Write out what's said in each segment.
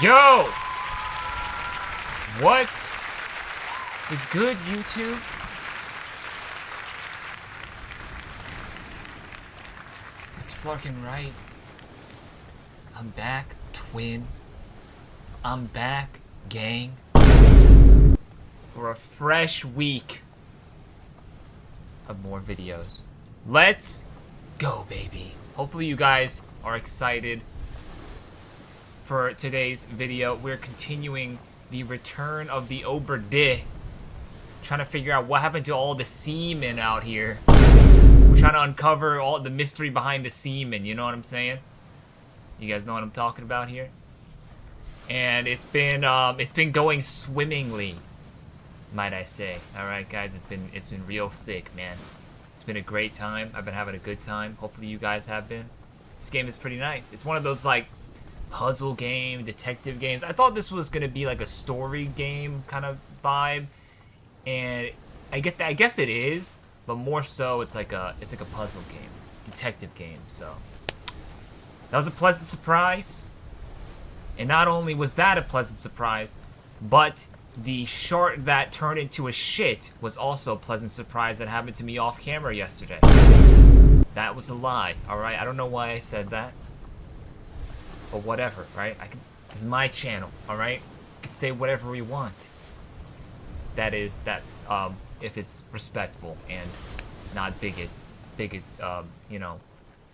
Yo! What is good, YouTube? It's fucking right. I'm back, twin. I'm back, gang. For a fresh week of more videos. Let's go, baby. Hopefully you guys are excited for today's video. We're continuing the return of the Obra Dinn. Trying to figure out what happened to all the seamen out here. We're trying to uncover all the mystery behind the seamen, you know what I'm saying? You guys know what I'm talking about here? And it's been going swimmingly, might I say. Alright guys, it's been real sick, man. It's been a great time. I've been having a good time. Hopefully you guys have been. This game is pretty nice. It's one of those like puzzle game, detective games. I thought this was gonna be like a story game kind of vibe, and I get that. I guess it is, but more so, it's like a puzzle game, detective game. So that was a pleasant surprise, and not only was that a pleasant surprise, but the shark that turned into a shit was also a pleasant surprise that happened to me off camera yesterday. That was a lie. All right, I don't know why I said that. But whatever, right? It's my channel, all right? We can say whatever we want. That is, if it's respectful and not you know,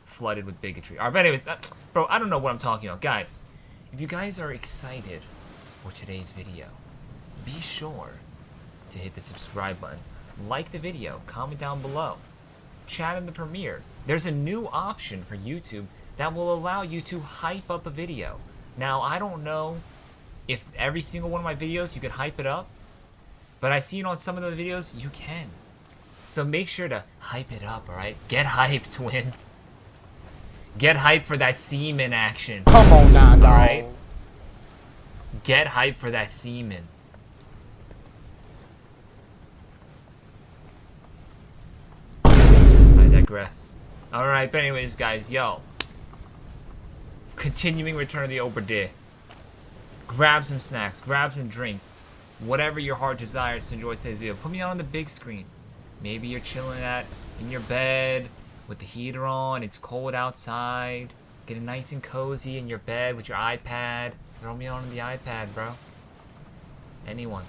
flooded with bigotry. All right, but anyways, bro, I don't know what I'm talking about. Guys, if you guys are excited for today's video, be sure to hit the subscribe button, like the video, comment down below, chat in the premiere. There's a new option for YouTube that will allow you to hype up a video. Now, I don't know if every single one of my videos you can hype it up, but I see it on some of the videos you can. So make sure to hype it up, alright? Get hyped, twin. Get hyped for that semen action. Come on now, dog. Alright? Get hyped for that semen. I digress. Alright, but anyways, guys, yo. Continuing return of the Obra Dinn. Grab some snacks, grab some drinks, whatever your heart desires to enjoy today's video. Put me on the big screen. Maybe you're chilling in your bed with the heater on. It's cold outside. Getting nice and cozy in your bed with your iPad. Throw me on the iPad, bro. Anyone.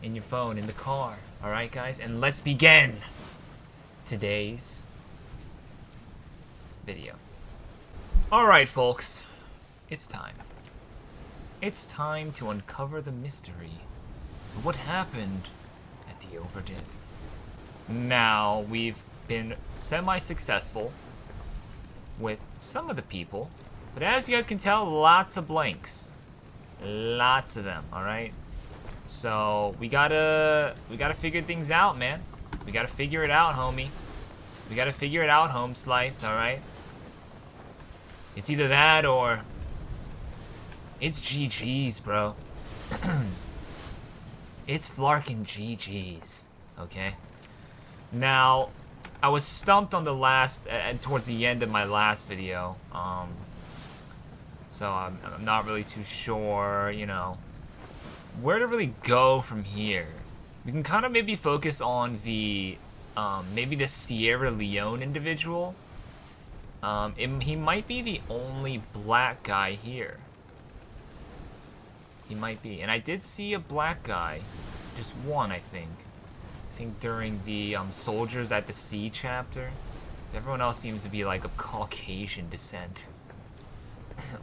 In your phone, in the car. Alright, guys? And let's begin today's video. Alright, folks. It's time. It's time to uncover the mystery of what happened at the Obra Dinn. Now, we've been semi-successful with some of the people, but as you guys can tell, lots of blanks. Lots of them, alright? So, we gotta figure things out, man. We gotta figure it out, homie. We gotta figure it out, home slice, alright? It's either that or it's GG's, bro. It's flarkin' GG's, okay? Now, I was stumped on the last, towards the end of my last video, so I'm not really too sure, you know, where to really go from here. We can kind of maybe focus on the, maybe the Sierra Leone individual. He might be the only black guy here. He might be. And I did see a black guy. Just one, I think. I think during the Soldiers at the Sea chapter. Everyone else seems to be like of Caucasian descent.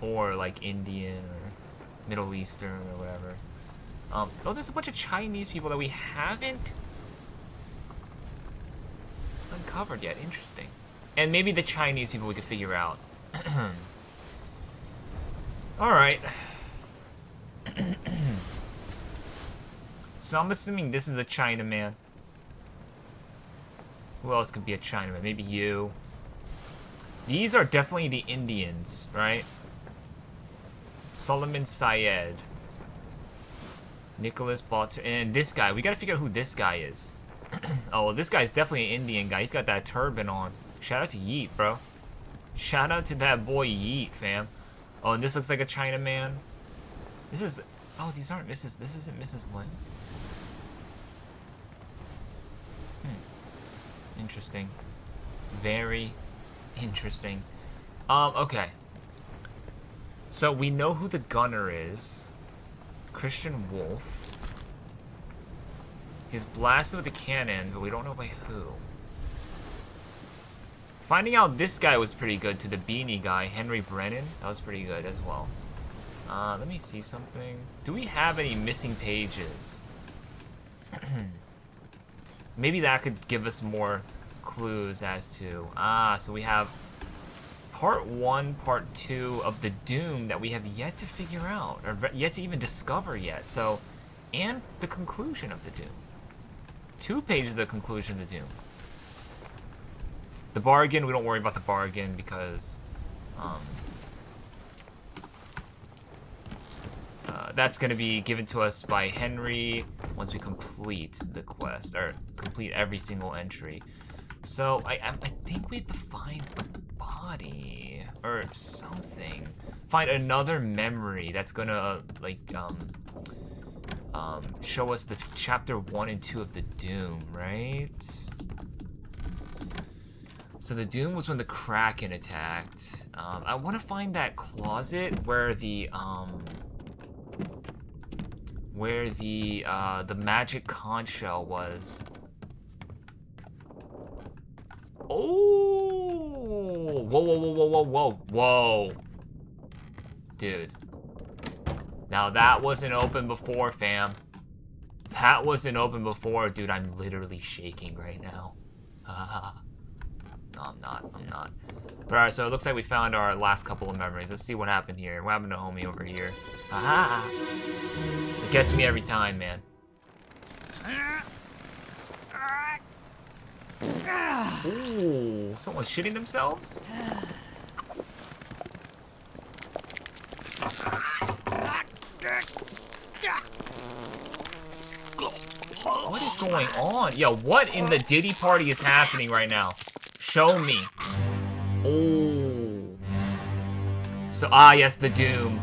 Or like Indian or Middle Eastern or whatever. Oh, there's a bunch of Chinese people that we haven't uncovered yet. Interesting. And maybe the Chinese people we could figure out. Alright. So I'm assuming this is a Chinaman. Who else could be a Chinaman? Maybe you. These are definitely the Indians, right? Solomon Syed. Nicholas Botter. And this guy. We gotta figure out who this guy is. Oh, well, this guy's definitely an Indian guy. He's got that turban on. Shout out to Yeet, bro. Shout out to that boy Yeet, fam. Oh, and this looks like a Chinaman. This is... Oh, these aren't Mrs. This isn't Mrs. Lin. Interesting. Very interesting. Okay. So we know who the gunner is. Christian Wolf. He's blasted with a cannon, but we don't know by who. Finding out this guy was pretty good to the beanie guy, Henry Brennan. That was pretty good as well. Let me see something. Do we have any missing pages? Maybe that could give us more clues as to... so we have part 1, part 2 of the Doom that we have yet to figure out, or yet to even discover yet. So, and the conclusion of the Doom. 2 pages of the conclusion of the Doom. The bargain, we don't worry about the bargain because that's going to be given to us by Henry once we complete the quest, or complete every single entry. So I think we have to find a body or something. Find another memory that's gonna show us the chapter 1 and 2 of the Doom, right? So the Doom was when the Kraken attacked. I want to find that closet where the magic conch shell was. Oh! Whoa. Dude. Now that wasn't open before, fam. That wasn't open before. Dude, I'm literally shaking right now. No, I'm not. But alright, so it looks like we found our last couple of memories. Let's see what happened here. What happened to homie over here? Aha! It gets me every time, man. Ooh, someone's shitting themselves? What is going on? Yo, what in the Diddy party is happening right now? Show me. Oh. So, yes, the Doom.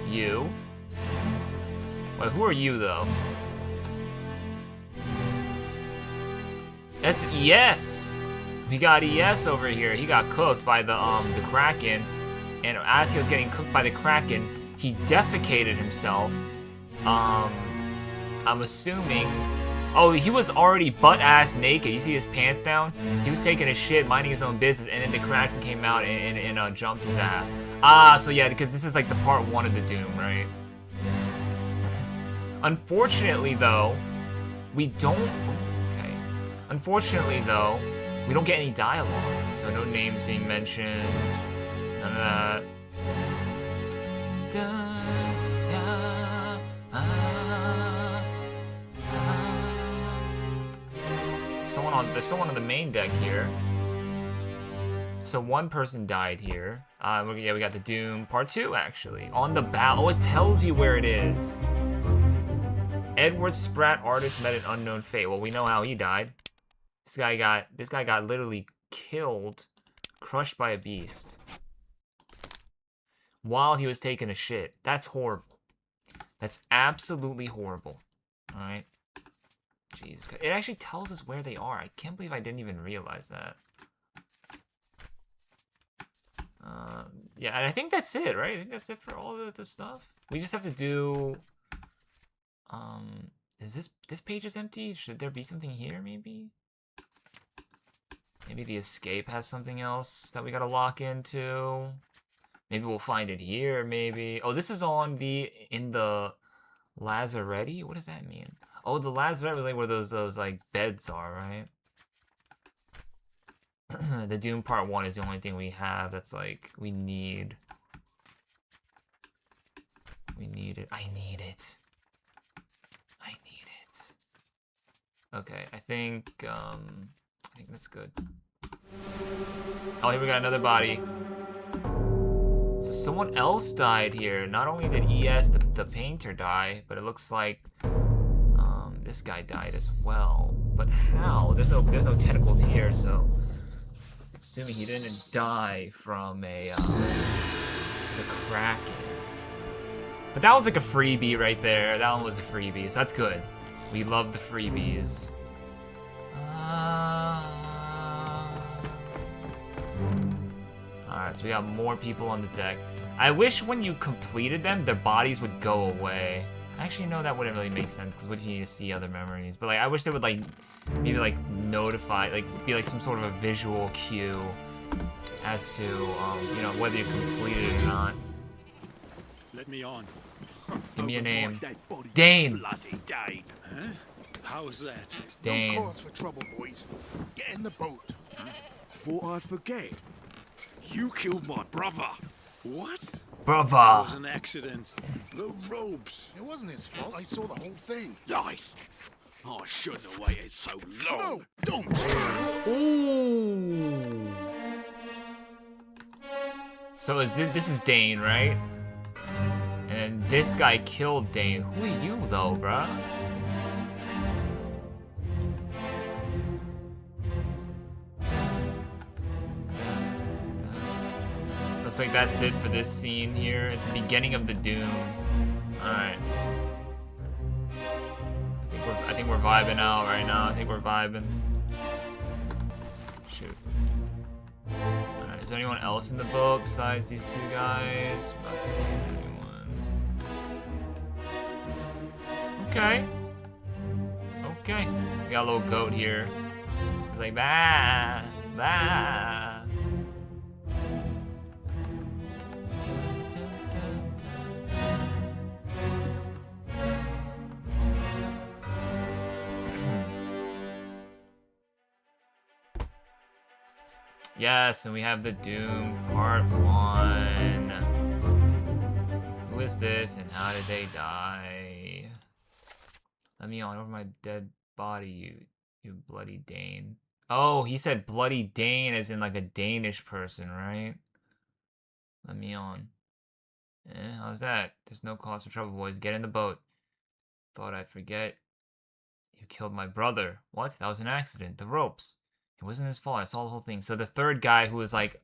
You? Wait, who are you, though? That's ES. We got ES over here. He got cooked by the Kraken. And as he was getting cooked by the Kraken, he defecated himself. I'm assuming... Oh, he was already butt-ass naked. You see his pants down? He was taking a shit, minding his own business, and then the Kraken came out and jumped his ass. So yeah, because this is like the part 1 of the Doom, right? Unfortunately, though, we don't... Okay. Unfortunately, though, we don't get any dialogue. So no names being mentioned. None of that. There's someone on the main deck here. So one person died here. Yeah, we got the Doom part 2 actually on the bow. Oh, it tells you where it is. Edward Spratt, artist, met an unknown fate. Well, we know how he died. This guy got literally killed, crushed by a beast while he was taking a shit. That's horrible. That's absolutely horrible. All right. Jesus, it actually tells us where they are. I can't believe I didn't even realize that. Yeah, and I think that's it, right? I think that's it for all the stuff. We just have to do... Is this page is empty? Should there be something here, maybe? Maybe the escape has something else that we gotta lock into. Maybe we'll find it here, maybe. Oh, this is on in the Lazaretti? What does that mean? Oh, the Lazaret was like where those like beds are, right? The Doom Part 1 is the only thing we have that's like we need. We need it. I need it. I need it. Okay, I think that's good. Oh, here we got another body. So someone else died here. Not only did ES the painter die, but it looks like this guy died as well. But how? There's no tentacles here, so Assuming he didn't die from a, the Kraken. But that was like a freebie right there. That one was a freebie, so that's good. We love the freebies. Alright, so we got more people on the deck. I wish when you completed them, their bodies would go away. Actually, no, that wouldn't really make sense, because what if you need to see other memories? But, like, I wish they would, like, maybe, like, notify, like, be, like, some sort of a visual cue as to, you know, whether you completed it or not. Let me on. Give me a name. Dane! Bloody Dane. Huh? How's that? Dane. No cause for trouble, boys. Get in the boat. Thought I'd forget. You killed my brother. What? It was Brava! an accident. The ropes. It wasn't his fault. I saw the whole thing. Lies. I shouldn't have waited so long. No, don't. Ooh! So this is Dane, right? And this guy killed Dane. Who are you, though, bruh? Looks like that's it for this scene here. It's the beginning of the Doom. Alright. I think we're vibing out right now. I think we're vibing. Shoot. Alright, is there anyone else in the boat besides these two guys? I'm not seeing anyone. Okay. Okay. We got a little goat here. It's like, bah, bah. Yes, and we have the Doom Part 1. Who is this and how did they die? Let me on over my dead body, you bloody Dane. Oh, he said bloody Dane as in like a Danish person, right? Let me on. How's that? There's no cause for trouble, boys. Get in the boat. Thought I'd forget. You killed my brother. What? That was an accident. The ropes. It wasn't his fault. I saw the whole thing. So the third guy who was like,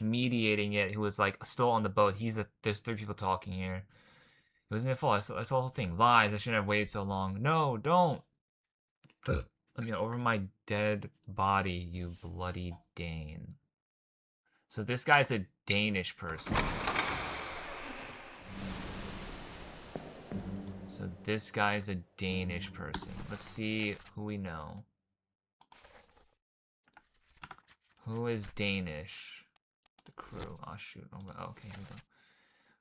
mediating it, who was like still on the boat. There's three people talking here. It wasn't his fault. I saw the whole thing. Lies. I shouldn't have waited so long. No, don't. I mean, over my dead body, you bloody Dane. So this guy's a Danish person. So this guy's a Danish person. Let's see who we know. Who is Danish? The crew. Oh, shoot. Oh, okay, here we go.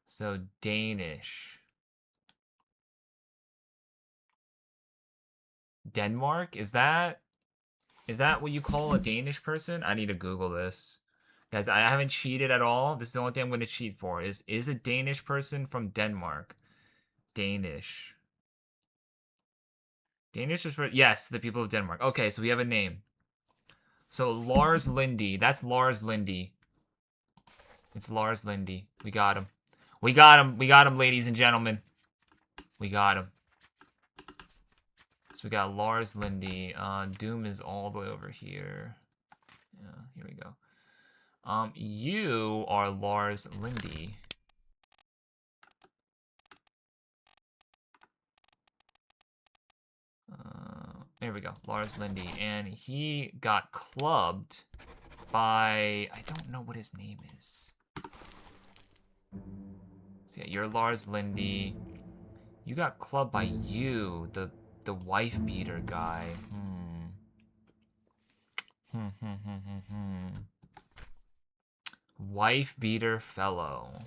So, Danish. Denmark? Is that what you call a Danish person? I need to Google this. Guys, I haven't cheated at all. This is the only thing I'm going to cheat for. Is a Danish person from Denmark. Danish. Danish is for... Yes, the people of Denmark. Okay, so we have a name. So, Lars Lindy. That's Lars Lindy. It's Lars Lindy. We got him. We got him. We got him, ladies and gentlemen. We got him. So, we got Lars Lindy. Doom is all the way over here. Yeah, here we go. You are Lars Lindy. There we go, Lars Lindy, and he got clubbed by, I don't know what his name is. So yeah, you're Lars Lindy. You got clubbed by the wife beater guy. Wife beater fellow.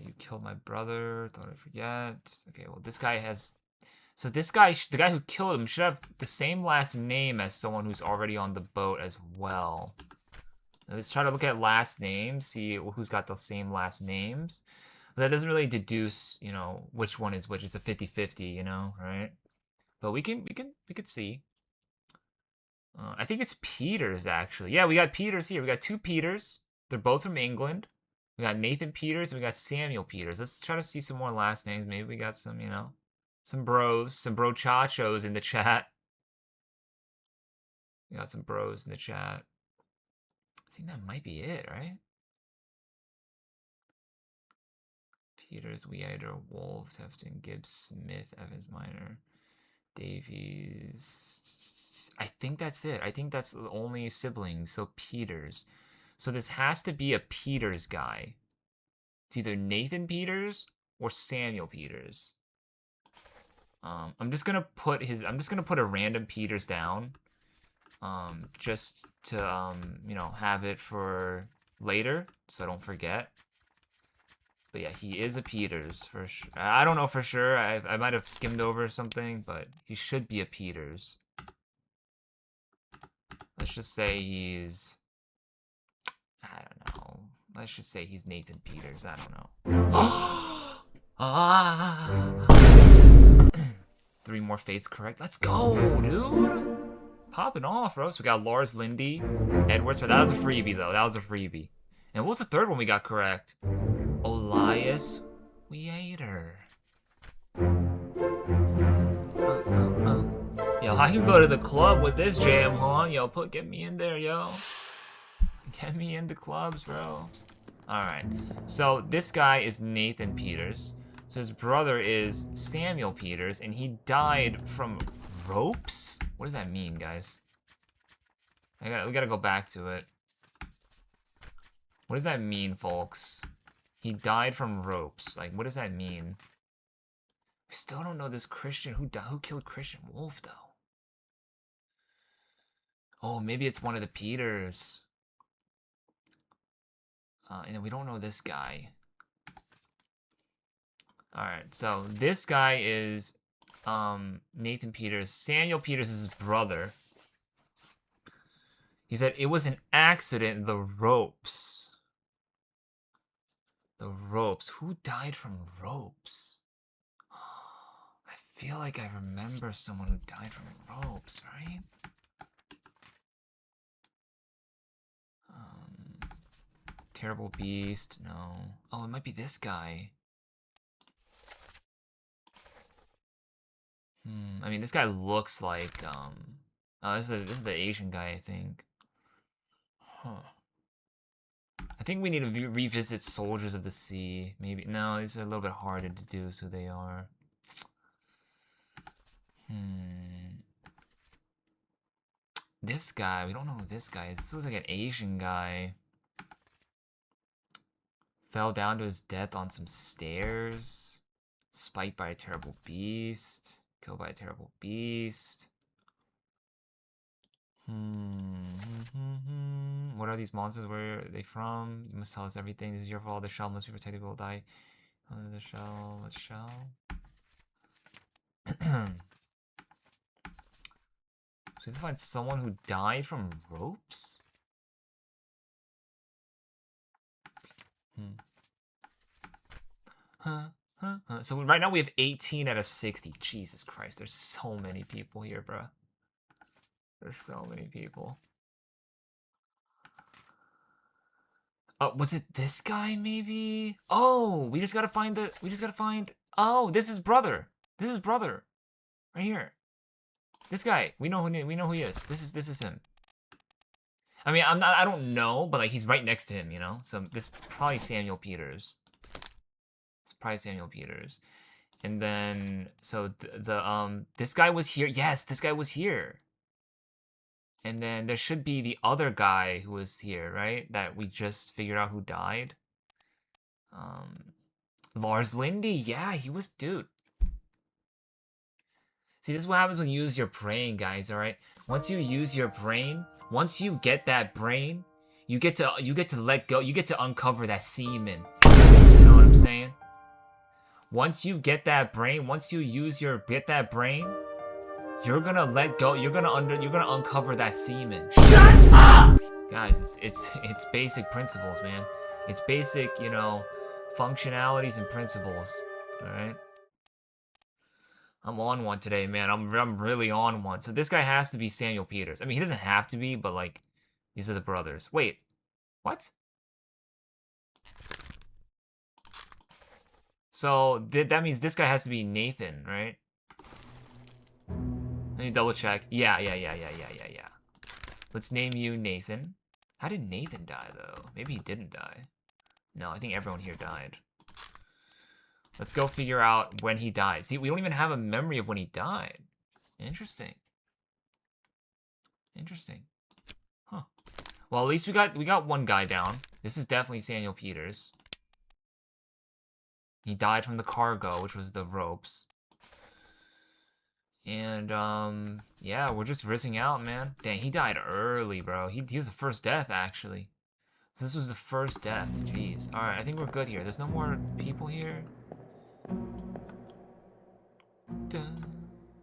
You killed my brother. Thought I'd forget. Okay, well this guy has. So this guy, the guy who killed him, should have the same last name as someone who's already on the boat as well. Let's try to look at last names, see who's got the same last names. But that doesn't really deduce, you know, which one is which. It's a 50-50, you know, right? But we could see. I think it's Peters, actually. Yeah, we got Peters here. We got two Peters. They're both from England. We got Nathan Peters and we got Samuel Peters. Let's try to see some more last names. Maybe we got some, you know, some bros, some brochachos in the chat. We got some bros in the chat. I think that might be it, right? Peters, Weeder, Wolf, Tefton, Gibbs, Smith, Evans, Minor, Davies. I think that's it. I think that's the only siblings. So Peters. So this has to be a Peters guy. It's either Nathan Peters or Samuel Peters. I'm just gonna put a random Peters down. Just to you know, have it for later so I don't forget. But yeah, he is a Peters for sure. I don't know for sure. I might have skimmed over something, but he should be a Peters. Let's just say he's... I don't know. Let's just say he's Nathan Peters. I don't know. Three more fates correct. Let's go, dude. Popping off, bro. So we got Lars Lindy, Edwards, but that was a freebie, though. That was a freebie. And what was the third one we got correct? Elias Weader. Yo, I can go to the club with this jam, huh? Yo, get me in there, yo. Get me into clubs, bro. Alright. So this guy is Nathan Peters. So his brother is Samuel Peters, and he died from ropes? What does that mean, guys? We gotta go back to it. What does that mean, folks? He died from ropes. Like, what does that mean? We still don't know this Christian. Who killed Christian Wolf, though? Oh, maybe it's one of the Peters. And then we don't know this guy. Alright, so this guy is Nathan Peters. Samuel Peters is his brother. He said it was an accident, the ropes. The ropes. Who died from ropes? I feel like I remember someone who died from ropes, right? Terrible Beast, no. Oh, it might be this guy. I mean, this guy looks like, oh, this is the Asian guy, I think. Huh. I think we need to revisit Soldiers of the Sea. Maybe, no, these are a little bit harder to do, so they are. This guy, we don't know who this guy is. This looks like an Asian guy. Fell down to his death on some stairs. Spiked by a terrible beast. Killed by a terrible beast. What are these monsters? Where are they from? You must tell us everything. This is your fault. The shell must be protected. We will die. The shell. What shell? So we have to find someone who died from ropes? So right now we have 18 out of 60. Jesus Christ, there's so many people here, bro. There's so many people. Was it this guy, maybe? Oh, we just gotta find oh, this is brother. This is brother. Right here. This guy. We know who he is. This is him. I mean, I don't know, but like he's right next to him, you know? So this probably Samuel Peters. It's probably Samuel Peters. And then so this guy was here. Yes, this guy was here. And then there should be the other guy who was here, right? That we just figured out who died. Lars Lindy. Yeah, he was, dude. See, this is what happens when you use your brain, guys, alright? Once you use your brain, once you get that brain, you get to let go, you get to uncover that semen. You know what I'm saying? Once you get that brain, once you get that brain, you're gonna let go, you're gonna uncover that semen. Shut up! Guys, it's basic principles, man. It's basic, you know, functionalities and principles, alright? I'm on one today, man. I'm really on one. So this guy has to be Samuel Peters. I mean, he doesn't have to be, but like, these are the brothers. Wait, what? So that means this guy has to be Nathan, right? Let me double check. Yeah. Let's name you Nathan. How did Nathan die, though? Maybe he didn't die. No, I think everyone here died. Let's go figure out when he died. See, we don't even have a memory of when he died. Interesting. Interesting. Huh. Well, at least we got one guy down. This is definitely Samuel Peters. He died from the cargo, which was the ropes. And, yeah, we're just rinsing out, man. Dang, he died early, bro. He was the first death, actually. So this was the first death. Jeez. Alright, I think we're good here. There's no more people here. Dun.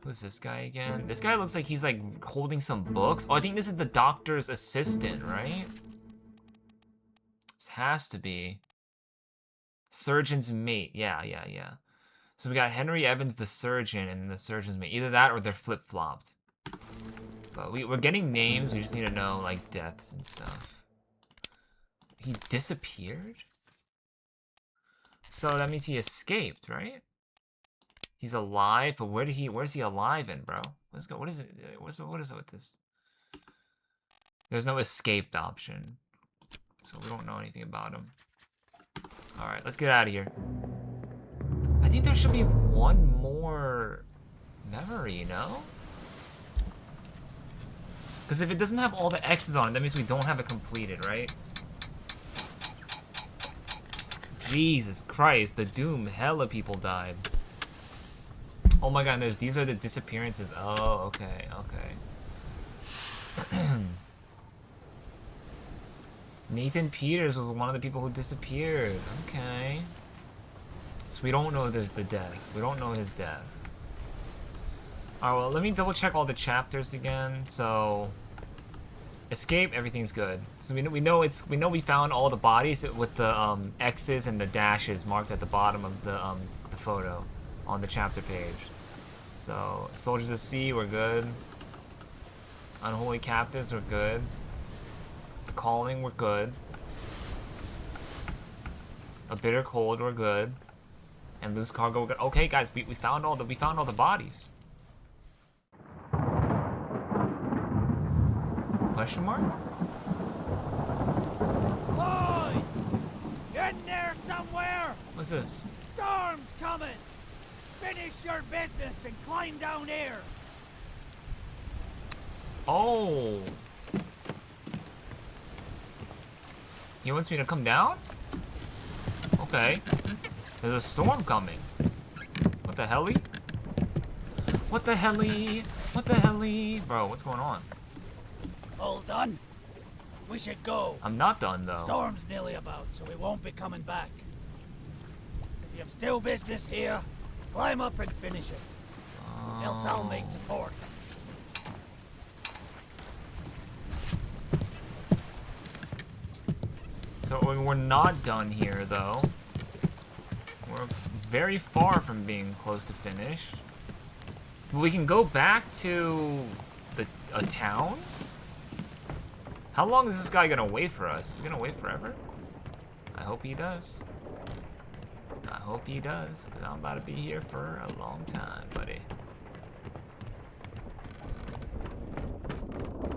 Who's this guy again? This guy looks like he's, like, holding some books. Oh, I think this is the doctor's assistant, right? This has to be. Surgeon's mate. Yeah. So we got Henry Evans, the surgeon, and the surgeon's mate. Either that or they're flip-flopped. But we're getting names. We just need to know, like, deaths and stuff. He disappeared? So that means he escaped, right? He's alive, but where's he alive in, bro? What is it with this? There's no escaped option. So we don't know anything about him. Alright, let's get out of here. I think there should be one more memory, no? Because if it doesn't have all the X's on it, that means we don't have it completed, right? Jesus Christ, the Doom, hella people died. Oh my god, these are the disappearances. Oh, okay. Nathan Peters was one of the people who disappeared. Okay. So we don't know there's the death. We don't know his death. Alright, well, let me double check all the chapters again. So, escape, everything's good. So we know we found all the bodies with the X's and the dashes marked at the bottom of the photo on the chapter page. So, Soldiers of Sea, we're good. Unholy Captives, we're good. The Calling, we're good. A Bitter Cold, we're good. And Loose Cargo, we're good. Okay, guys, we found all the bodies. Question mark? Boy! In there somewhere! What's this? Storm's coming! Finish your business and climb down here! Oh! He wants me to come down? Okay. There's a storm coming. What the helly? What the helly? What the helly? Bro, what's going on? All done? We should go. I'm not done, though. Storm's nearly about, so we won't be coming back. If you've still business here, climb up and finish it. Else I'll make to port. So we're not done here, though. We're very far from being close to finish. But we can go back to a town? How long is this guy gonna wait for us? Is he gonna wait forever? I hope he does. I hope he does, because I'm about to be here for a long time, buddy.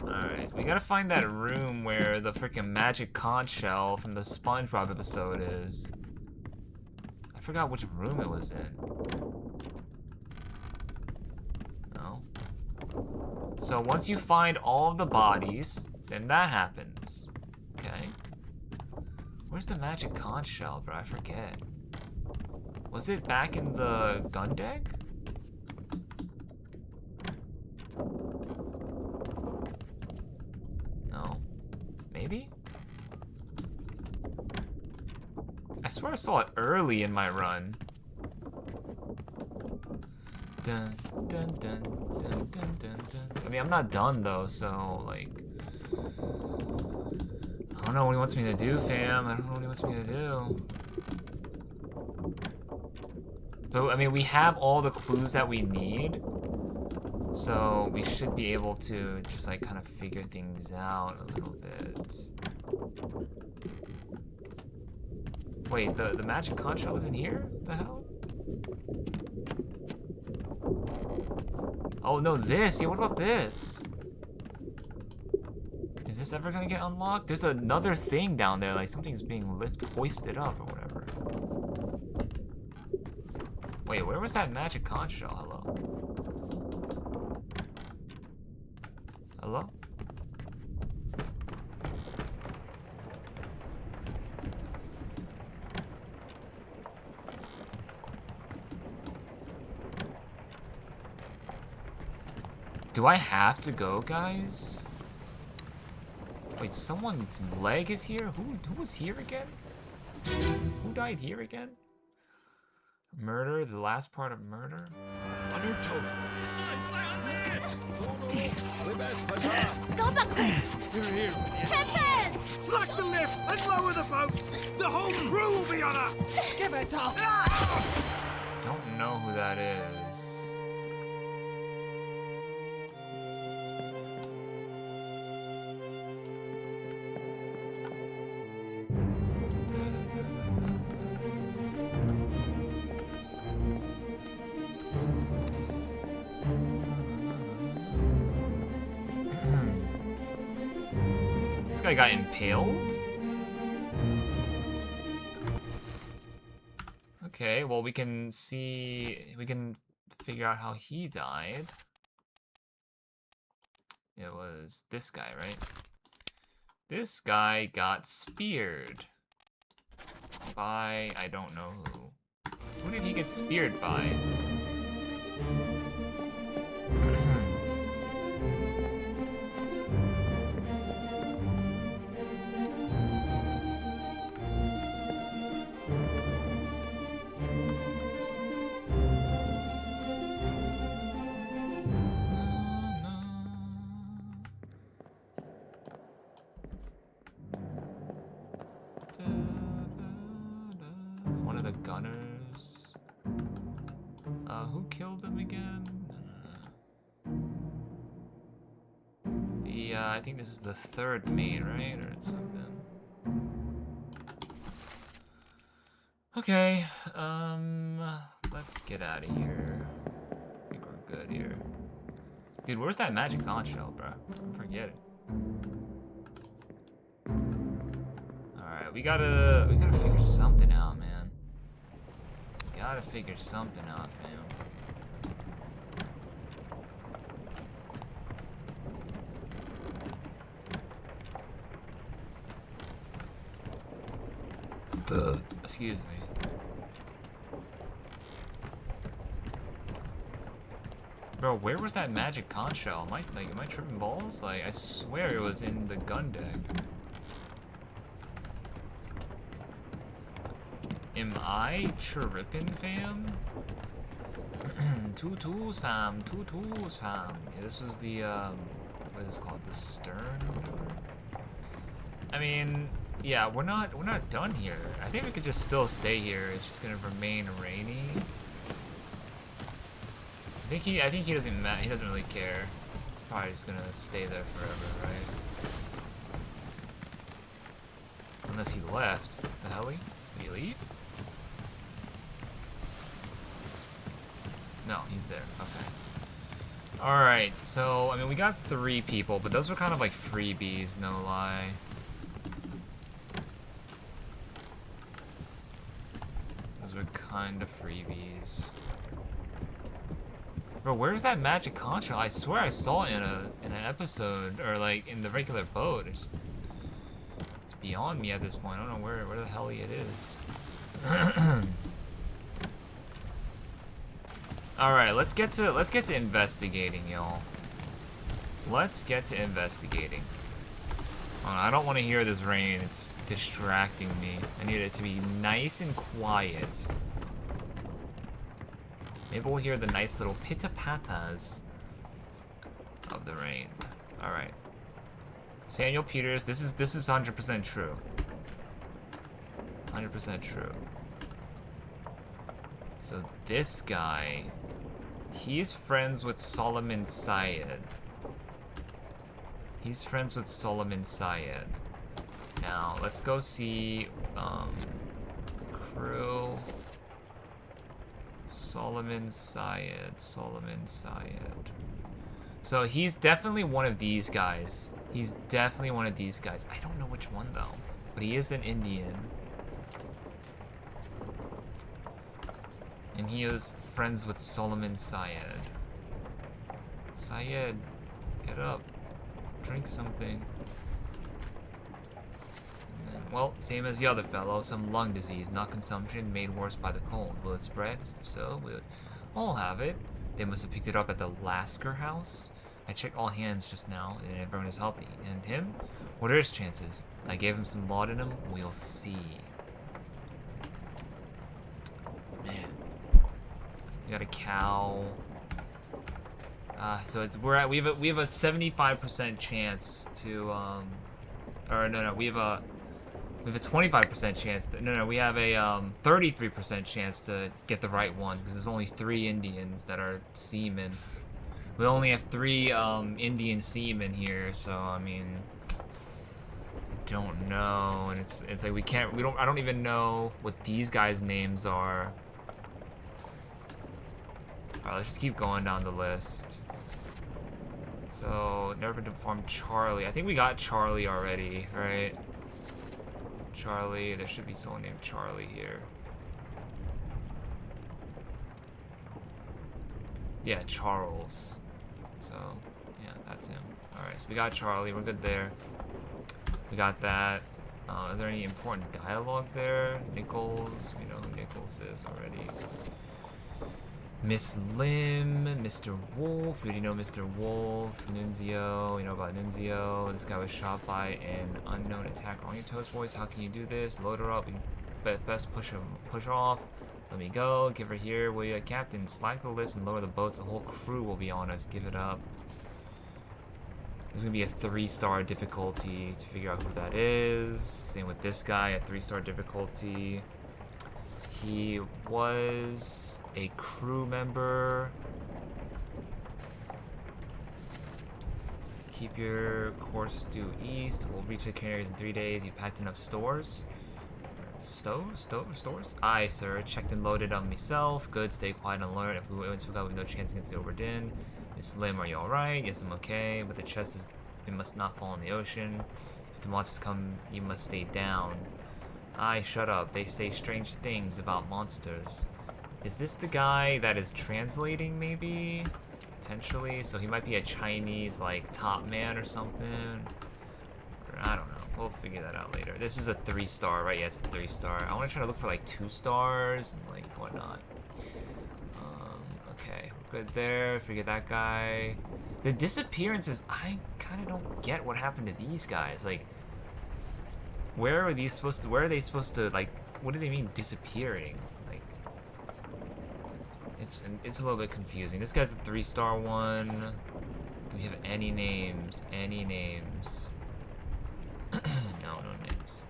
Alright, we gotta find that room where the freaking magic conch shell from the SpongeBob episode is. I forgot which room it was in. No. So once you find all of the bodies, then that happens. Okay. Where's the magic conch shell, bro? I forget. Was it back in the gun deck? No. Maybe? I swear I saw it early in my run. Dun, dun, dun, dun, dun, dun, dun. I mean, I'm not done though, so like, I don't know what he wants me to do, fam. I don't know what he wants me to do. But I mean, we have all the clues that we need, so we should be able to just like kind of figure things out a little bit. Wait, the magic conch shell isn't here? What the hell? Oh no, this. Yeah, what about this? this ever gonna get unlocked? There's another thing down there, like something's being hoisted up or whatever. Wait, where was that magic conch shell? Hello? Hello? Do I have to go, guys? Wait, someone's leg is here? Who was here again? Who died here again? Murder, the last part of murder? On your toes. Go back there! Here. Captain! Slack the lifts and lower the boats. The whole crew will be on us. Give it up! Don't know who that is. This guy got impaled? Okay, well we can figure out how he died. It was this guy, right? This guy got speared by, I don't know who. Who did he get speared by? One of the gunners. Who killed him again? I think this is the third mate, right? Or something. Okay, let's get out of here. I think we're good here. Dude, where's that magic conch shell, bro? Forget it. Alright, we gotta figure something out, man. We gotta figure something out, fam. Excuse me. Bro, where was that magic conch shell? Am I tripping balls? Like, I swear it was in the gun deck. Am I tripping, fam? Two tools, fam. Two tools, fam. Yeah, this was the, what is this called? The stern or whatever? I mean, yeah, we're not done here. I think we could just still stay here. It's just gonna remain rainy. I think he doesn't really care. Probably just gonna stay there forever, right? Unless he left. The hell? Did he leave? No, he's there. Okay. Alright, so, I mean, we got 3 people, but those were kind of like freebies, no lie. Those were kind of freebies. Bro, where's that magic conch shell? I swear I saw it in an episode, or like in the regular boat. It's beyond me at this point. I don't know where the hell it is. All right, let's get to investigating, y'all. Let's get to investigating. Oh, I don't want to hear this rain. It's distracting me. I need it to be nice and quiet. Maybe we'll hear the nice little pitta-pattas of the rain. All right. Samuel Peters, this is 100% true. 100% true. So this guy, he's friends with Solomon Syed. He's friends with Solomon Syed. Now, let's go see, crew. Solomon Syed. So he's definitely one of these guys. He's definitely one of these guys. I don't know which one though, but he is an Indian. And he is friends with Solomon Syed. Syed, get up. Drink something. And then, well, same as the other fellow, some lung disease, not consumption, made worse by the cold. Will it spread? If so, we'll all have it. They must have picked it up at the Lasker house. I checked all hands just now, and everyone is healthy. And him? What are his chances? I gave him some laudanum. We'll see. Man. We got a cow. So it's, we have a 75% chance to or no, we have a 25% chance to, we have a 33% chance to get the right one because there's only 3 Indians that are seamen. We only have 3 Indian seamen here, so I mean, I don't know, and it's like I don't even know what these guys' names are. Alright, let's just keep going down the list. So, never been to farm Charlie. I think we got Charlie already, right? Charlie, there should be someone named Charlie here. Yeah, Charles. So, yeah, that's him. Alright, so we got Charlie, we're good there. We got that. Is there any important dialogues there? Nichols, we know who Nichols is already. Miss Lim, Mr. Wolf, we already know Mr. Wolf, Nunzio, you know about Nunzio. This guy was shot by an unknown attacker on your toast boys. How can you do this? Load her up and best push off. Let me go, give her here, will you? Captain, slack the lifts and lower the boats. The whole crew will be on us, give it up. There's gonna be a 3-star difficulty to figure out who that is. Same with this guy, a 3-star difficulty. He was a crew member. Keep your course due east. We'll reach the Canaries in 3 days. You packed enough stores? Stores? Aye, sir. Checked and loaded on myself. Good, stay quiet and alert. If we went to with no chance against the Obra Dinn. Miss Lim, are you alright? Yes, I'm okay. But the chest is, it must not fall in the ocean. If the monsters come, you must stay down. Aye, shut up. They say strange things about monsters. Is this the guy that is translating, maybe? Potentially? So he might be a Chinese, like, top man or something? Or, I don't know. We'll figure that out later. This is a 3-star, right? Yeah, it's a 3-star. I want to try to look for, like, 2 stars and, like, whatnot. Okay. We're good there. Figure that guy. The disappearances, I kind of don't get what happened to these guys. Like, where are they supposed to, like, what do they mean disappearing? Like, it's a little bit confusing. This guy's a 3-star one. Do we have any names? Any names? No names.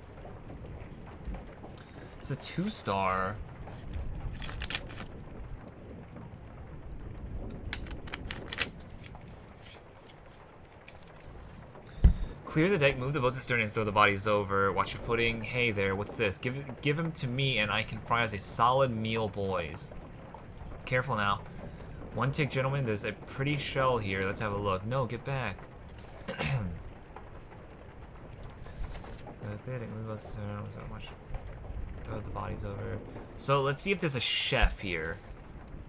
It's a 2-star. Clear the deck, move the boats astern, and throw the bodies over. Watch your footing. Hey there, what's this? Give him to me, and I can fry as a solid meal, boys. Careful now. One tick, gentlemen. There's a pretty shell here. Let's have a look. No, get back. So clear the deck, move the boats astern. Throw the bodies over. So let's see if there's a chef here.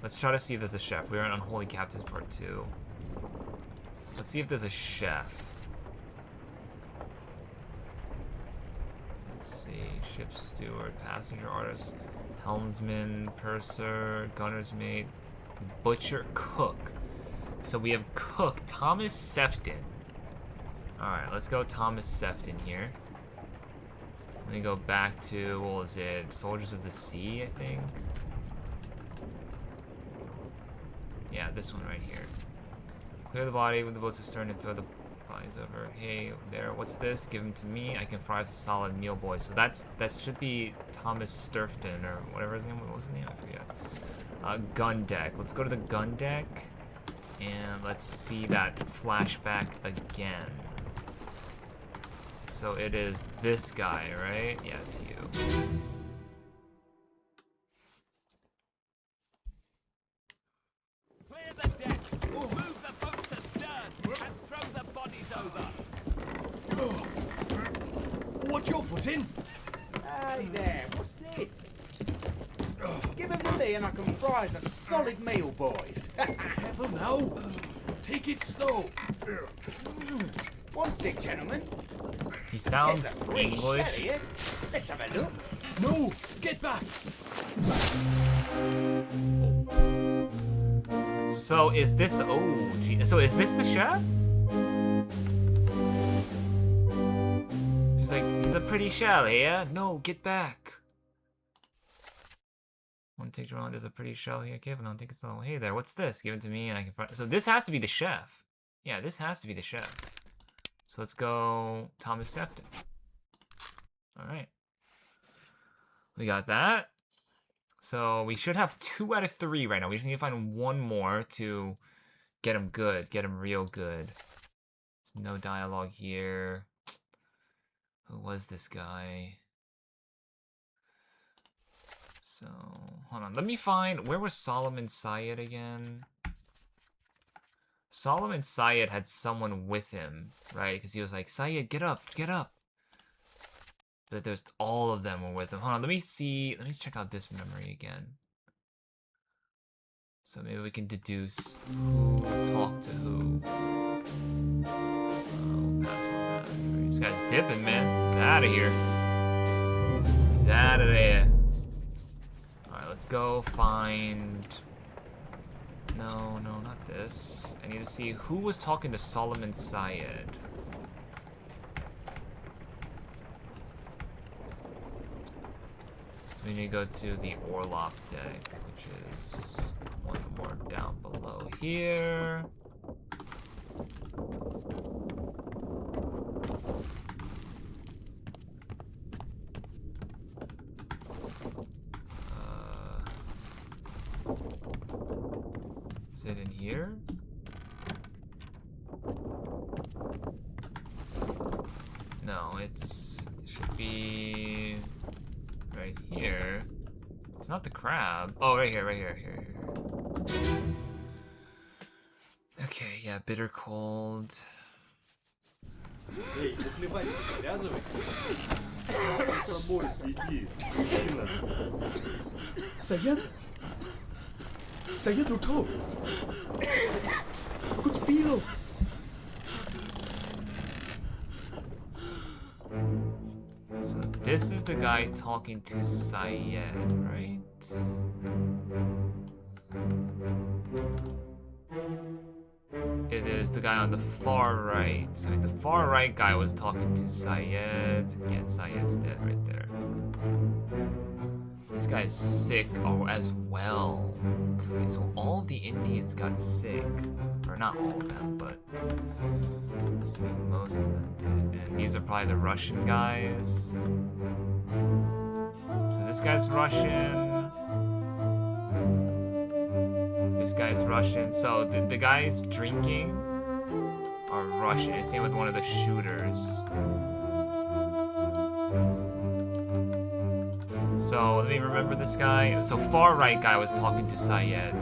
Let's try to see if there's a chef. We're on Unholy Captives Part 2. Let's see if there's a chef. Let's see, ship steward, passenger artist, helmsman, purser, gunner's mate, butcher, cook. So we have cook, Thomas Sefton. Alright, let's go Thomas Sefton here. Let me go back to, what was it, Soldiers of the Sea, I think? Yeah, this one right here. Clear the body with the boats astern and throw the bodies over. Hey there, what's this? Give him to me. I can fry as a solid meal, boy. So that should be Thomas Sturfton or whatever his name was. What was his name? I forget. Gun deck. Let's go to the gun deck and let's see that flashback again. So it is this guy, right? Yeah, it's you. Clear the deck. Move the boats astern and throw the bodies over. watch your footing. Hey there, what's this? Give him to me and I can fry us a solid meal, boys. Careful now. Take it slow. What's it, gentlemen? He There's sounds a free shell English. here. Let's have a look. No, get back. So is this the so is this the chef? She's like, he's a pretty shell here. No, get back. One takes around, there's a pretty shell here. Give no, take it slow. Hey there, what's this? Give it to me and I can so this has to be the chef. Yeah, this has to be the chef. So let's go Thomas Sefton. Alright. We got that. So we should have 2 out of 3 right now. We just need to find one more to get him good. Get him real good. There's no dialogue here. Who was this guy? So, hold on. Let me find... Where was Solomon Syed again? Solomon Syed had someone with him, right? Because he was like, Syed, get up, get up. But there's all of them were with him. Hold on, let me see. Let me check out this memory again. So maybe we can deduce who talked to who. We'll pass on that. This guy's dipping, man. He's out of here. He's out of there. Alright, let's go find... No, not this. I need to see who was talking to Solomon Syed. We need to go to the Orlop deck, which is one more down below here. Is it in here? No, it should be right here. It's not the crab. Oh, right here, here. Okay, yeah, bitter cold. Эй, наплевать, привязывай. С собой следи, мужчина. Syed Syed उठो कुछ P low So this is the guy talking to Syed, right? It is the guy on the far right. So the far right guy was talking to Syed. Yeah, Syed's dead right there. This guy's sick as well. Okay, so all of the Indians got sick. Or not all of them, but I'm assuming most of them did. And these are probably the Russian guys. So this guy's Russian. This guy's Russian. So the guys drinking are Russian. It's same with one of the shooters. So let me remember this guy. So far right guy was talking to Syed.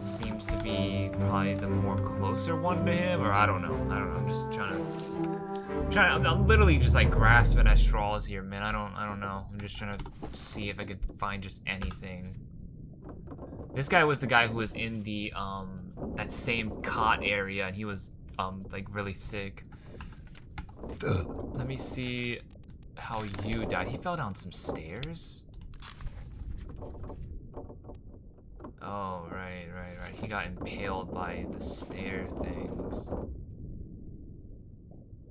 Seems to be probably the more closer one to him, or I don't know. I'm just I'm literally just like grasping at straws here, man. I don't know. I'm just trying to see if I could find just anything. This guy was the guy who was in the that same cot area, and he was like really sick. Let me see how you died. He fell down some stairs. Oh, right. He got impaled by the stair things.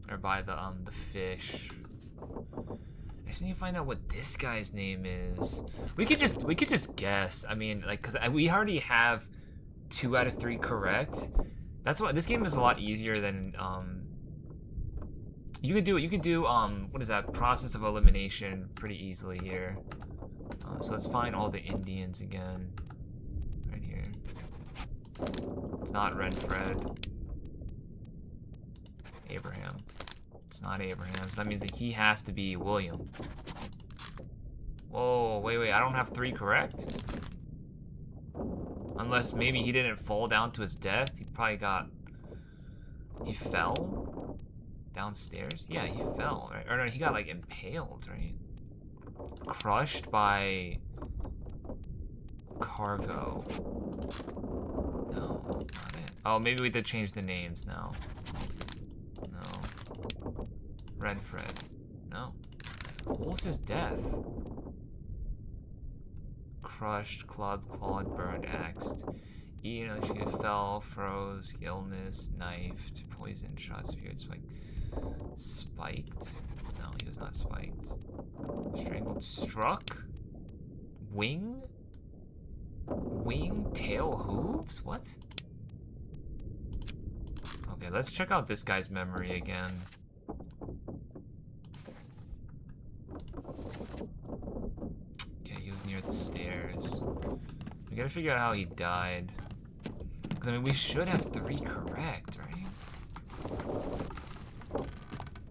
Or by the fish. I just need to find out what this guy's name is. We could just guess. I mean, like, cause we already have 2 out of 3 correct. That's why this game is a lot easier than you could do what is that, process of elimination pretty easily here. So let's find all the Indians again. Right here. It's not Renfred. Abraham. It's not Abraham, so that means that he has to be William. Whoa, wait, I don't have 3 correct? Unless maybe he didn't fall down to his death. He probably got... He fell? downstairs? Yeah, he fell, right? Or no, he got like impaled, right? Crushed by cargo. No, that's not it. Oh, maybe we did change the names now. No. Red Fred. No. What was his death? Crushed, clubbed, clawed, burned, axed. Eaten, she fell, froze, illness, knifed, poisoned, shot, speared, spiked. No, he was not spiked. Strangled, struck? Wing? Wing, tail, hooves? What? Okay, let's check out this guy's memory again. Okay, he was near the stairs. We gotta figure out how he died. Because, I mean, we should have 3 correct, right?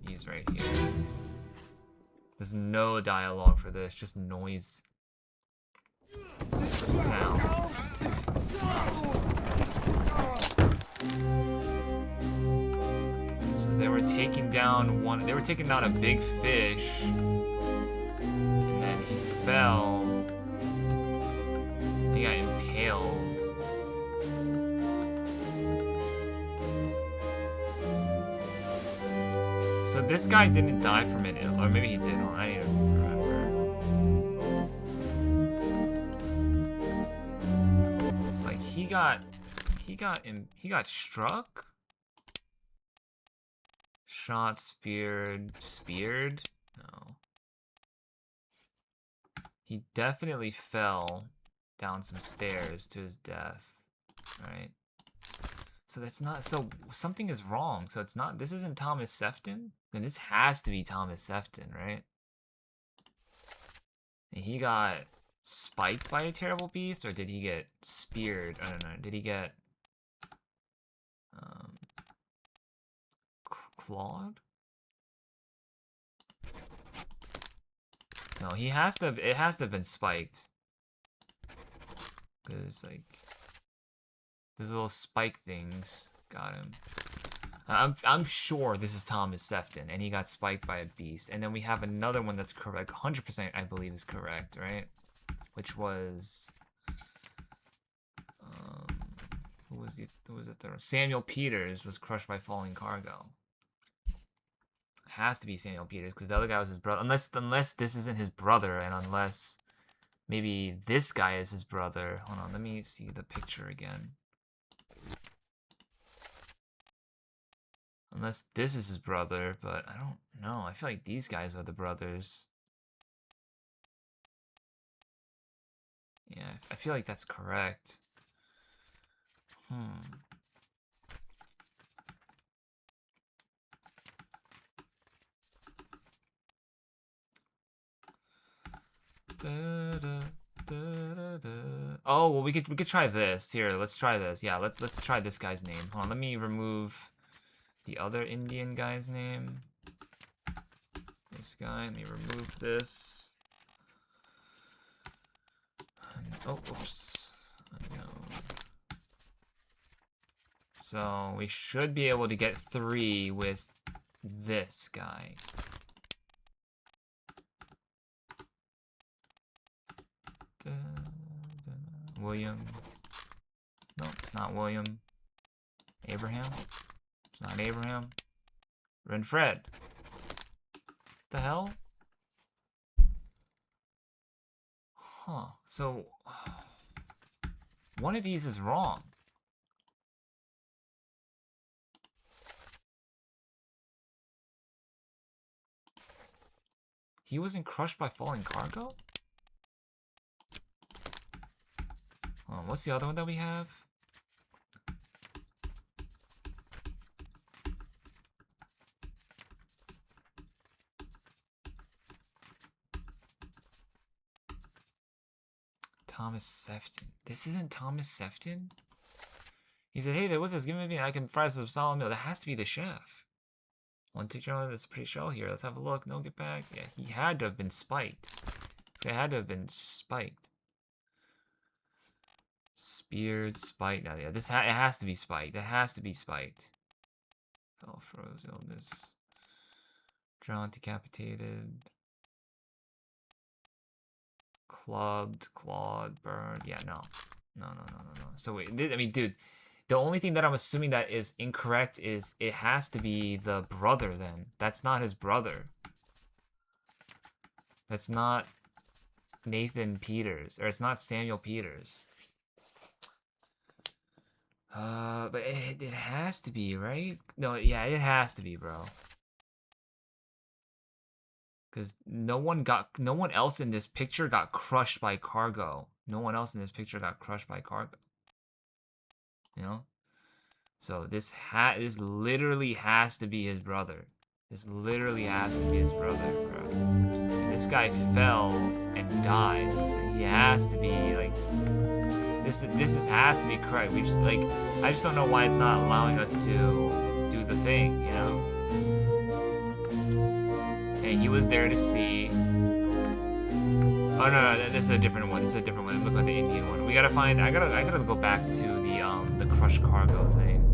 He's right here. There's no dialogue for this, just noise. Sound. So they were taking down they were taking down a big fish. And then he fell. He got impaled. So this guy didn't die from it, or maybe he did. I don't even remember. Like he got struck, shot, speared. No. He definitely fell down some stairs to his death, right? So that's not, so something is wrong. So it's not, this isn't Thomas Sefton? Then this has to be Thomas Sefton, right? And he got spiked by a terrible beast, or did he get speared? I don't know. Did he get clawed? No, he has to, it has to have been spiked. Because, like, these little spike things got him. I'm sure this is Thomas Sefton, and he got spiked by a beast. And then we have another one that's correct, 100% I believe is correct, right? Which was, who was the third one? Samuel Peters was crushed by falling cargo. Has to be Samuel Peters, because the other guy was his brother. Unless this isn't his brother, and unless maybe this guy is his brother. Hold on, let me see the picture again. Unless this is his brother, but I don't know. I feel like these guys are the brothers. Yeah, I feel like that's correct. Oh, well, we could try this. Here, let's try this. Yeah, let's try this guy's name. Hold on, let me remove the other Indian guy's name. This guy, let me remove this. Oh, oops. Unknown. So we should be able to get 3 with this guy. William. No, it's not William. Abraham. It's not Abraham. Renfred. The hell? Huh. So one of these is wrong. He wasn't crushed by falling cargo? What's the other one that we have? Thomas Sefton. This isn't Thomas Sefton? He said, hey, there was this. Give me a minute. I can fry some solid meal. That has to be the chef. One teacher that's a pretty shell here. Let's have a look. No, get back. Yeah, he had to have been spiked. This guy had to have been spiked. Speared, spiked. Now, yeah, it has to be spiked. It has to be spiked. Fell, froze, illness. Drowned, decapitated. Clubbed, clawed, burned. Yeah, no. No. So wait, I mean, dude, the only thing that I'm assuming that is incorrect is it has to be the brother then. That's not his brother. That's not Nathan Peters, or it's not Samuel Peters. But it has to be, right? No, yeah, it has to be, bro. Because no one else in this picture got crushed by cargo. No one else in this picture got crushed by cargo. You know? So this literally has to be his brother. This literally has to be his brother, bro. And this guy fell and died. So he has to be like this has to be correct. We just like I just don't know why it's not allowing us to do the thing, you know? And he was there to see. Oh no, this is a different one. This is a different one. Look at the Indian one. We gotta find. I gotta go back to the crushed cargo thing.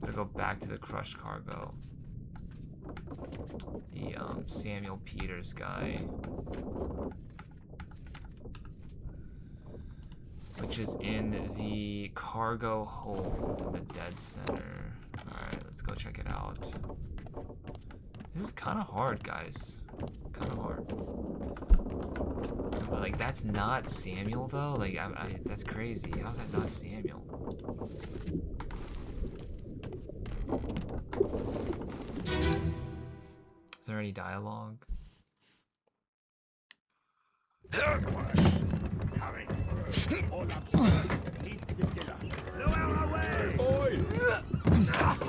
Gotta go back to the crushed cargo. The Samuel Peters guy, which is in the cargo hold in the dead center. All right, let's go check it out. This is kind of hard, guys. Kind of hard. So, like, that's not Samuel, though? Like, that's crazy. How's that not Samuel? Is there any dialogue?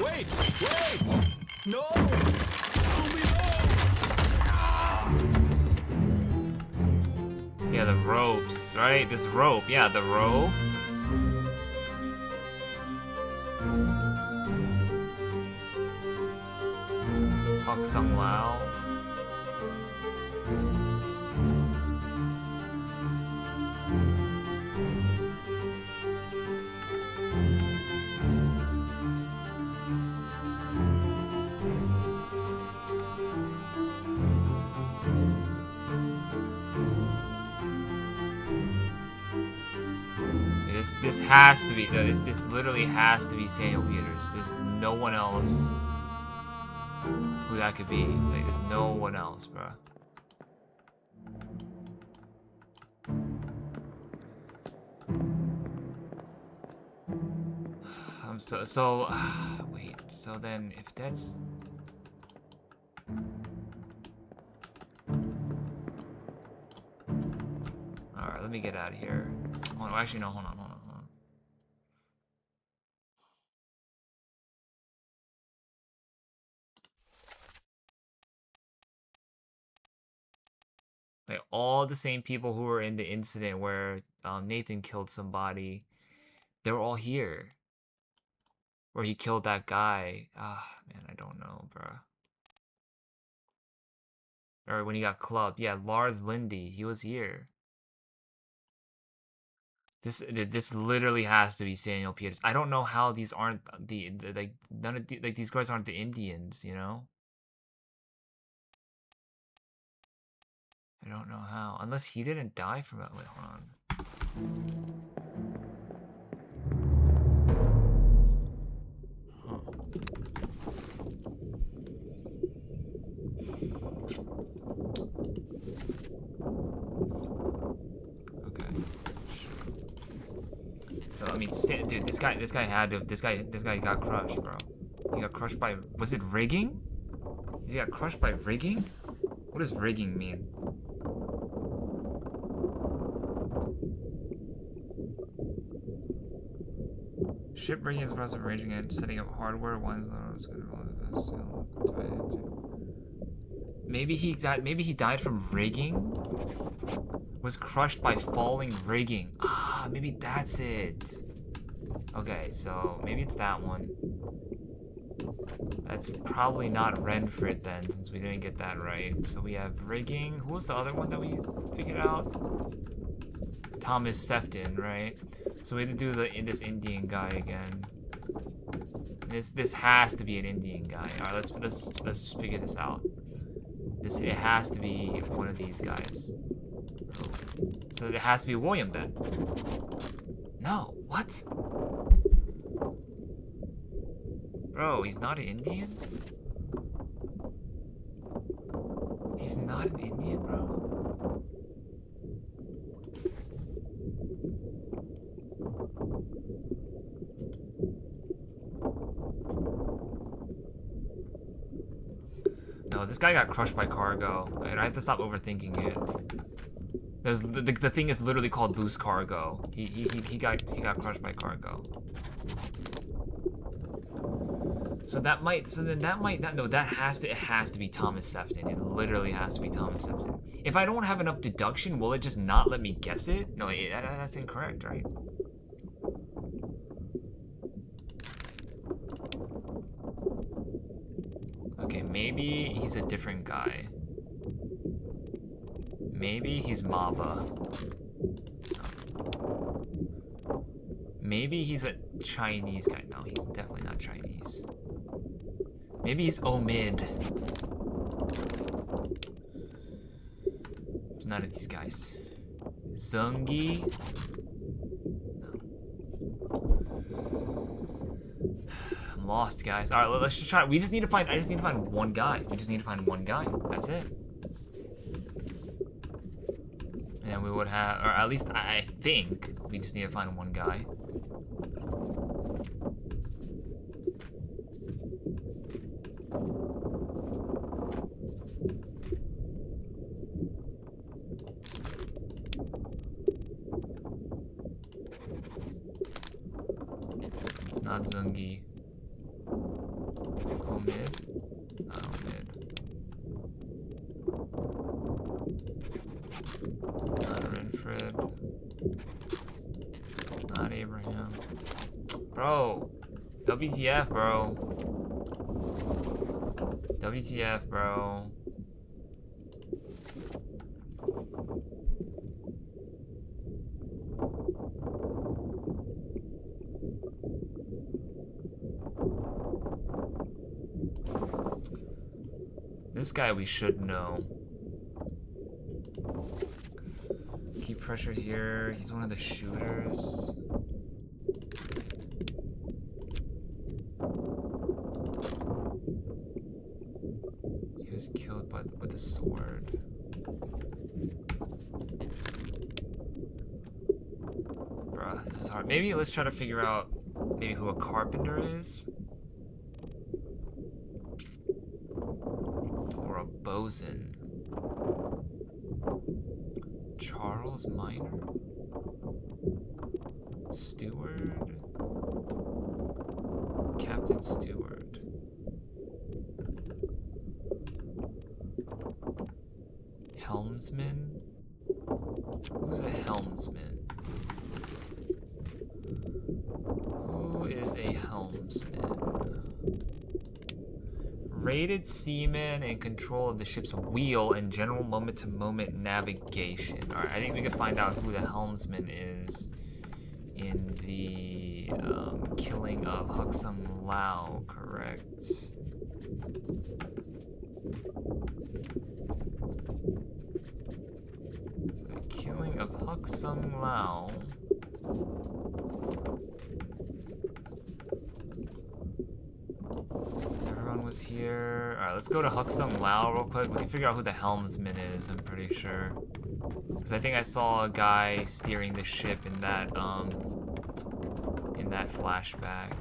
Wait! No! Yeah, the ropes, right? This rope. Yeah, the rope. Hak Sung Lao. This has to be, this literally has to be Samuel Peters. There's no one else who that could be. Like, there's no one else, bro. Wait, so then if that's... Alright, let me get out of here. Oh, actually, no, hold on. Like, all the same people who were in the incident where Nathan killed somebody, they were all here. Where he killed that guy. Ah, man, I don't know, bruh. Or when he got clubbed. Yeah, Lars Lindy, he was here. This literally has to be Samuel Peters. I don't know how these aren't like none of the, like these guys aren't the Indians, you know? I don't know how. Unless he didn't die from it. Wait, hold on. Okay. So I mean, dude, this guy got crushed, bro. He got crushed by, was it rigging? He got crushed by rigging? What does rigging mean? Ship rigging is the process of arranging and setting up hardware. Maybe he died from rigging? Was crushed by falling rigging. Ah, maybe that's it. Okay, so maybe it's that one. That's probably not Renfrid then, since we didn't get that right. So we have rigging. Who was the other one that we figured out? Thomas Sefton, right? So we had to do this Indian guy again. This has to be an Indian guy. All right, let's figure this out. It has to be one of these guys. So it has to be William then. No, what? Bro, he's not an Indian? He's not an Indian, bro? No, this guy got crushed by cargo. I have to stop overthinking it. The thing is literally called loose cargo. He got crushed by cargo. So that might it has to be Thomas Sefton. It literally has to be Thomas Sefton. If I don't have enough deduction, will it just not let me guess it? No, that's incorrect, right? Okay, maybe he's a different guy. Maybe he's Mava. Maybe he's a Chinese guy. No, he's definitely not Chinese. Maybe he's Omid. It's none of these guys. Zungi. I'm lost, guys. All right, let's just try. I just need to find one guy. We just need to find one guy. That's it. And we would have, or at least I think we just need to find one guy. It's not Zungi. Omid. It's not Omid. Not Renfred. Not Abraham. Bro. WTF, bro. WTF, bro. This guy we should know. Keep pressure here. He's one of the shooters. He was killed with a sword. Bruh, this is hard. Maybe let's try to figure out maybe who a carpenter is. Or a bosun. Charles Minor? Steward? Captain Steward. Helmsman? Who's a helmsman? Who is a helmsman? Rated seaman in control of the ship's wheel and general moment-to-moment navigation. Alright, I think we can find out who the helmsman is in the killing of Huxung Lao, correct? For the killing of Huxung Lao. Everyone was here. Alright, let's go to Huxung Lao real quick. We can figure out who the helmsman is, I'm pretty sure. Because I think I saw a guy steering the ship in that flashback.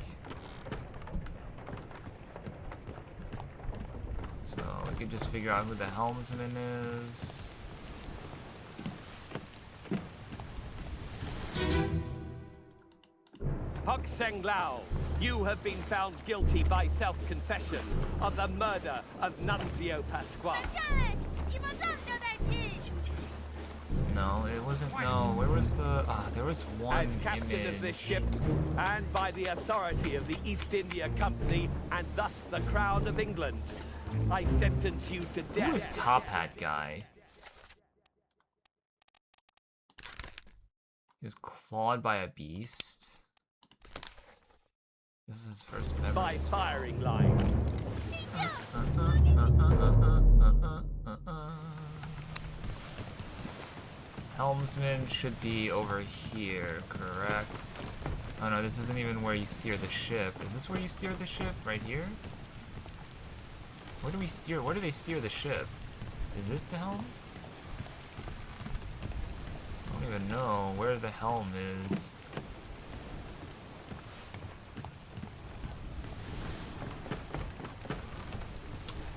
So we could just figure out who the helmsman is. Huxung Lao, you have been found guilty by self-confession of the murder of Nunzio Pasquale. No, it wasn't. No, where was the? There was one As captain image. of this ship, and by the authority of the East India Company, and thus the Crown of England, I sentence you to death. Who was Top Hat guy? He was clawed by a beast. This is his first memory. by firing line. Helmsman should be over here, correct? Oh no, this isn't even where you steer the ship. Is this where you steer the ship? Right here? Where do we steer? Where do they steer the ship? Is this the helm? I don't even know where the helm is.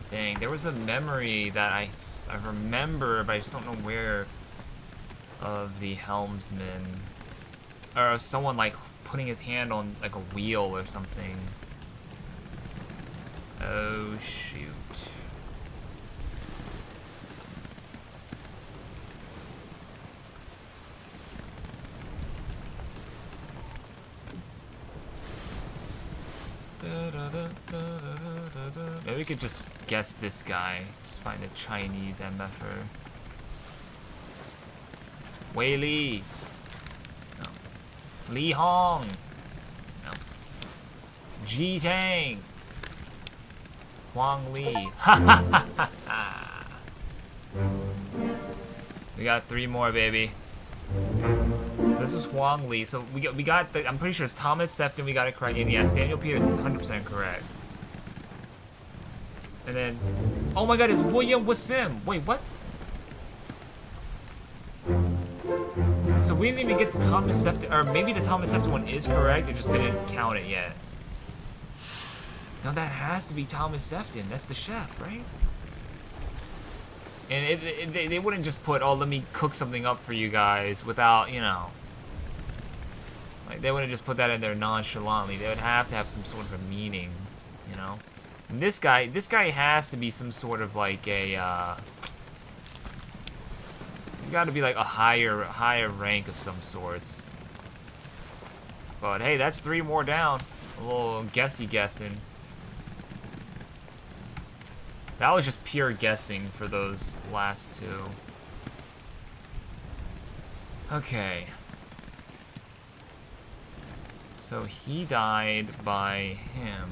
Dang, there was a memory that I remember, but I just don't know where, of the helmsman. Or someone, like, putting his hand on, like, a wheel or something. Oh, shoot. Maybe we could just guess this guy. Just find a Chinese MFer. Wei Li. No. Li Hong. No. Ji Tang. Huang Li. We got 3 more, baby. So this was Huang Li. So we got the, I'm pretty sure it's Thomas Sefton. We got it correct. And yeah, Samuel Peters is 100% correct. And then, oh my God, it's William Wasim. Wait, what? So we didn't even get the Thomas Sefton, or maybe the Thomas Sefton one is correct. It just didn't count it yet. Now that has to be Thomas Sefton. That's the chef, right? And they wouldn't just put, oh, let me cook something up for you guys without, you know. Like, they wouldn't just put that in there nonchalantly. They would have to have some sort of a meaning, you know? And this guy has to be some sort of like a, he's got to be like a higher rank of some sorts. But hey, that's 3 more down. A little guessing. That was just pure guessing for those last 2. Okay. So he died by him.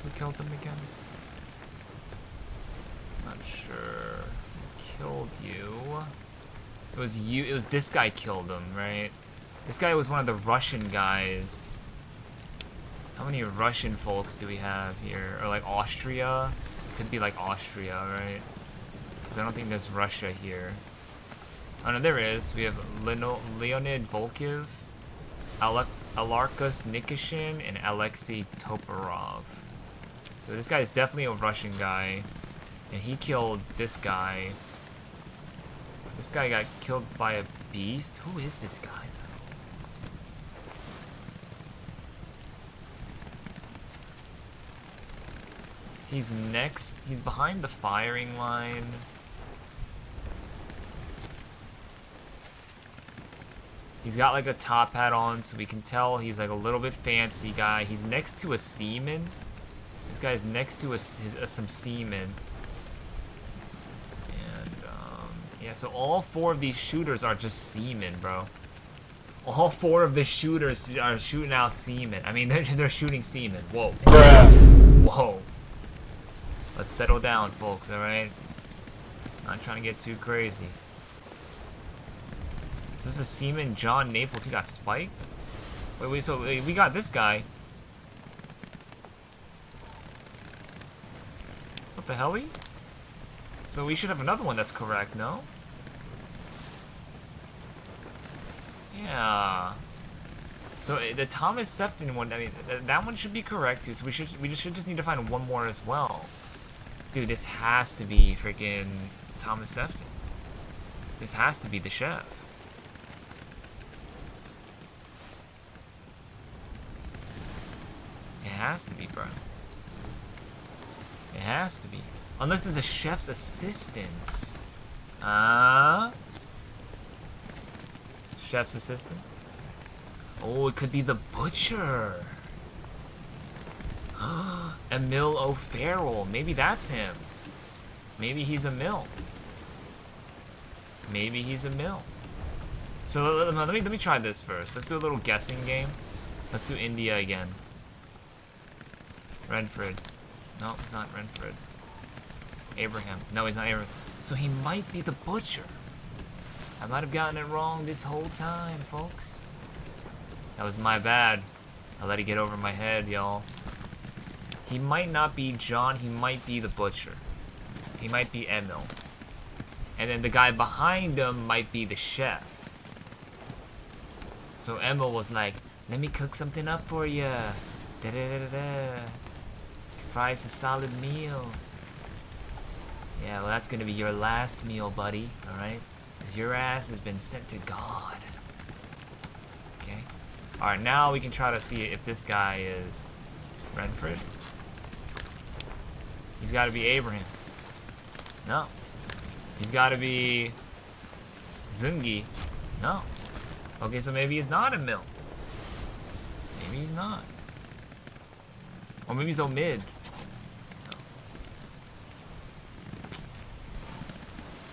Who killed him again? Not sure. Who killed you? It was you. It was this guy killed him, right? This guy was one of the Russian guys. How many Russian folks do we have here? Or like Austria? Could be like Austria, right? Because I don't think there's Russia here. Oh no, there is. We have Leonid Volkov, Alarkus Nikishin, and Alexei Toporov. So this guy is definitely a Russian guy. And he killed this guy. This guy got killed by a beast? Who is this guy, though? He's next. He's behind the firing line. He's got like a top hat on, so we can tell he's like a little bit fancy guy. He's next to a seaman. This guy is next to some seamen. And, yeah, so all 4 of these shooters are just seamen, bro. All 4 of the shooters are shooting out seamen. I mean, they're shooting seamen. Whoa. Whoa. Let's settle down, folks, alright? Not trying to get too crazy. Is this the seaman John Naples? He got spiked? Wait, so we got this guy. What the hell? So we should have another one that's correct, no? Yeah. So the Thomas Sefton one, I mean, that one should be correct too. So we just need to find 1 more as well. Dude, this has to be freaking Thomas Sefton. This has to be the chef. It has to be, bro. It has to be. Unless there's a chef's assistant. Chef's assistant? Oh, it could be the butcher. Emil O'Farrell. Maybe that's him. Maybe he's a mill. Maybe he's a mill. So let me try this first. Let's do a little guessing game. Let's do India again. Renfred. No, it's not Renfred. Abraham. No, he's not Abraham. So he might be the butcher. I might have gotten it wrong this whole time, folks. That was my bad. I let it get over my head, y'all. He might not be John, he might be the butcher. He might be Emil. And then the guy behind him might be the chef. So Emil was like, let me cook something up for you. Da-da-da-da-da. Fry us a solid meal. Yeah, well that's gonna be your last meal, buddy. Alright? Because your ass has been sent to God. Okay? Alright, now we can try to see if this guy is Renfred. He's gotta be Abraham. No. He's gotta be Zungi. No. Okay, so maybe he's not Emil. Maybe he's not. Or maybe he's Omid. No.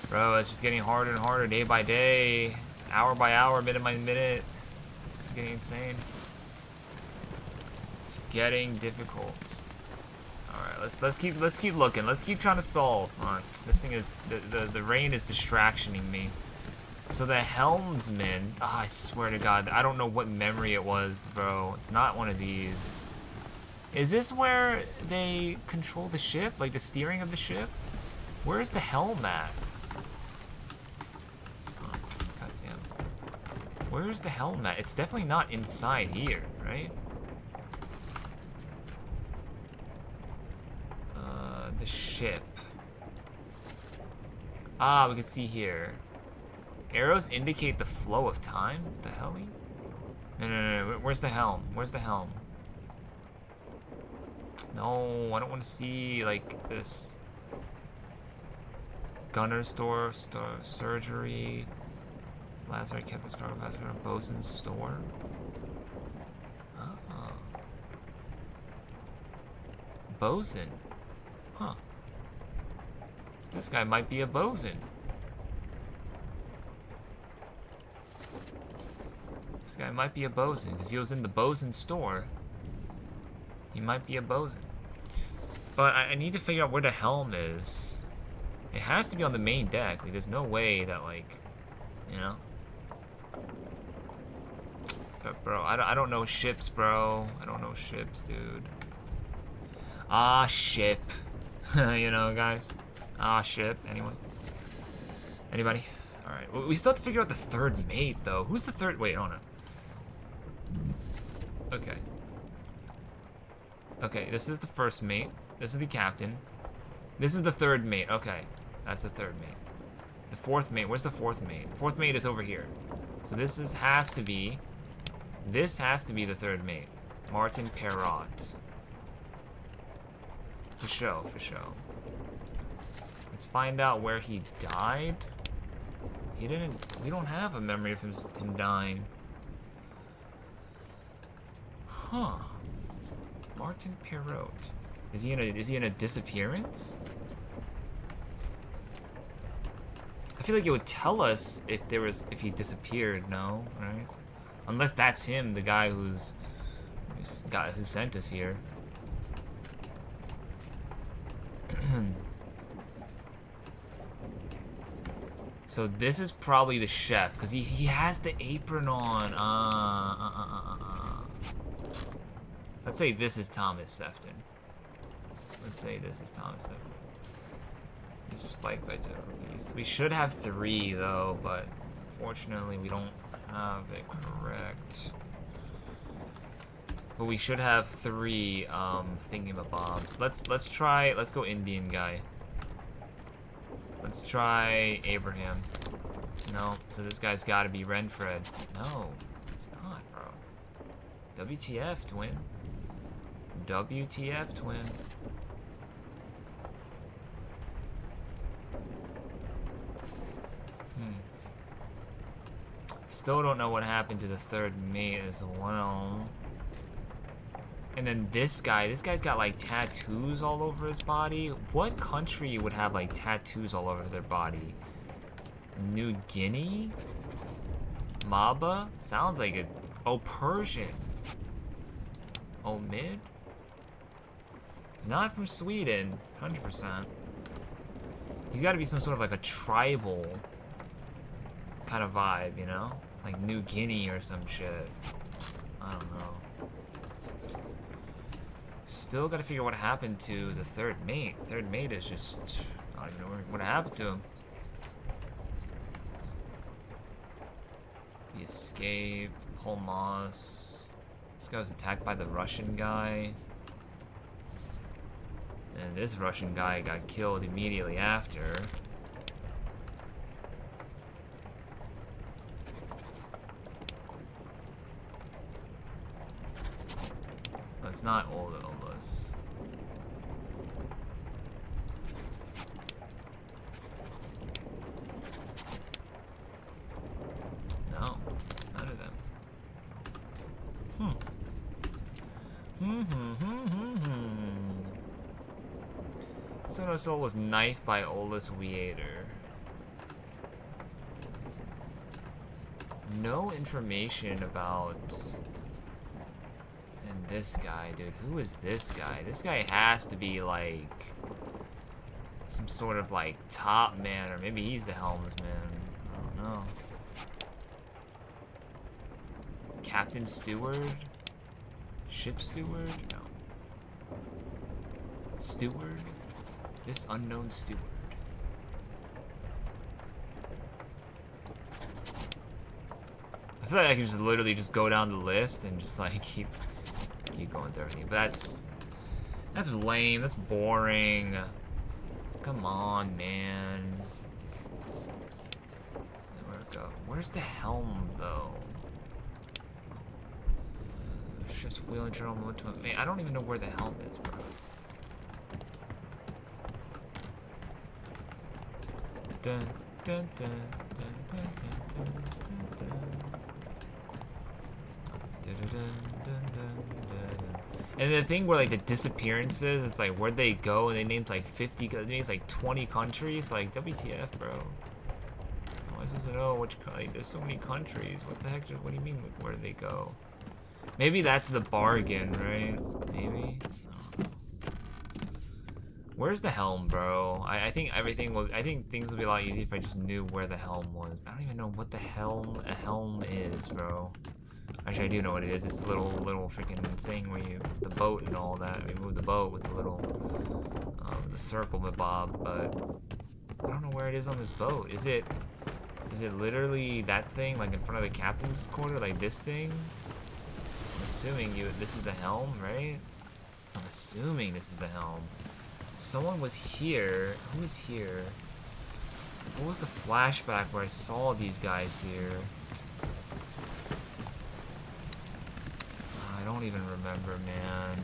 Bro, it's just getting harder and harder day by day. Hour by hour, minute by minute. It's getting insane. It's getting difficult. Alright, let's keep looking. Let's keep trying to solve. This thing is the rain is distractioning me. So the helmsman, I swear to God, I don't know what memory it was, bro. It's not one of these. Is this where they control the ship? Like the steering of the ship? Where's the helm at? Oh, goddamn. Where's the helm at? It's definitely not inside here, right? The ship. Ah, we can see here. Arrows indicate the flow of time? What the hell? No. Where's the helm? Where's the helm? No, I don't want to see, like, this. Gunner's store, surgery. Lazarus kept this cargo passenger. Bosun's store. Ah. Bosun. Huh. So this guy might be a bosun. This guy might be a bosun, because he was in the bosun store. He might be a bosun. But I need to figure out where the helm is. It has to be on the main deck. Like, there's no way that, like, you know? But bro, I don't know ships, bro. I don't know ships, dude. Ah, ship. You know, guys? Ah, ship. Anyone? Anybody? Alright. Well, we still have to figure out the third mate, though. Who's the third? Wait, hold on. Okay. Okay, this is the first mate. This is the captain. This is the third mate. Okay. That's the third mate. The fourth mate. Where's the fourth mate? Fourth mate is over here. So this has to be... This has to be the third mate. Martin Perrot. For show, for show. Let's find out where he died. He didn't... We don't have a memory of him dying. Huh. Martin Perrot. Is he in a disappearance? I feel like it would tell us if he disappeared, no? Right? Unless that's him, the guy who sent us here. So this is probably the chef, because he has the apron on. Let's say this is Thomas Sefton. Let's say this is Thomas Sefton. He's spiked by 2 rupees. We should have 3 though, but unfortunately we don't have it correct. But we should have 3 thingamabobs. Let's go Indian guy. Let's try Abraham. No, so this guy's gotta be Renfred. No, it's not, bro. WTF, twin. WTF, twin. Still don't know what happened to the third mate as well. And then this guy's got like tattoos all over his body. What country would have like tattoos all over their body? New Guinea? Maba? Sounds like it. Oh, Persian. Omid? He's not from Sweden, 100%. He's got to be some sort of like a tribal kind of vibe, you know? Like New Guinea or some shit. I don't know. Still got to figure what happened to the third mate. Third mate is just... I don't even know what happened to him. The escape, Polmos. This guy was attacked by the Russian guy. And this Russian guy got killed immediately after. No, it's not Olus. No, it's none of them. Sonosul was knifed by Olus Weater. No information about... And this guy, dude. Who is this guy? This guy has to be like... some sort of like top man, or maybe he's the helmsman. I don't know. Captain Steward? Ship steward? No. Steward? This unknown steward. I feel like I can just literally just go down the list and just like keep going through everything. But that's lame. That's boring. Come on, man. Where'd it go? Where's the helm though? Ship's wheel and general momentum. Man, I don't even know where the helm is, bro. Dun, dun, dun, dun, dun, dun, dun, dun, dun. And the thing where like the disappearances, it's like where'd they go, and they named like 50, they named like 20 countries. Like WTF, bro? I was just like, oh, which like there's so many countries. What the heck? What do you mean? Where did they go? Maybe that's the bargain, right? Maybe. Where's the helm, bro? I think everything will. I think things would be a lot easier if I just knew where the helm was. I don't even know what the a helm is, bro. Actually, I do know what it is. It's the little freaking thing where you the boat and all that. We move the boat with the little the circle bob, but I don't know where it is on this boat. Is it literally that thing, like in front of the captain's quarter, like this thing? I'm assuming this is the helm, right? I'm assuming this is the helm. Someone was here. Who was here? What was the flashback where I saw these guys here? I don't even remember, man.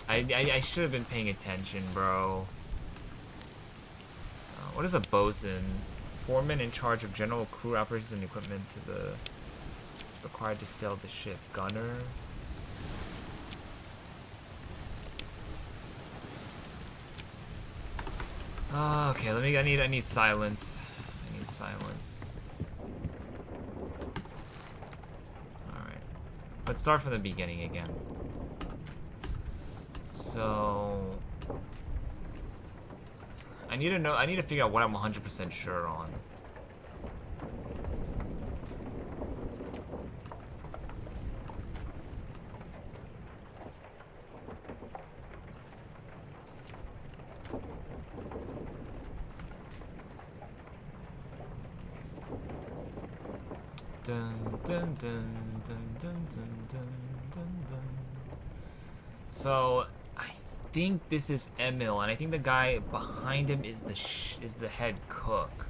I should have been paying attention, bro. What is a bosun? Foreman in charge of general crew operations and equipment to the... required to sail the ship. Gunner? Okay, I need silence. I need silence. Alright. Let's start from the beginning again. So I need to figure out what I'm 100% sure on. Dun, dun, dun, dun, dun, dun, dun, dun, dun. So I think this is Emil, and I think the guy behind him is the head cook.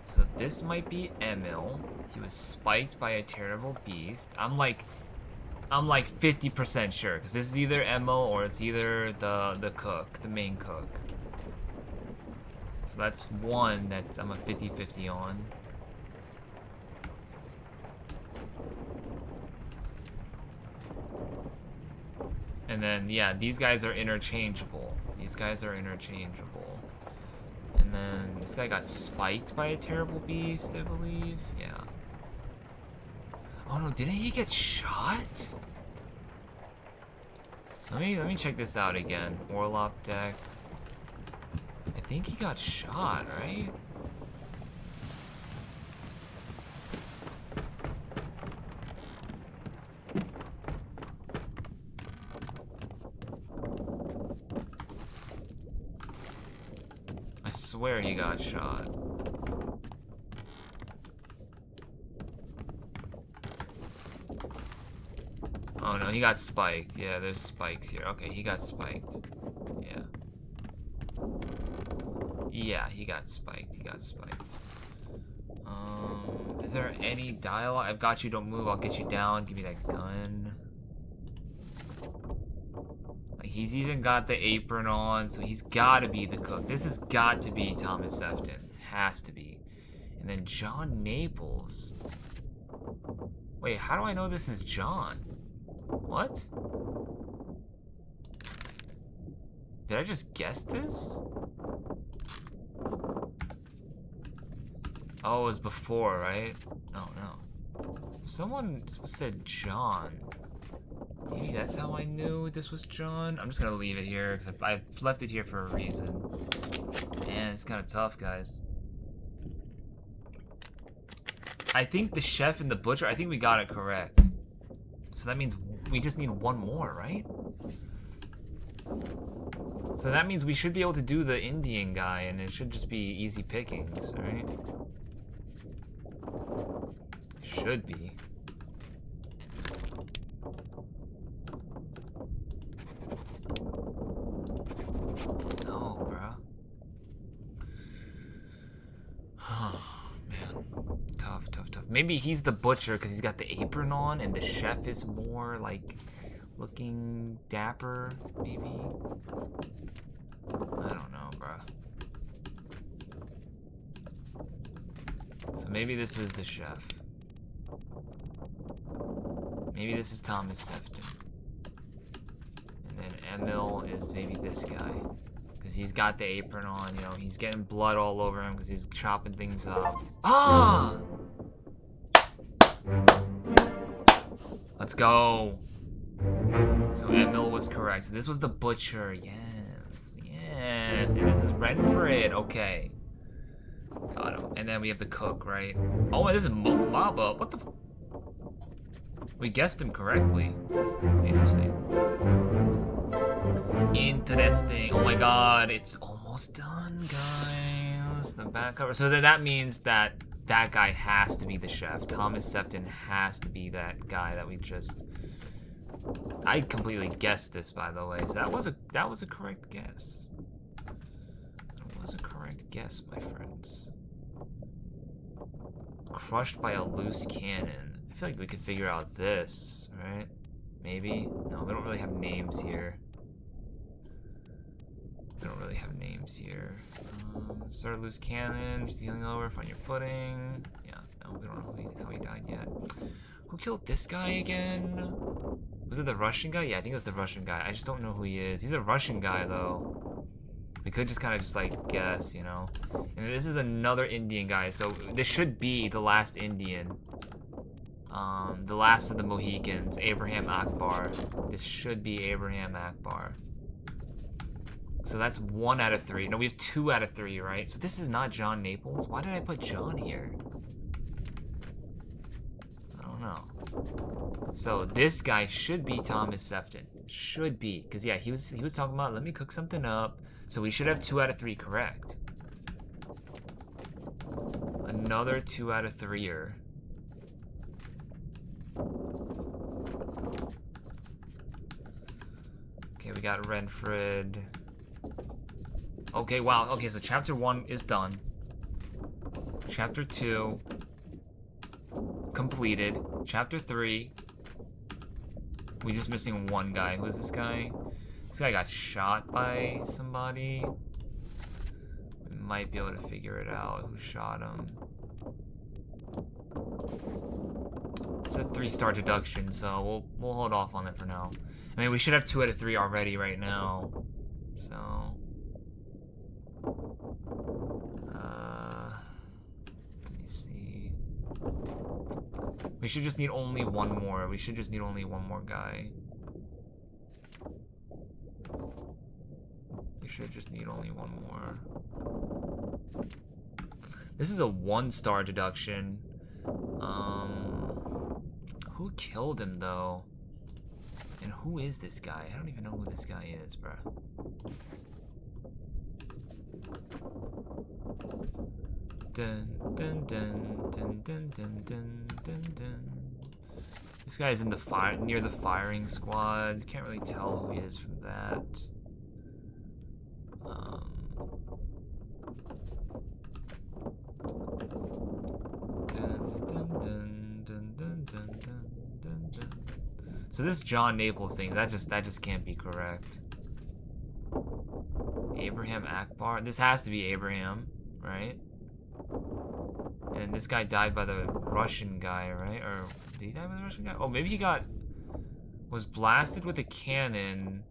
So this might be Emil. He was spiked by a terrible beast. I'm like 50% sure, because this is either Emil or it's either the cook, the main cook. So that's one that I'm a 50-50 on. And then, yeah, these guys are interchangeable. These guys are interchangeable. And then this guy got spiked by a terrible beast, I believe. Yeah. Oh no, didn't he get shot? Let me check this out again. Orlop deck. I think he got shot, right? I swear he got shot. Oh no, he got spiked. Yeah, there's spikes here. Okay, he got spiked. Yeah. Yeah, he got spiked. He got spiked. Is there any dialogue? I've got you, don't move, I'll get you down. Give me that gun. Like, he's even got the apron on, so he's gotta be the cook. This has got to be Thomas Sefton. Has to be. And then John Naples. Wait, how do I know this is John? What? Did I just guess this? Oh, it was before, right? Oh, no. Someone said John. Maybe that's how I knew this was John. I'm just gonna leave it here, because I left it here for a reason. Man, it's kind of tough, guys. I think the chef and the butcher, I think we got it correct. So that means we just need one more, right? So that means we should be able to do the Indian guy, and it should just be easy pickings, right? Should be. No, bruh. Oh, man. Tough, tough, tough. Maybe he's the butcher because he's got the apron on, and the chef is more, like, looking dapper, maybe? I don't know, bruh. So maybe this is the chef. Maybe this is Thomas Sefton. And then Emil is maybe this guy. Because he's got the apron on, you know, he's getting blood all over him because he's chopping things up. Ah! Let's go. So Emil was correct. So this was the butcher. Yes. Yes. And this is Renfred. Okay. Got him. And then we have the cook, right? Oh, and this is Maba. What the f— we guessed him correctly. Interesting. Interesting. Oh my god, it's almost done, guys. The back cover. So then that means that that guy has to be the chef. Thomas Sefton has to be that guy that we just— I completely guessed this, by the way. So that was a correct guess. That was a correct guess, my friends. Crushed by a loose cannon. I feel like we could figure out this, right? Maybe? No, we don't really have names here. We don't really have names here. Start a loose cannon, just healing over, find your footing. Yeah, no, we don't know how he died yet. Who killed this guy again? Was it the Russian guy? Yeah, I think it was the Russian guy. I just don't know who he is. He's a Russian guy, though. We could just kind of just, like, guess, you know? And this is another Indian guy, so this should be the last Indian. The last of the Mohicans, Abraham Akbar. This should be Abraham Akbar. So that's 1 out of 3. No, we have 2 out of 3, right? So this is not John Naples. Why did I put John here? I don't know. So this guy should be Thomas Sefton. Should be. Because, yeah, he was talking about, let me cook something up. So we should have 2 out of 3 correct. Another 2 out of 3-er. Okay, we got Renfred. Okay, wow. Okay, so chapter 1 is done. Chapter 2 completed. Chapter 3, we just missing one guy. Who is this guy? This guy got shot by somebody. We might be able to figure it out. Who shot him? It's a 3-star deduction, so we'll hold off on it for now. I mean, we should have 2 out of 3 already right now. So let me see. We should just need only one more. We should just need only one more guy. We should just need only one more. This is a 1-star deduction. Who killed him though? And who is this guy? I don't even know who this guy is, bruh. Dun dun dun dun dun dun dun dun dun. This guy's in the fire near the firing squad. Can't really tell who he is from that. So this John Naples thing, that just can't be correct. Abraham Akbar? This has to be Abraham, right? And this guy died by the Russian guy, right? Or did he die by the Russian guy? Oh, maybe he was blasted with a cannon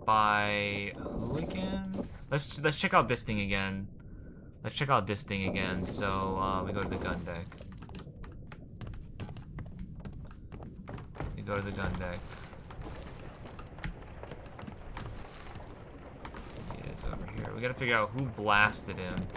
by who again? Let's check out this thing again. Let's check out this thing again. So we go to the gun deck. We go to the gun deck. He is over here. We gotta figure out who blasted him.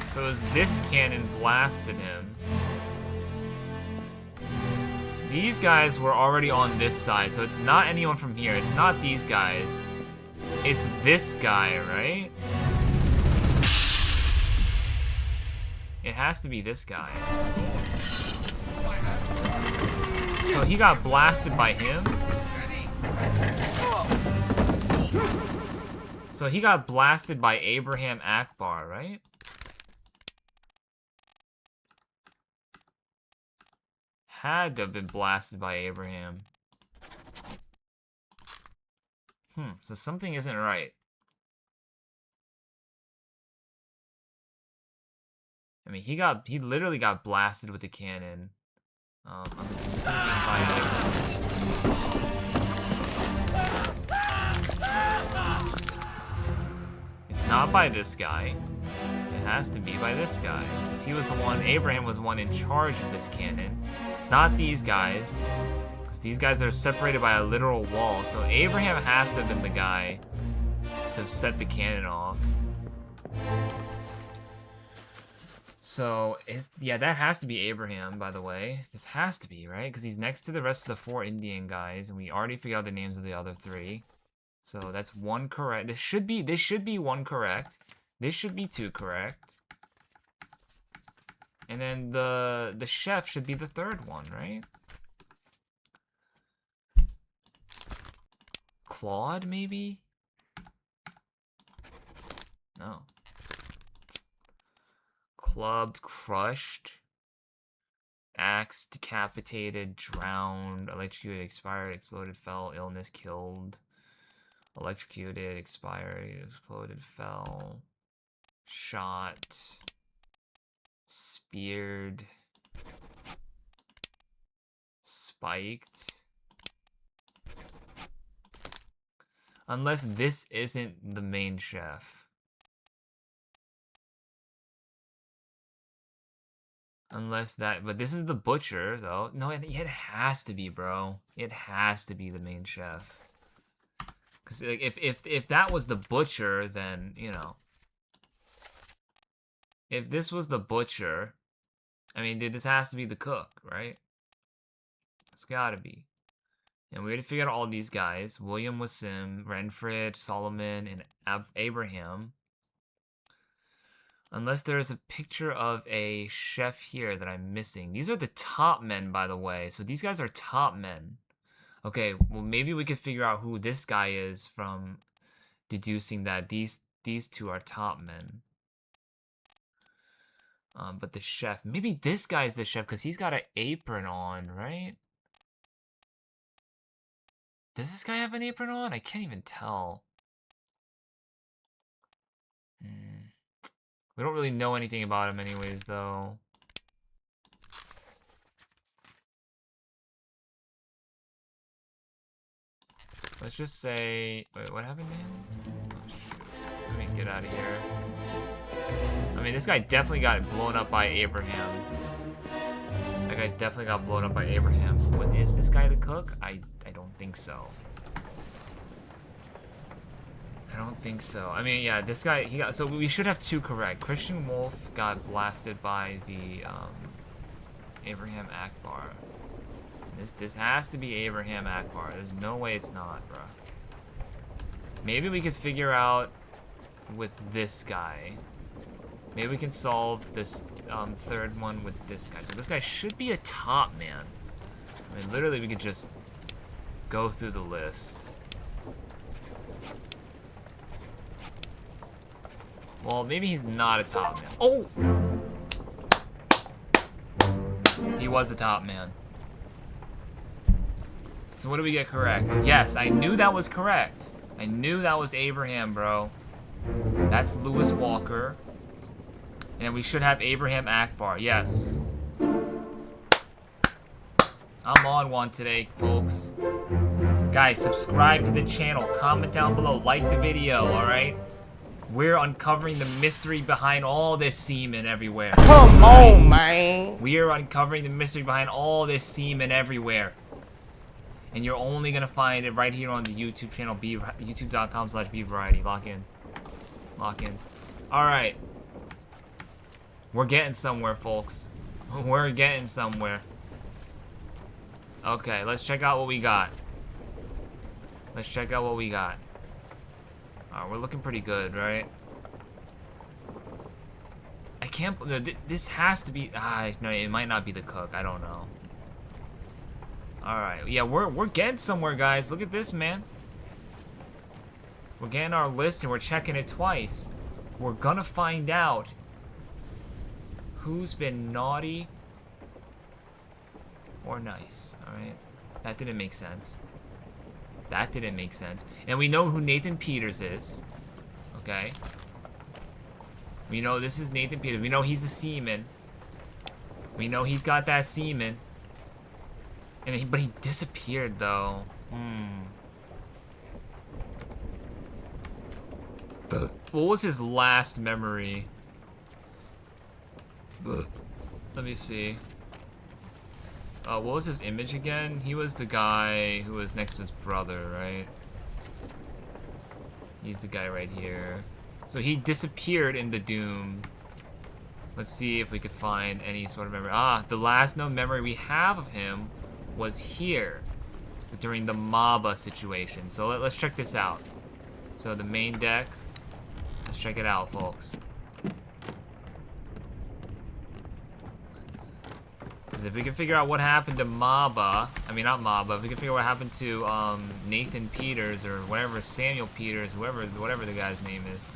So is this cannon blasted him? These guys were already on this side, so it's not anyone from here. It's not these guys. It's this guy, right? It has to be this guy. So he got blasted by him? So he got blasted by Abraham Akbar, right? Had to have been blasted by Abraham. So something isn't right. I mean, he literally got blasted with a cannon. I'm assuming it's not by this guy. It has to be by this guy. Because he was the one, Abraham was the one in charge of this cannon. It's not these guys. Because these guys are separated by a literal wall. So Abraham has to have been the guy to have set the cannon off. So, yeah, that has to be Abraham, by the way. This has to be, right? Because he's next to the rest of the 4 Indian guys, and we already figured out the names of the other 3. So that's 1 correct. This should be 1 correct. This should be 2 correct. And then the chef should be the 3rd one, right? Claude, maybe? No. Clubbed, crushed, axed, decapitated, drowned, electrocuted, expired, exploded, fell, illness, killed, electrocuted, expired, exploded, fell, shot, speared, spiked. Unless this isn't the main chef. Unless that, but this is the butcher, though. No, it has to be, bro. It has to be the main chef. Because like, if that was the butcher, then, you know. If this was the butcher, I mean, dude, this has to be the cook, right? It's gotta be. And we already figured out all these guys. William Wasim, Renfred, Solomon, and Abraham. Unless there's a picture of a chef here that I'm missing. These are the top men, by the way. So these guys are top men. Okay, well, maybe we could figure out who this guy is from deducing that these 2 are top men. But the chef, maybe this guy's the chef because he's got an apron on, right? Does this guy have an apron on? I can't even tell. We don't really know anything about him anyways, though. Let's just say... Wait, what happened to him? Oh, shoot. Let me get out of here. I mean, this guy definitely got blown up by Abraham. That guy definitely got blown up by Abraham. What, is this guy the cook? I don't think so. I don't think so. I mean, yeah, this guy, he got... So we should have 2 correct. Christian Wolf got blasted by the, Abraham Akbar. This has to be Abraham Akbar. There's no way it's not, bro. Maybe we could figure out with this guy. Maybe we can solve this third one with this guy. So this guy should be a top man. I mean, literally, we could just go through the list. Well, maybe he's not a top man. Oh! He was a top man. So what do we get correct? Yes, I knew that was correct. I knew that was Abraham, bro. That's Lewis Walker. And we should have Abraham Akbar. Yes. I'm on one today, folks. Guys, subscribe to the channel. Comment down below. Like the video, alright? We're uncovering the mystery behind all this semen everywhere. Come on, man. We are uncovering the mystery behind all this semen everywhere. And you're only gonna find it right here on the YouTube channel, youtube.com/beevariety. Lock in. Lock in. Alright. We're getting somewhere, folks. We're getting somewhere. Okay, let's check out what we got. Let's check out what we got. Alright, we're looking pretty good, right? I can't... This has to be... no, it might not be the cook. I don't know. Alright, yeah, we're getting somewhere, guys. Look at this, man. We're getting our list and we're checking it twice. We're gonna find out who's been naughty or nice, alright? That didn't make sense. That didn't make sense. And we know who Nathan Peters is. Okay? We know this is Nathan Peters. We know he's a seaman. We know he's got that semen. And but he disappeared, though. What was his last memory? Let me see. What was his image again? He was the guy who was next to his brother, right? He's the guy right here. So he disappeared in the Doom. Let's see if we could find any sort of memory. The last known memory we have of him was here during the Maba situation. So let's check this out. So the main deck. Let's check it out, folks. Because if we can figure out what happened to Maba, I mean not Maba, if we can figure out what happened to Nathan Peters or whatever, Samuel Peters, whatever the guy's name is,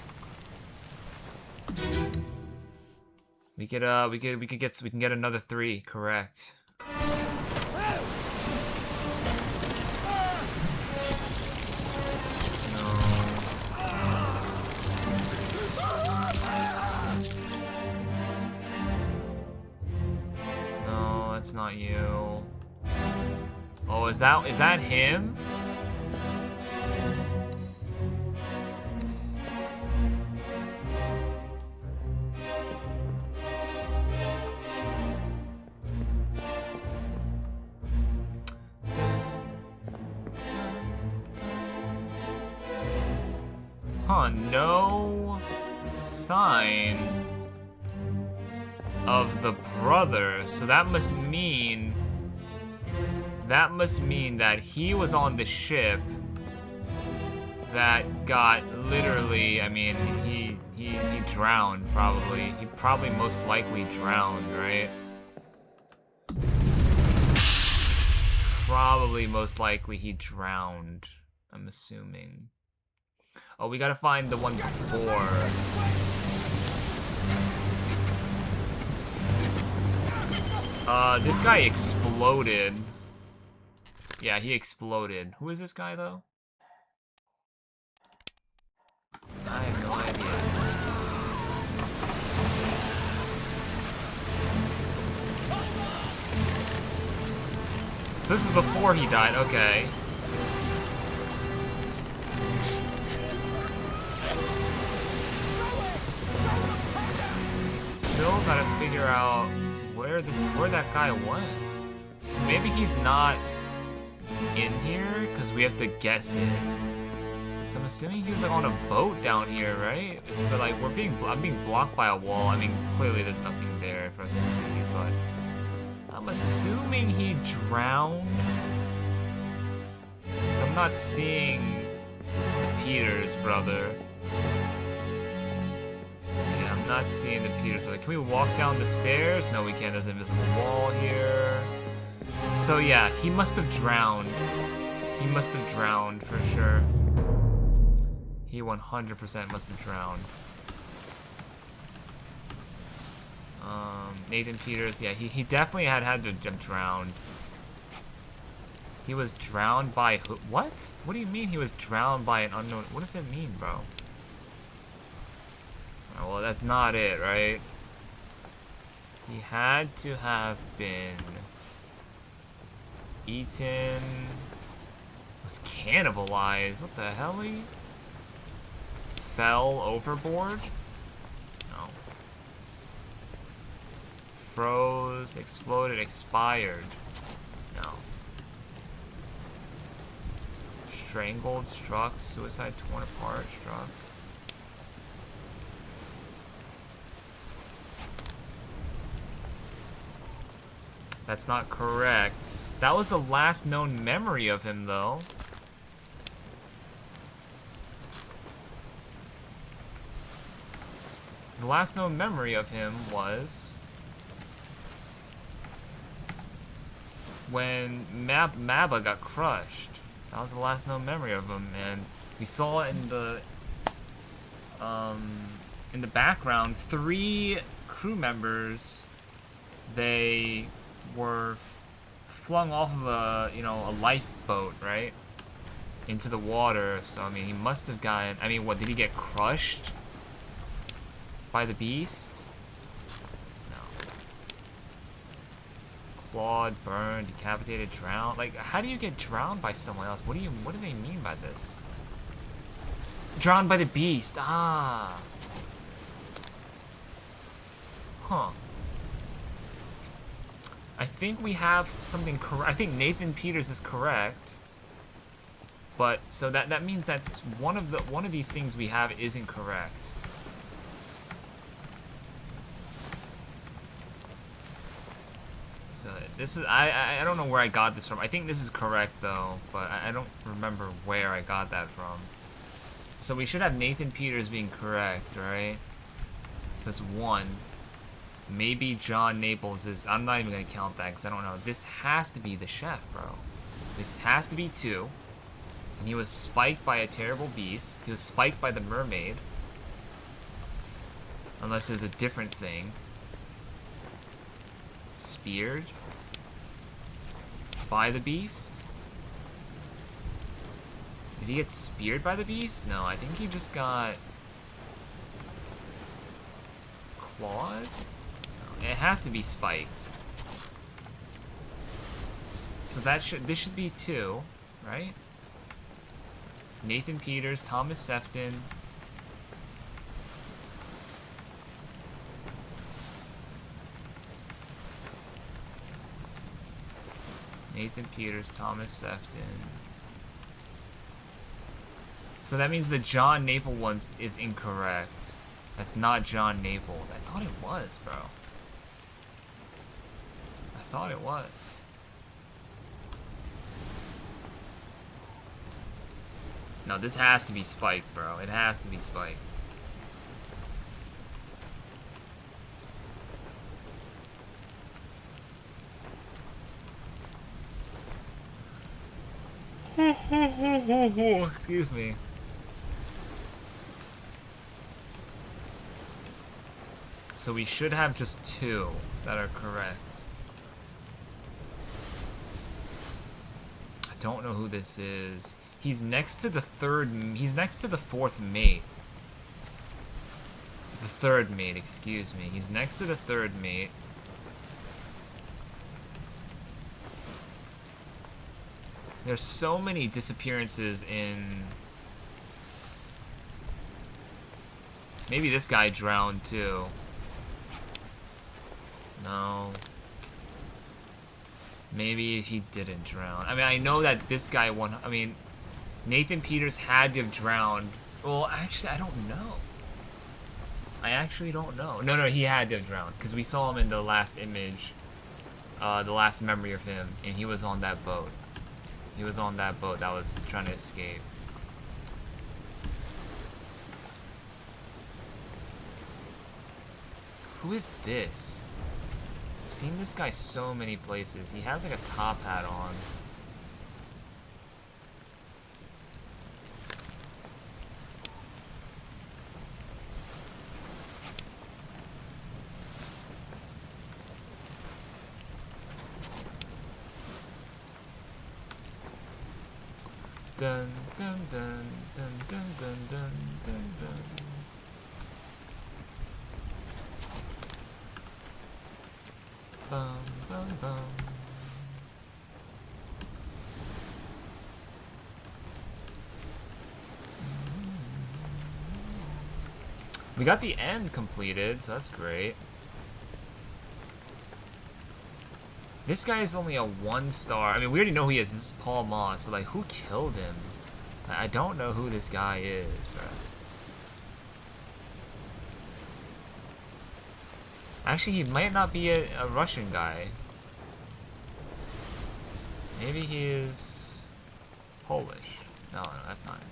we can get another 3 correct. It's not you. Oh, is that him? Huh, no sign of the brother, so that must mean that he was on the ship that got literally, I mean, he drowned probably. He probably most likely drowned, right? Probably most likely he drowned, I'm assuming. Oh, we gotta find the one before. This guy exploded. Yeah, he exploded. Who is this guy, though? I have no idea. So this is before he died, okay. still gotta figure out where that guy went. So maybe he's not in here because we have to guess it. So I'm assuming he was like on a boat down here, right? But like I'm being blocked by a wall. I mean, clearly there's nothing there for us to see, but I'm assuming he drowned. So I'm not seeing Peter's brother. Yeah, I'm not seeing the Peter's brother. Can we walk down the stairs? No, we can't. There's an invisible wall here. So yeah, he must have drowned. He must have drowned for sure. He 100% must have drowned. Nathan Peters, yeah, he definitely had to have drowned. He was drowned by who? What? What do you mean he was drowned by an unknown? What does that mean, bro? Oh, well, that's not it, right? He had to have been eaten, was cannibalized. What the hell? He fell overboard? No. Froze, exploded, expired. No. Strangled, struck, suicide, torn apart, struck. That's not correct. That was the last known memory of him, though. The last known memory of him was when Maba got crushed. That was the last known memory of him, and we saw in the background 3 crew members. They were flung off of a lifeboat, right, into the water. So I mean, he must have gotten. I mean, what did he get crushed by the beast? No. Clawed, burned, decapitated, drowned. Like, how do you get drowned by someone else? What do they mean by this? Drowned by the beast. Ah. Huh. I think we have something correct. I think Nathan Peters is correct. But so that means that one of these things we have isn't correct. So this is I don't know where I got this from. I think this is correct though, but I don't remember where I got that from. So we should have Nathan Peters being correct, right? So that's 1. Maybe John Naples is... I'm not even going to count that because I don't know. This has to be the chef, bro. This has to be 2. And he was spiked by a terrible beast. He was spiked by the mermaid. Unless there's a different thing. Speared by the beast? Did he get speared by the beast? No, I think he just got clawed? It has to be spiked. So this should be 2, right? Nathan Peters, Thomas Sefton. Nathan Peters, Thomas Sefton. So that means the John Naples one is incorrect. That's not John Naples. I thought it was, bro. I thought it was. No, this has to be spiked, bro. It has to be spiked. Excuse me. So we should have just 2 that are correct. I don't know who this is. He's next to the 4th mate. The 3rd mate, excuse me. He's next to the 3rd mate. There's so many disappearances in... Maybe this guy drowned too. No. Maybe if he didn't drown. I mean, I know that this guy won. I mean, Nathan Peters had to have drowned. Well, actually, I don't know. I actually don't know. No, he had to have drowned because we saw him in the last image, the last memory of him, and he was on that boat. He was on that boat that was trying to escape. Who is this? I've seen this guy so many places. He has like a top hat on. Dun dun dun dun dun dun dun dun dun. Bum bum bum. We got the end completed, so that's great. This guy is only a 1-star. I mean, we already know who he is. This is Paul Moss, but like, who killed him? I don't know who this guy is, bro. Actually, he might not be a Russian guy. Maybe he is Polish. No, that's not him.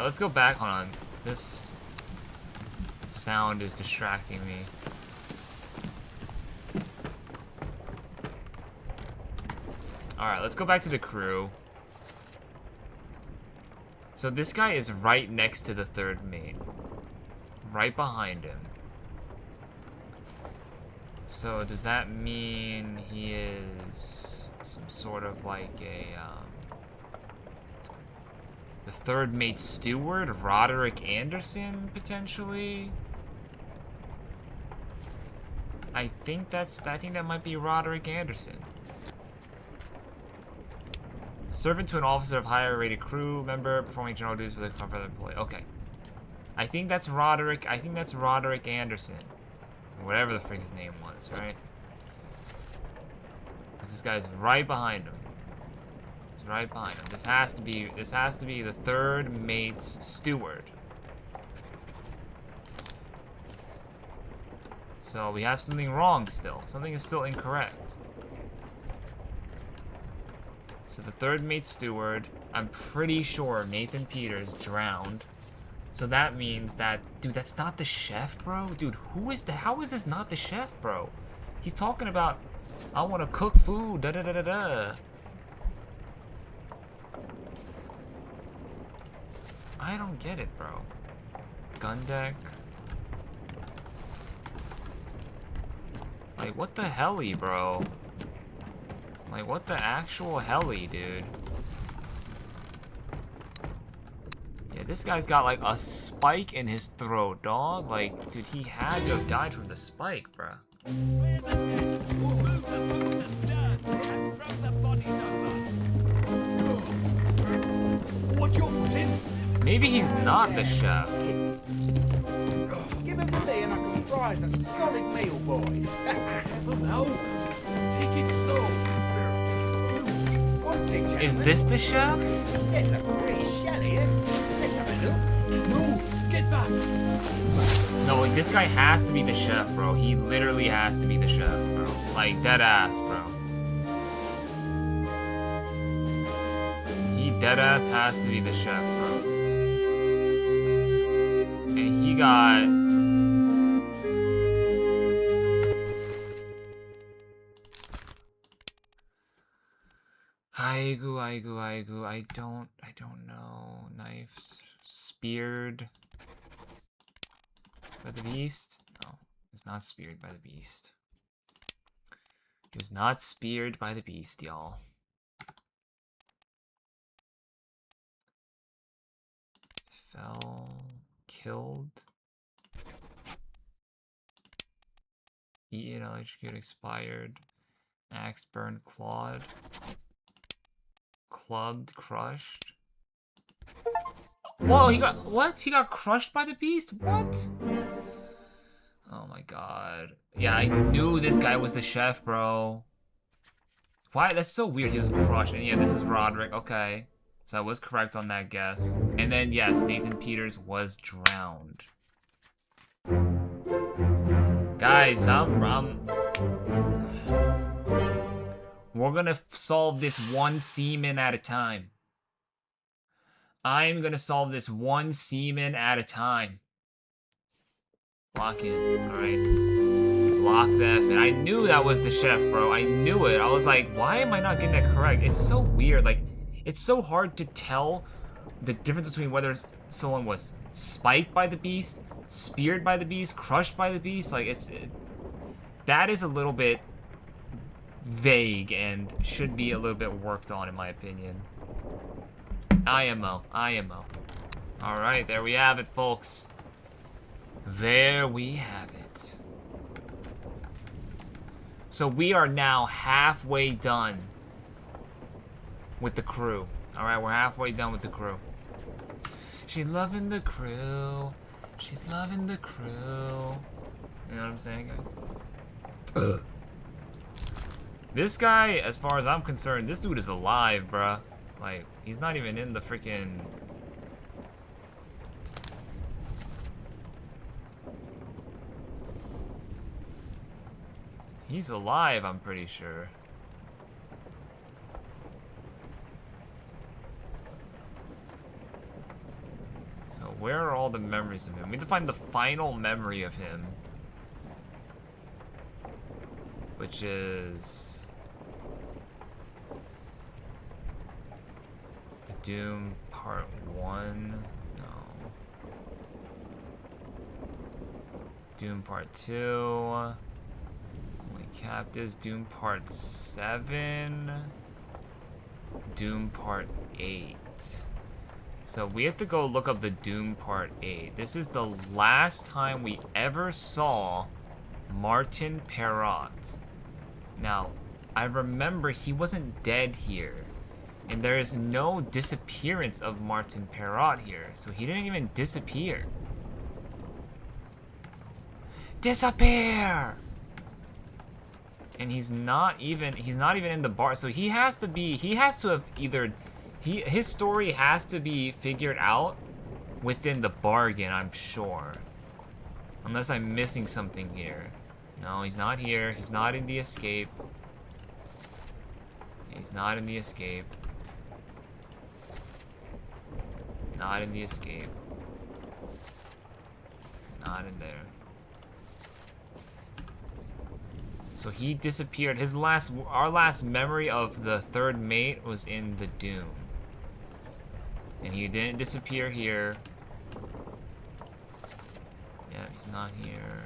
Let's go back. Hold on. This sound is distracting me. Alright, let's go back to the crew. So this guy is right next to the third mate. Right behind him. So does that mean he is some sort of like a, the third mate steward, Roderick Anderson, potentially? I think that might be Roderick Anderson. Servant to an officer of higher rated crew member performing general duties for the further employee. Okay. I think that's Roderick Anderson. Whatever the frick his name was, right? This guy's right behind him. He's right behind him. This has to be the third mate's steward. So we have something wrong still. Something is still incorrect. So the third mate's steward, I'm pretty sure Nathan Peters drowned. So that means that, dude, that's not the chef, bro? Dude, how is this not the chef, bro? He's talking about, I want to cook food, da-da-da-da-da. I don't get it, bro. Gun deck. Like, what the helly, bro? Like, what the actual helly, dude? Yeah, this guy's got, like, a spike in his throat, dog. Like, dude, he had to have died from the spike, bruh. What you're putting? Maybe he's not the chef. Give him to me and I can fry us a solid meal, boys. No. Take it slow. What's it, gentlemen? Is this the chef? It's a pretty shelly, eh? Let's have a look. No, get back. No, like, this guy has to be the chef, bro. He literally has to be the chef, bro. Like, dead ass, bro. He dead ass has to be the chef, bro. And he got... Aigu. I don't know. Knifed. Speared. By the beast? No, he was not speared by the beast. He was not speared by the beast, y'all. Fell. Killed. Eaten, electrocuted, expired. Axe burned, clawed. clubbed, crushed. Whoa, he got, what? He got crushed by the beast? What? Oh my god. Yeah, I knew this guy was the chef, bro. Why? That's so weird. He was crushed. And yeah, this is Roderick. Okay. So I was correct on that guess. And then, yes, Nathan Peters was drowned. Guys, we're gonna solve this one seaman at a time. I'm gonna solve this one seaman at a time. Lock in. Alright. Lock that in. I knew that was the chef, bro. I knew it. I was like, why am I not getting that correct? It's so weird. Like, it's so hard to tell the difference between whether someone was spiked by the beast, speared by the beast, crushed by the beast. Like, that is a little bit vague and should be a little bit worked on, in my opinion. IMO. Alright, there we have it, folks. There we have it. So we are now halfway done with the crew. Alright, we're halfway done with the crew. She's loving the crew. She's loving the crew. You know what I'm saying, guys? This guy, as far as I'm concerned, this dude is alive, bruh. Like, he's not even in the freaking... He's alive, I'm pretty sure. So where are all the memories of him? We need to find the final memory of him. Which is... The Doom Part 1? No. Doom Part 2... Captives, Doom Part 7, Doom Part 8. So we have to go look up the Doom Part 8. This is the last time we ever saw Martin Perrot. Now, I remember he wasn't dead here. And there is no disappearance of Martin Perrot here. So he didn't even disappear. Disappear! And he's not even in the bar. So he has to have either, his story has to be figured out within the bargain, I'm sure. Unless I'm missing something here. No, he's not here. He's not in the escape. He's not in the escape. Not in the escape. Not in there. So he disappeared. Our last memory of the third mate was in the Doom. And he didn't disappear here. Yeah, he's not here.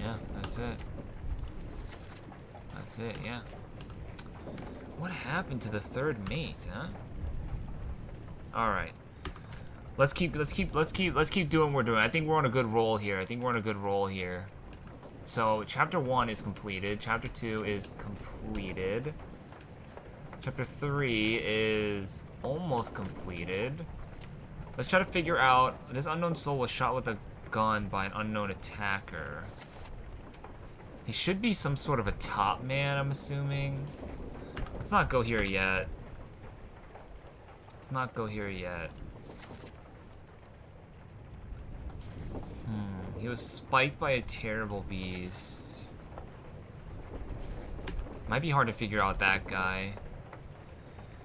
Yeah, that's it. That's it, yeah. What happened to the third mate, huh? Alright. Let's keep doing what we're doing. I think we're on a good roll here. So, chapter 1 is completed. Chapter 2 is completed. Chapter 3 is almost completed. Let's try to figure out... This unknown soul was shot with a gun by an unknown attacker. He should be some sort of a top man, I'm assuming. Let's not go here yet. He was spiked by a terrible beast. Might be hard to figure out that guy.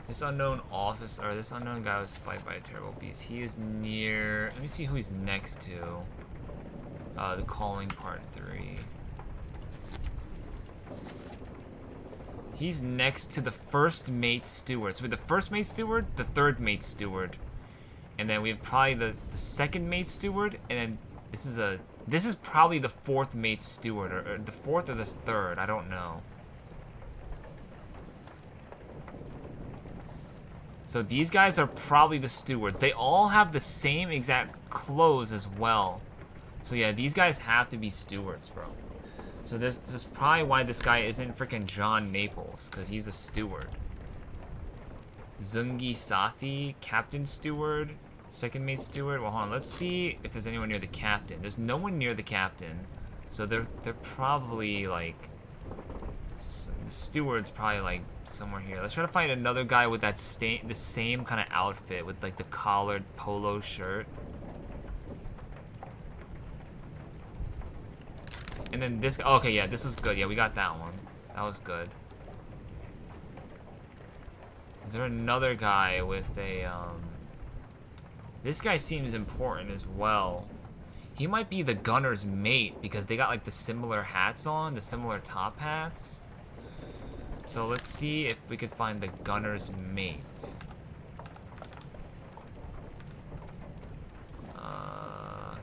This unknown guy was spiked by a terrible beast. He is near... Let me see who he's next to. The Calling Part 3. He's next to the first mate steward. So we have the first mate steward, the third mate steward. And then we have probably the second mate steward, and then this is probably the fourth mate steward, or the fourth or the third, I don't know. So these guys are probably the stewards. They all have the same exact clothes as well. So yeah, these guys have to be stewards, bro. So this is probably why this guy isn't freaking John Naples, because he's a steward. Zungi Sathi, Captain Steward, Second Mate Steward. Well, hold on. Let's see if there's anyone near the captain. There's no one near the captain, so they're probably like the steward's probably like somewhere here. Let's try to find another guy with that the same kind of outfit with like the collared polo shirt. And then this. Oh, okay, yeah, this was good. Yeah, we got that one. That was good. Is there another guy with a, This guy seems important as well. He might be the gunner's mate because they got, like, the similar hats on, the similar top hats. So let's see if we could find the gunner's mate.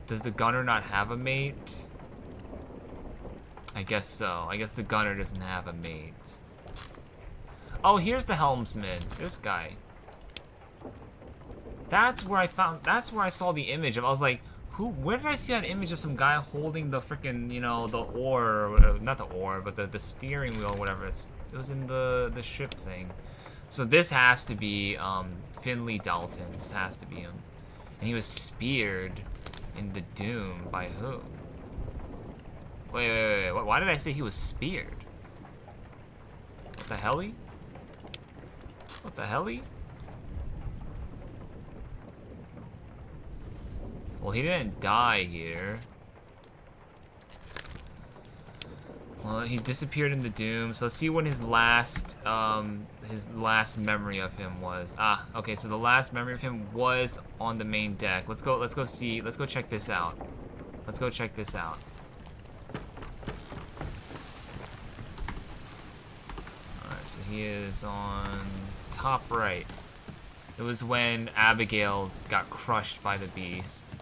Does the gunner not have a mate? I guess so. I guess the gunner doesn't have a mate. Oh, here's the helmsman. This guy. That's where I saw the image of. I was like, where did I see that image of some guy holding the freaking, you know, the oar, or not the oar, but the steering wheel, or whatever. It was in the ship thing. So this has to be Finley Dalton. This has to be him. And he was speared in the Doom by who? Wait. Why did I say he was speared? What the helly? What the helly? Well, he didn't die here. Well, he disappeared in the Doom. So let's see when his last memory of him was. Ah, okay. So the last memory of him was on the main deck. Let's go check this out. Let's go check this out. Alright, so he is on top right. It was when Abigail got crushed by the beast.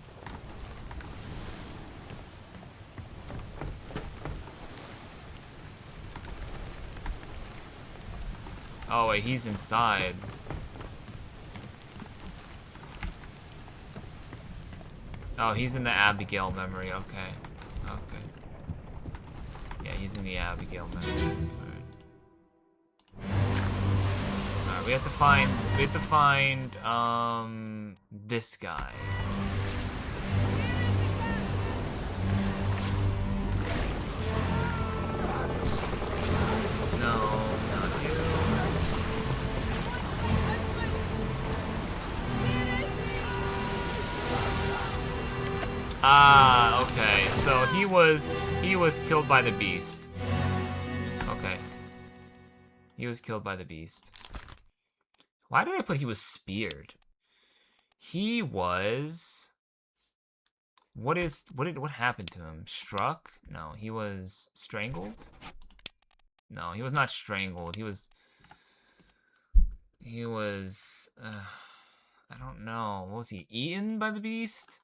Oh wait, he's inside. Oh, he's in the Abigail memory. Okay. Yeah, he's in the Abigail memory. Alright, we have to find this guy. No, not you. Ah, okay. So he was killed by the beast. Okay. He was killed by the beast. Why did I put he was speared? He was... What happened to him? Struck? No, he was strangled? No, he was not strangled. He was I don't know. What was he? Eaten by the beast?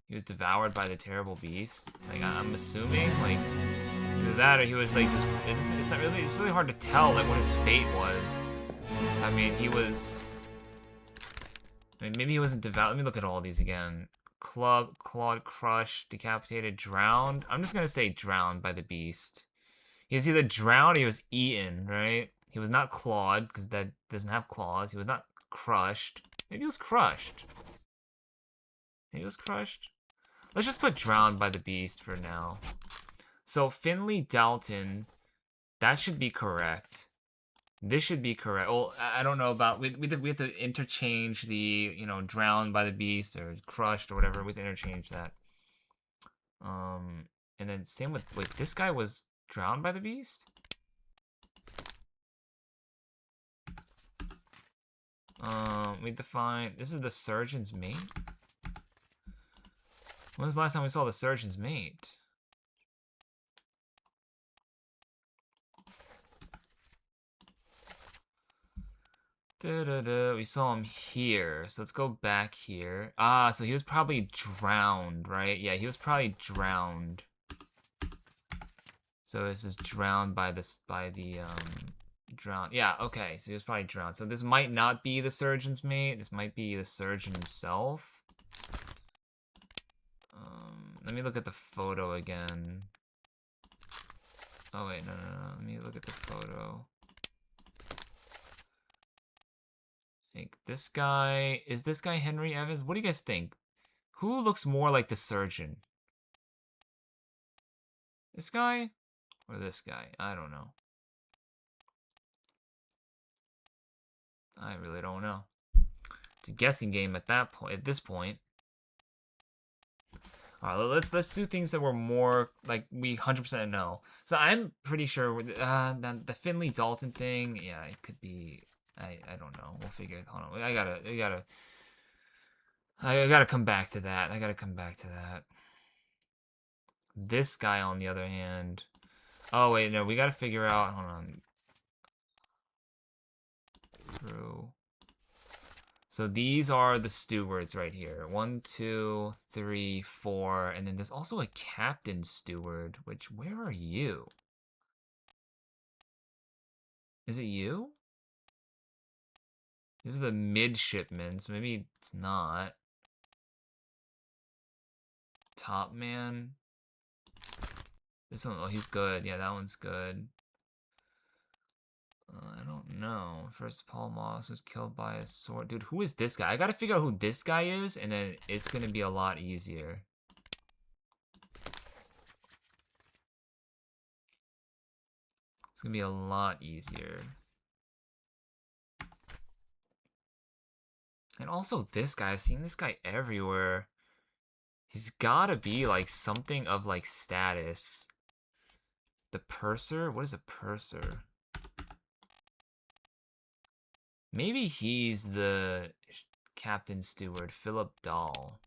He was devoured by the terrible beast. Like, I'm assuming, like, either that or he was like just. It's not really. It's really hard to tell like what his fate was. I mean, he was. I mean, maybe he wasn't devoured. Let me look at all these again. Club, clawed, crushed, decapitated, drowned. I'm just gonna say drowned by the beast. He was either drowned or he was eaten, right? He was not clawed because that doesn't have claws. He was not crushed. Maybe he was crushed. Maybe he was crushed. Let's just put drowned by the beast for now. So Finley Dalton, that should be correct. This should be correct. Well, I don't know about we have to interchange the, you know, drowned by the beast or crushed or whatever. We have to interchange that. And then same with wait, this guy was drowned by the beast? We define this is the surgeon's mate. When was the last time we saw the surgeon's mate? We saw him here. So let's go back here. Ah, so he was probably drowned, right? Yeah, he was probably drowned. So this is drowned by the drowned. Yeah, okay. So he was probably drowned. So this might not be the surgeon's mate. This might be the surgeon himself. Let me look at the photo again. Oh wait, no. Let me look at the photo. Like this guy, is this guy Henry Evans? What do you guys think? Who looks more like the surgeon? This guy or this guy? I don't know. I really don't know. It's a guessing game at that point. At this point. All right, let's do things that were more like we 100% know. So I'm pretty sure the Finley Dalton thing. Yeah, it could be. I don't know. We'll figure it. Hold on. I gotta come back to that. This guy, on the other hand. Oh wait, no. We gotta figure out. Hold on. True. So these are the stewards right here. 1, 2, 3, 4. And then there's also a captain steward, which, where are you? Is it you? These are the midshipmen, so maybe it's not. Top man. This one, oh, he's good. Yeah, that one's good. I don't know. First, Paul Moss was killed by a sword. Dude, who is this guy? I gotta figure out who this guy is, and then it's gonna be a lot easier. It's gonna be a lot easier. And also this guy, I've seen this guy everywhere. He's gotta be like something of like status. The purser? What is a purser? Maybe he's the captain steward, Philip Dahl.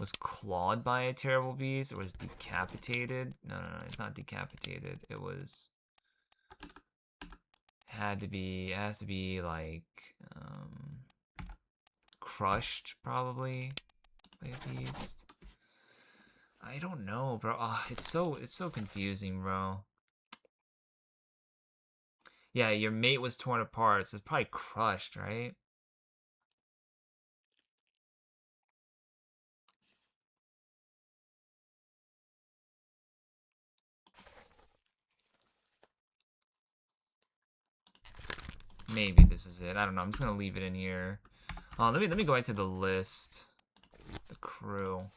Was clawed by a terrible beast, or was decapitated? No, it's not decapitated. It was... it has to be like, crushed, probably, by a beast. I don't know, bro. Oh, it's so confusing, bro. Yeah, your mate was torn apart, so it's probably crushed, right? Maybe this is it. I don't know. I'm just gonna leave it in here. Let me go back to the list. The crew.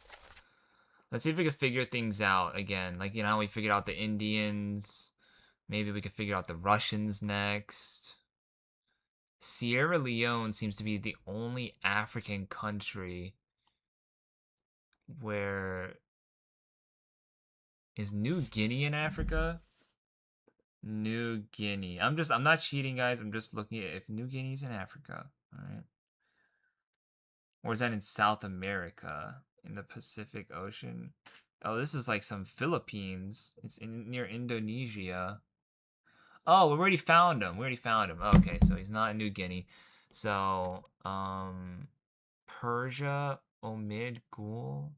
Let's see if we can figure things out again. Like, you know, we figured out the Indians. Maybe we could figure out the Russians next. Sierra Leone seems to be the only African country where... Is New Guinea in Africa? New Guinea. I'm not cheating, guys. I'm just looking at if New Guinea's in Africa. Alright. Or is that in South America? In the Pacific Ocean? Oh, this is like some Philippines. It's near Indonesia. Oh, we already found him. Okay, so he's not in New Guinea. So, Persia, Omid Gul,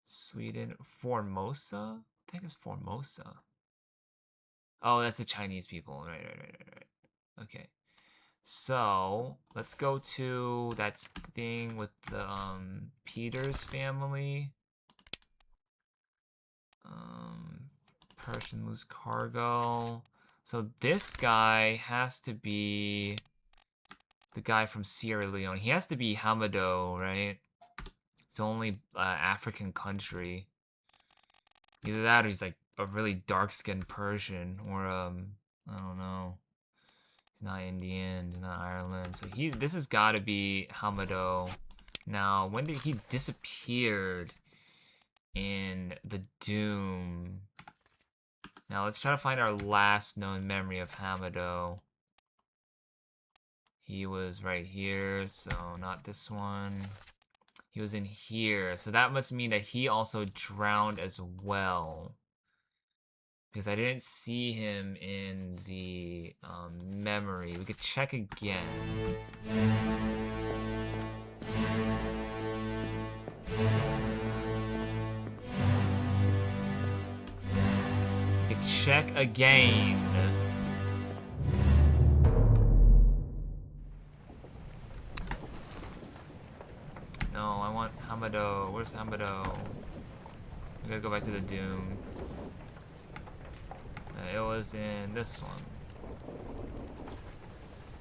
Sweden, Formosa? I think it's Formosa. Oh, that's the Chinese people. Right. Okay. So, let's go to that thing with the, Peters family. Persian loose cargo. So this guy has to be the guy from Sierra Leone. He has to be Hamado, right? It's the only African country. Either that or he's like a really dark-skinned Persian, or I don't know. He's not Indian, he's not Ireland. So this has got to be Hamado. Now, when did he disappeared in the Doom? Now let's try to find our last known memory of Hamado. He was right here, so not this one. He was in here, so that must mean that he also drowned as well. Because I didn't see him in the memory. We could check again. We could check again. Hamado? Where's Hamado? We gotta go back to the Doom. It was in this one.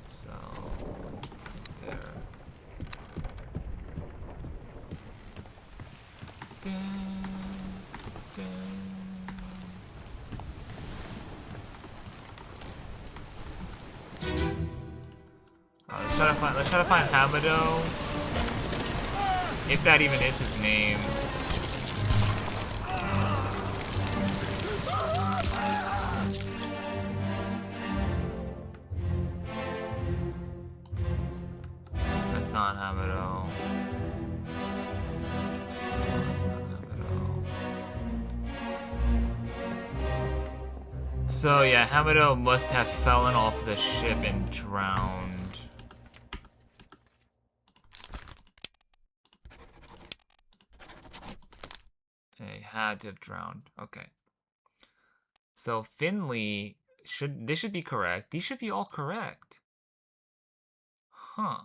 So, right there. Dun, dun. Let's try to find Hamado. If that even is his name. That's not Hamado. That's not Hamado. So yeah, Hamado must have fallen off the ship and drowned. He had to have drowned. Okay. So Finley this should be correct. These should be all correct. Huh.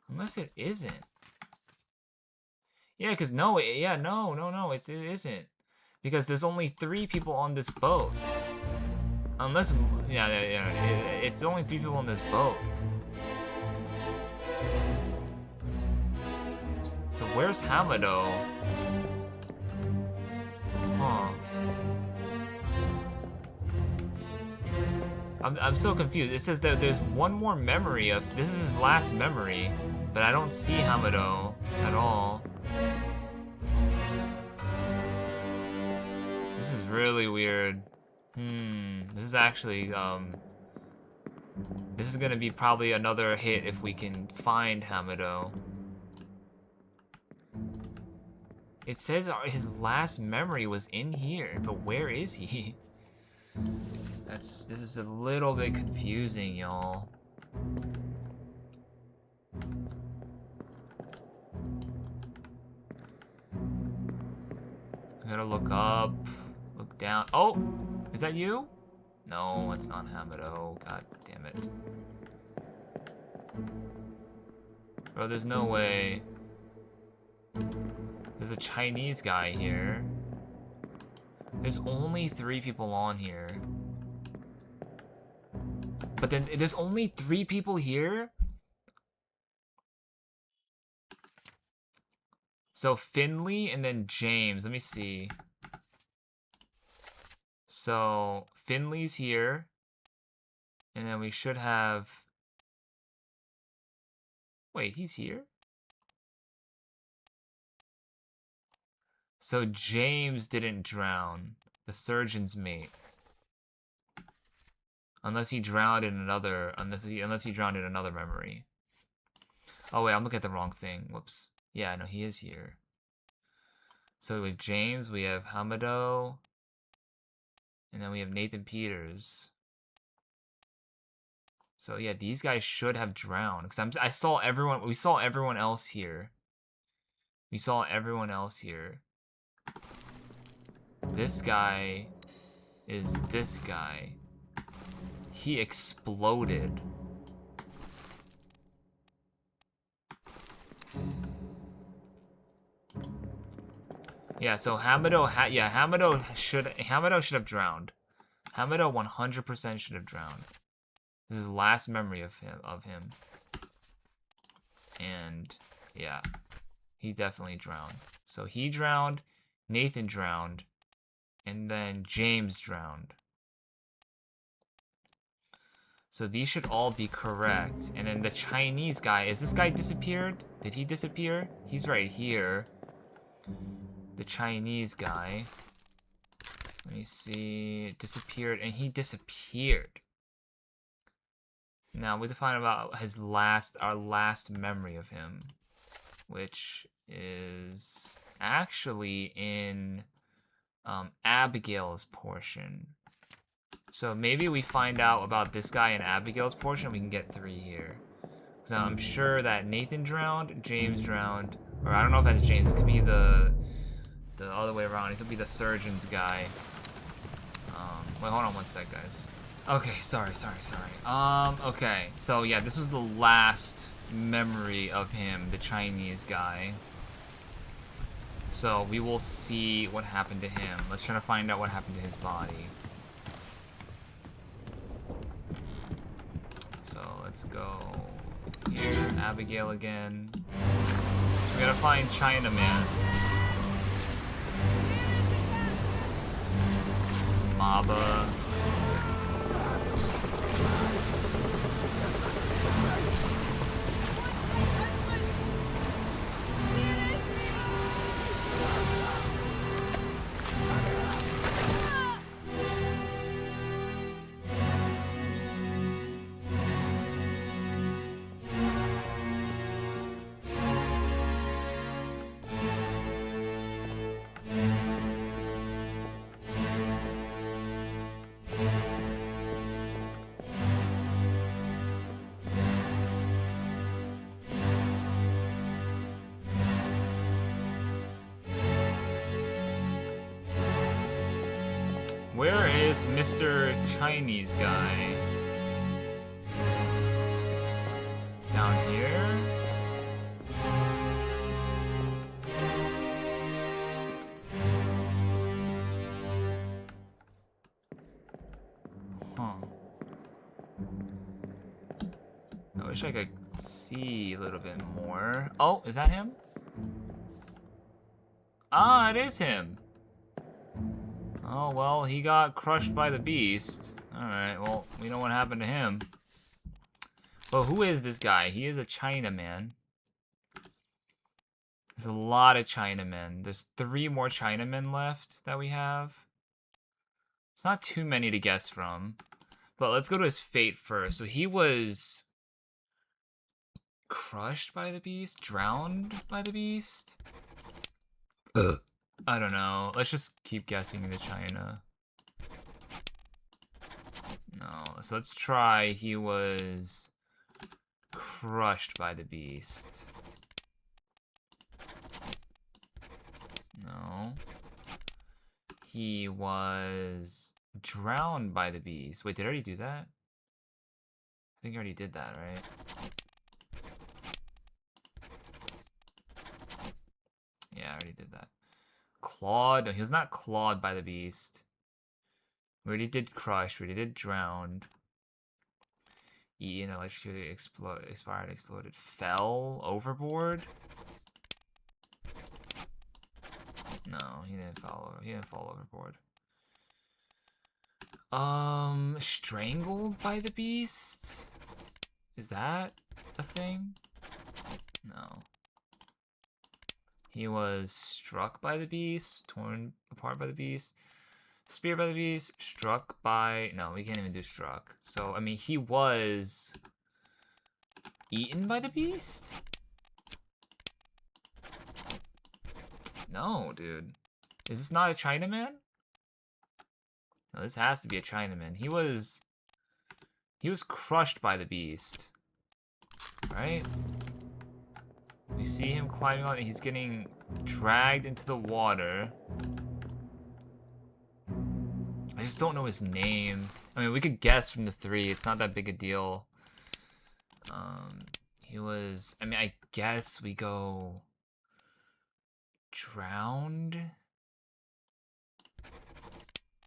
Unless it isn't. Yeah, because no, it isn't. Because there's only 3 people on this boat. Unless, it's only 3 people on this boat. So where's Hamado? Huh. I'm so confused. It says that there's one more memory of this is his last memory, but I don't see Hamado at all. This is really weird. This is actually this is gonna be probably another hit if we can find Hamado. It says his last memory was in here, but where is he? This is a little bit confusing, y'all. I gotta look up, look down. Oh, is that you? No, it's not Hamado. God damn it. Bro, there's no way. There's a Chinese guy here. There's only 3 people on here. But then there's only 3 people here? So Finley and then James. Let me see. So Finley's here. And then we should have... Wait, he's here? So James didn't drown. The surgeon's mate. Unless he drowned in another memory. Oh wait, I'm looking at the wrong thing. Whoops. Yeah, no, he is here. So with James, we have Hamado, and then we have Nathan Peters. So yeah, these guys should have drowned because we saw everyone else here. We saw everyone else here. This guy is this guy. He exploded. Yeah, so Hamado should have drowned. Hamado 100% should have drowned. This is his last memory of him. And yeah, he definitely drowned. So he drowned, Nathan drowned, and then James drowned. So these should all be correct. And then the Chinese guy, is this guy disappeared? Did he disappear? He's right here. The Chinese guy. Let me see. Disappeared, and he disappeared. Now we have to find about our last memory of him, which is actually in Abigail's portion. So maybe we find out about this guy in Abigail's portion and we can get 3 here. So I'm sure that Nathan drowned, James drowned, or I don't know if that's James, it could be the other way around, it could be the surgeon's guy. Wait, hold on one sec, guys. Okay, sorry. Okay, so yeah, this was the last memory of him, the Chinese guy. So we will see what happened to him. Let's try to find out what happened to his body. So let's go here. Abigail again. We gotta find Chinaman. It's Maba. Where is Mr. Chinese guy? It's down here. Huh. I wish I could see a little bit more. Oh, is that him? Ah, it is him. Oh, well, he got crushed by the beast. Alright, well, we know what happened to him. Well, who is this guy? He is a Chinaman. There's a lot of Chinamen. There's 3 more Chinamen left that we have. It's not too many to guess from. But let's go to his fate first. So he was crushed by the beast? Drowned by the beast? I don't know. Let's just keep guessing into China. No. So let's try he was crushed by the beast. No. He was drowned by the beast. Wait, did I already do that? I think I already did that, right? Yeah, I already did that. Clawed? No, he was not clawed by the beast. We already did crushed. We already did drowned. Eaten, electrocuted, expired, exploded. Fell overboard? No, he didn't fall over. He didn't fall overboard. Strangled by the beast? Is that a thing? No. He was struck by the beast, torn apart by the beast, speared by the beast, struck by... No, we can't even do struck. So, I mean, he was eaten by the beast? No, dude. Is this not a Chinaman? No, this has to be a Chinaman. He was crushed by the beast. Right? We see him climbing on, he's getting dragged into the water. I just don't know his name. I mean, we could guess from the 3. It's not that big a deal. He was... I mean, I guess we go... drowned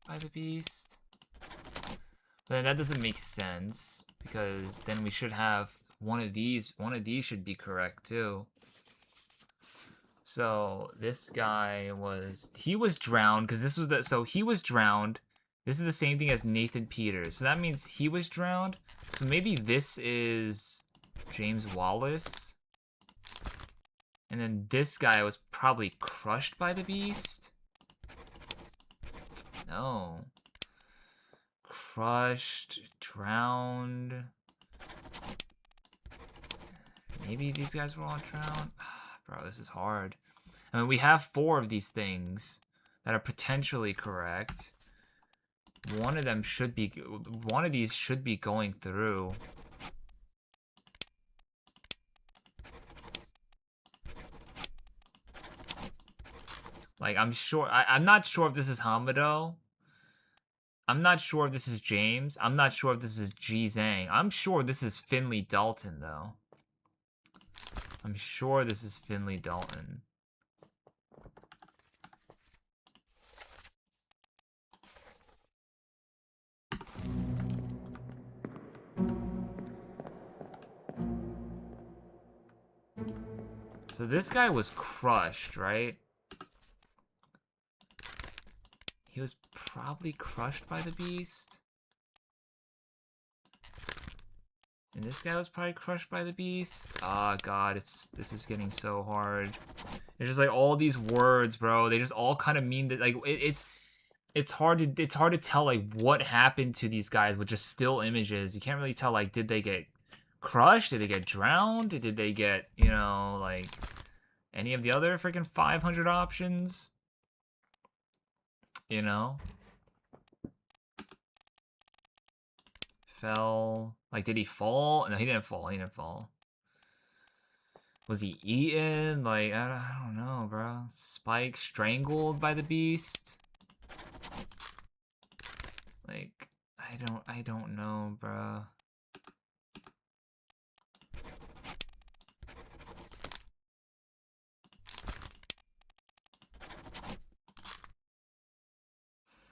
by the beast. But then that doesn't make sense, because then we should have one of these should be correct too. So this guy was... he was drowned, because this was the... so he was drowned. This is the same thing as Nathan Peters. So that means he was drowned. So maybe this is James Wallace. And then this guy was probably crushed by the beast. No. Crushed, drowned. Maybe these guys were all drowned. Bro, this is hard. I mean, we have 4 of these things that are potentially correct. One of them should be... one of these should be going through. Like, I'm sure... I'm not sure if this is Hamado. I'm not sure if this is James. I'm not sure if this is Ji Zhang. I'm sure this is Finley Dalton, though. I'm sure this is Finley Dalton. So this guy was crushed, right? He was probably crushed by the beast. And this guy was probably crushed by the beast. Oh god, this is getting so hard. It's just like all these words, bro. They just all kind of mean that like it's hard to tell like what happened to these guys with just still images. You can't really tell like did they get crushed? Did they get drowned? Did they get, you know, like any of the other freaking 500 options? You know? Fell. Like, did he fall? No, he didn't fall. He didn't fall. Was he eaten? Like, I don't know, bro. Spike strangled by the beast? Like, I don't know, bro.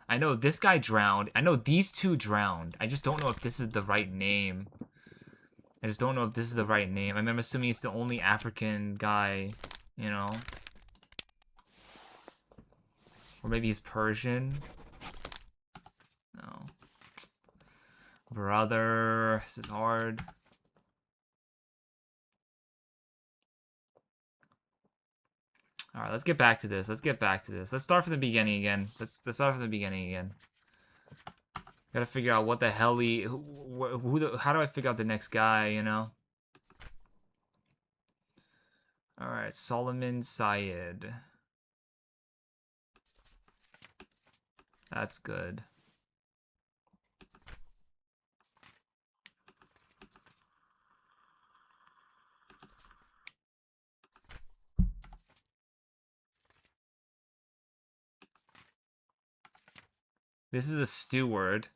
I know this guy drowned. I know these two drowned. I just don't know if this is the right name. I just don't know if this is the right name. I'm assuming it's the only African guy, you know? Or maybe he's Persian. No. Brother, this is hard. Alright, let's get back to this. Let's start from the beginning again. Let's start from the beginning again. Gotta figure out what the hell how do I figure out the next guy, you know? Alright, Solomon Syed. That's good. This is a steward.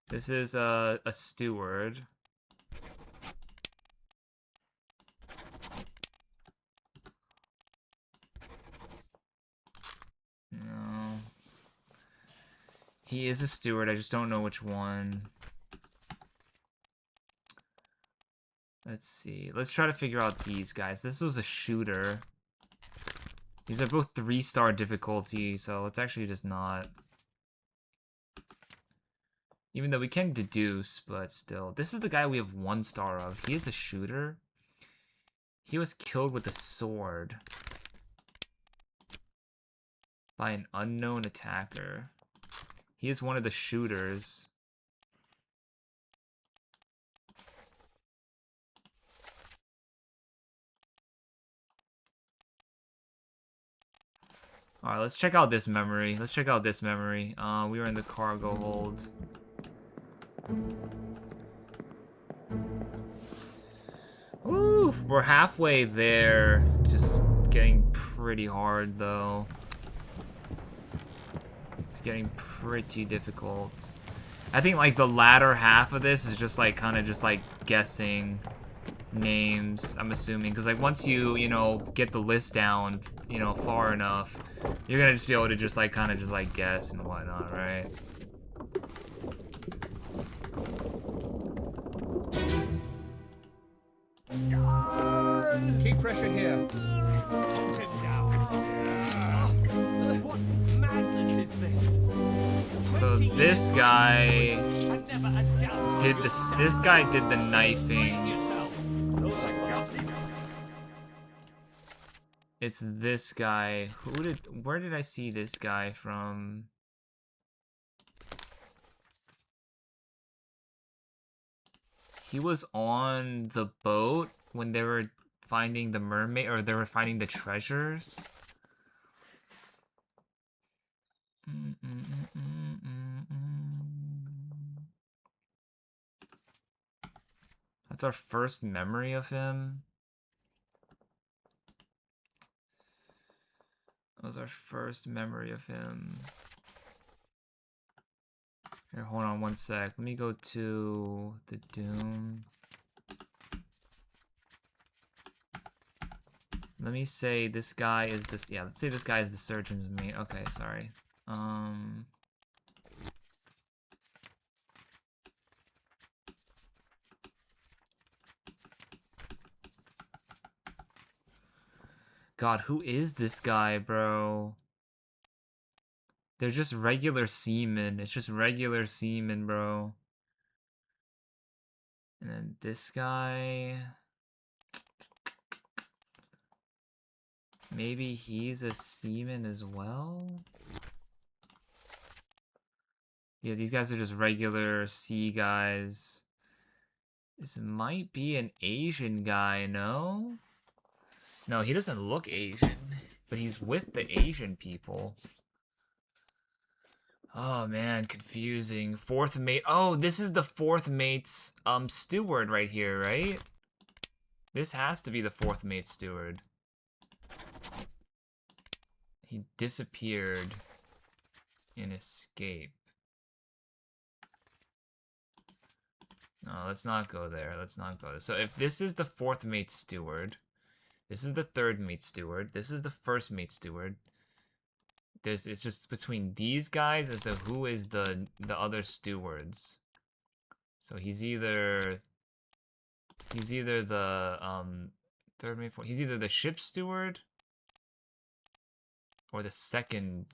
This is a steward. No. He is a steward, I just don't know which one. Let's see. Let's try to figure out these guys. This was a shooter. These are both 3-star difficulty, so let's actually just not. Even though we can deduce, but still. This is the guy we have 1 star of. He is a shooter. He was killed with a sword by an unknown attacker. He is one of the shooters. Alright, let's check out this memory. We were in the cargo hold. Ooh, we're halfway there. Just getting pretty hard, though. It's getting pretty difficult. I think, like, the latter half of this is just, like, kind of just, like, guessing names, I'm assuming. Because, like, once you know, get the list down, you know, far enough, you're gonna just be able to just, like, kind of just, like, guess and whatnot, right? Keep pressure here. What madness is this? So this guy I've never a doubt. did this guy did the knifing. Yourself. Those are guilty. It's this guy. Where did I see this guy from? He was on the boat when they were finding the mermaid, or they were finding the treasures. That's our first memory of him. That was our first memory of him. Here, hold on one sec. Let me go to the Doom. Let me say this guy is this. Yeah, let's say this guy is the surgeon's mate. Okay, sorry. God, who is this guy, bro? They're just regular seamen. It's just regular seamen, bro. And then this guy... Maybe he's a seaman as well? Yeah, these guys are just regular sea guys. This might be an Asian guy, no? No, he doesn't look Asian, but he's with the Asian people. Oh man, confusing. Fourth mate. Oh, this is the fourth mate's steward right here, right? This has to be the fourth mate's steward. He disappeared in escape. No, let's not go there. Let's not go there. So if this is the fourth mate steward, this is the third mate steward, this is the first mate steward. It's just between these guys as to who is the other stewards. So he's either the third mate, he's either the ship steward or the second.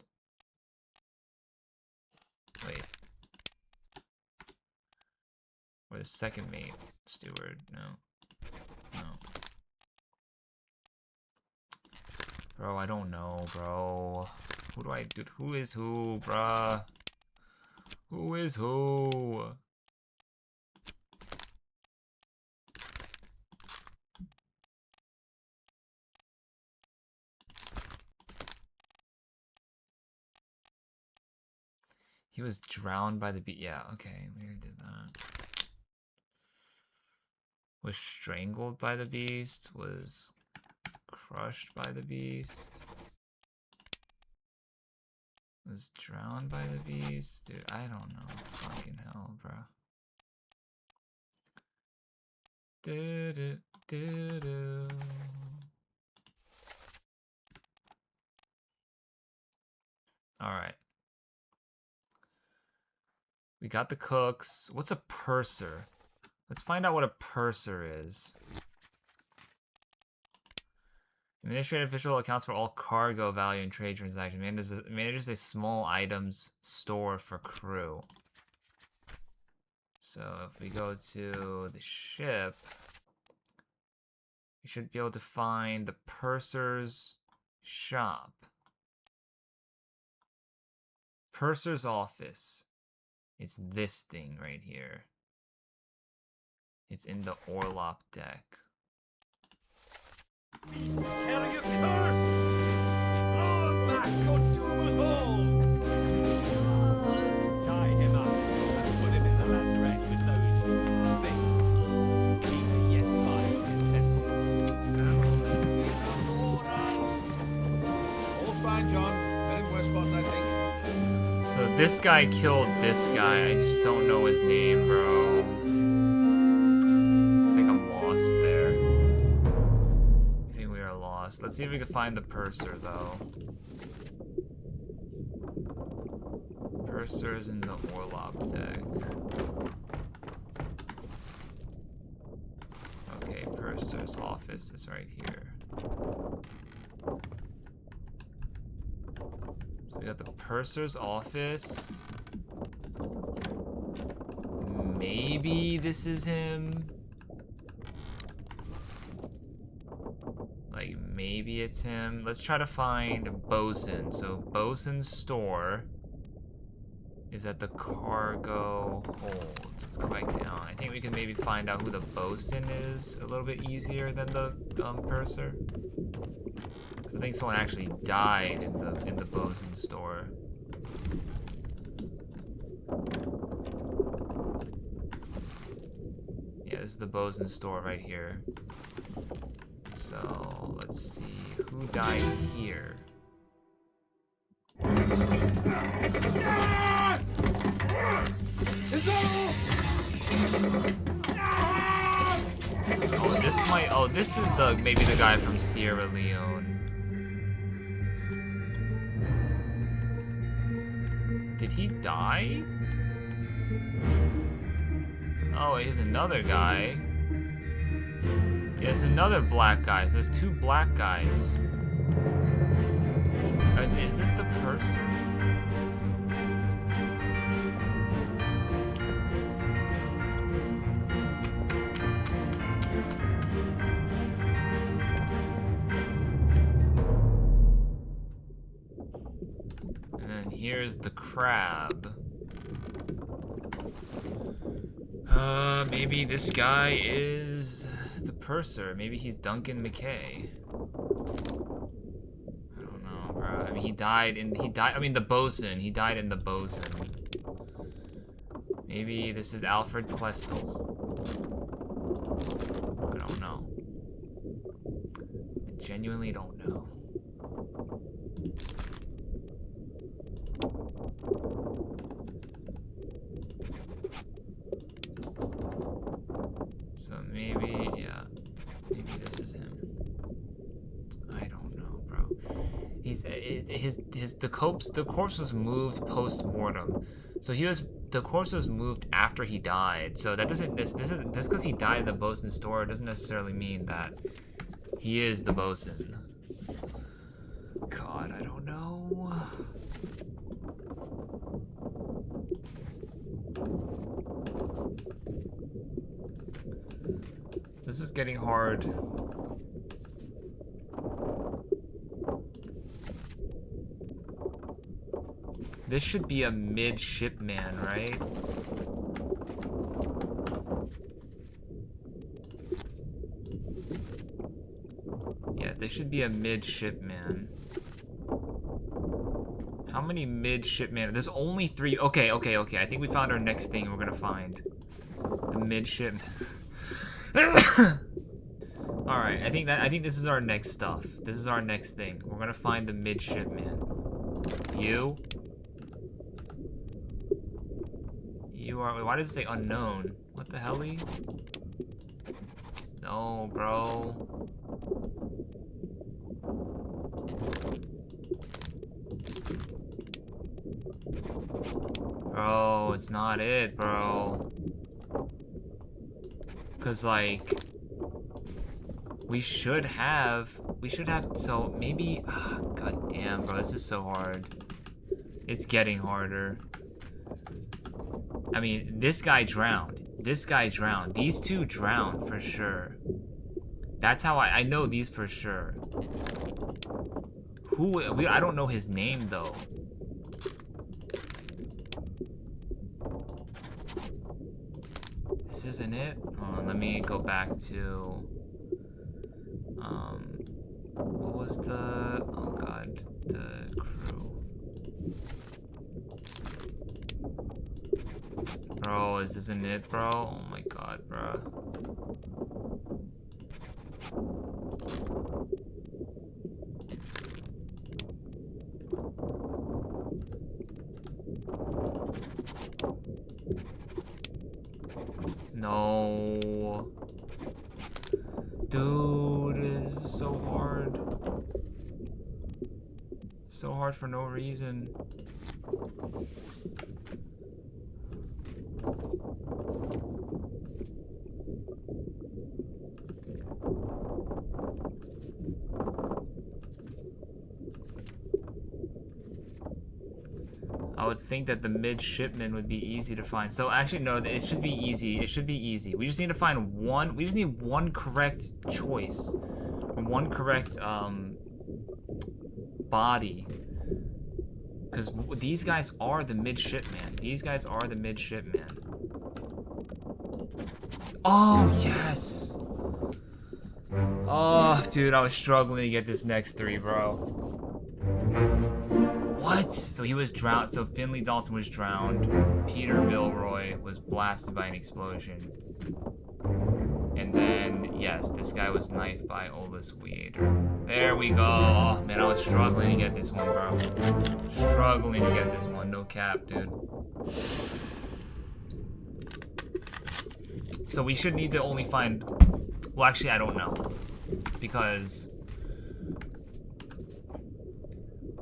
Wait. Or the second mate steward. No. No. Bro, I don't know, bro. Who do I do? Who is who, bruh? Who is who? He was drowned by the beast. Yeah, okay, we already did that. Was strangled by the beast. Was crushed by the beast. Was drowned by the beast. Dude, I don't know. Fucking hell, bro. Do do do do. All right. We got the cooks. What's a purser? Let's find out what a purser is. Administrative official accounts for all cargo value and trade transactions. Manages a small items store for crew. So if we go to the ship, we should be able to find the purser's shop. Purser's office. It's this thing right here. It's in the orlop deck. Carry a curse! Roll back or doom us all! Tie him up and put him in the lazarette with those things. Keep him yet by his senses. All's fine, John. Been in worse spots, I think. So this guy killed this guy. I just don't know his name, bro. I think I'm lost there. I think we are lost. Let's see if we can find the purser, though. Purser's in the orlop deck. Okay, purser's office is right here. So we got the purser's office. Maybe this is him. Like, maybe it's him. Let's try to find bosun. So bosun's store is at the cargo hold. Let's go back down. I think we can maybe find out who the bosun is a little bit easier than the purser. Because I think someone actually died in the bosun store. Yeah, this is the bosun store right here. So let's see who died here. Oh, this might. Oh, this is maybe the guy from Sierra Leone. Did he die? Oh, here's another guy. Yeah, there's another black guy. So there's two black guys. Is this the purser? And then here's the crab. Maybe this guy is the purser. Maybe he's Duncan McKay. I don't know, bro. I mean, I mean, the bosun. He died in the bosun. Maybe this is Alfred Klestel. I don't know. I genuinely don't know. So maybe, yeah, maybe this is him. I don't know, bro. The corpse was moved post-mortem. So the corpse was moved after he died. So that doesn't, just because he died in the bosun store doesn't necessarily mean that he is the bosun. God, I don't know. This is getting hard. This should be a midshipman, right? Yeah, this should be a midshipman. How many midshipmen? There's only 3. Okay. I think we found our next thing we're gonna find. The midshipman. Alright, I think this is our next stuff. This is our next thing. We're gonna find the midshipman. You are. Why does it say unknown? What the hell-y? No, bro. Bro, it's not it, bro. Cause like we should have so maybe god damn, bro, this is so hard. It's getting harder. I mean, this guy drowned. This guy drowned. These two drowned for sure. That's how I know these for sure. I don't know his name though. This isn't it? Hold on, let me go back to what was the, oh god, the crew. Bro, this isn't it, bro? Oh my god, bro. No. Dude, this is so hard. So hard for no reason. I would think that the midshipman would be easy to find. So actually, no, it should be easy. It should be easy. We just need to find one. We just need one correct choice, one correct body. Because these guys are the midshipman. These guys are the midshipman. Oh yes. Oh, dude, I was struggling to get this next 3, bro. What? So he was drowned. So Finley Dalton was drowned. Peter Milroy was blasted by an explosion. And then, yes, this guy was knifed by Olis Weader. There we go. Oh, man, I was struggling to get this one, bro. Struggling to get this one. No cap, dude. So we should need to only find... Well, actually, I don't know. Because...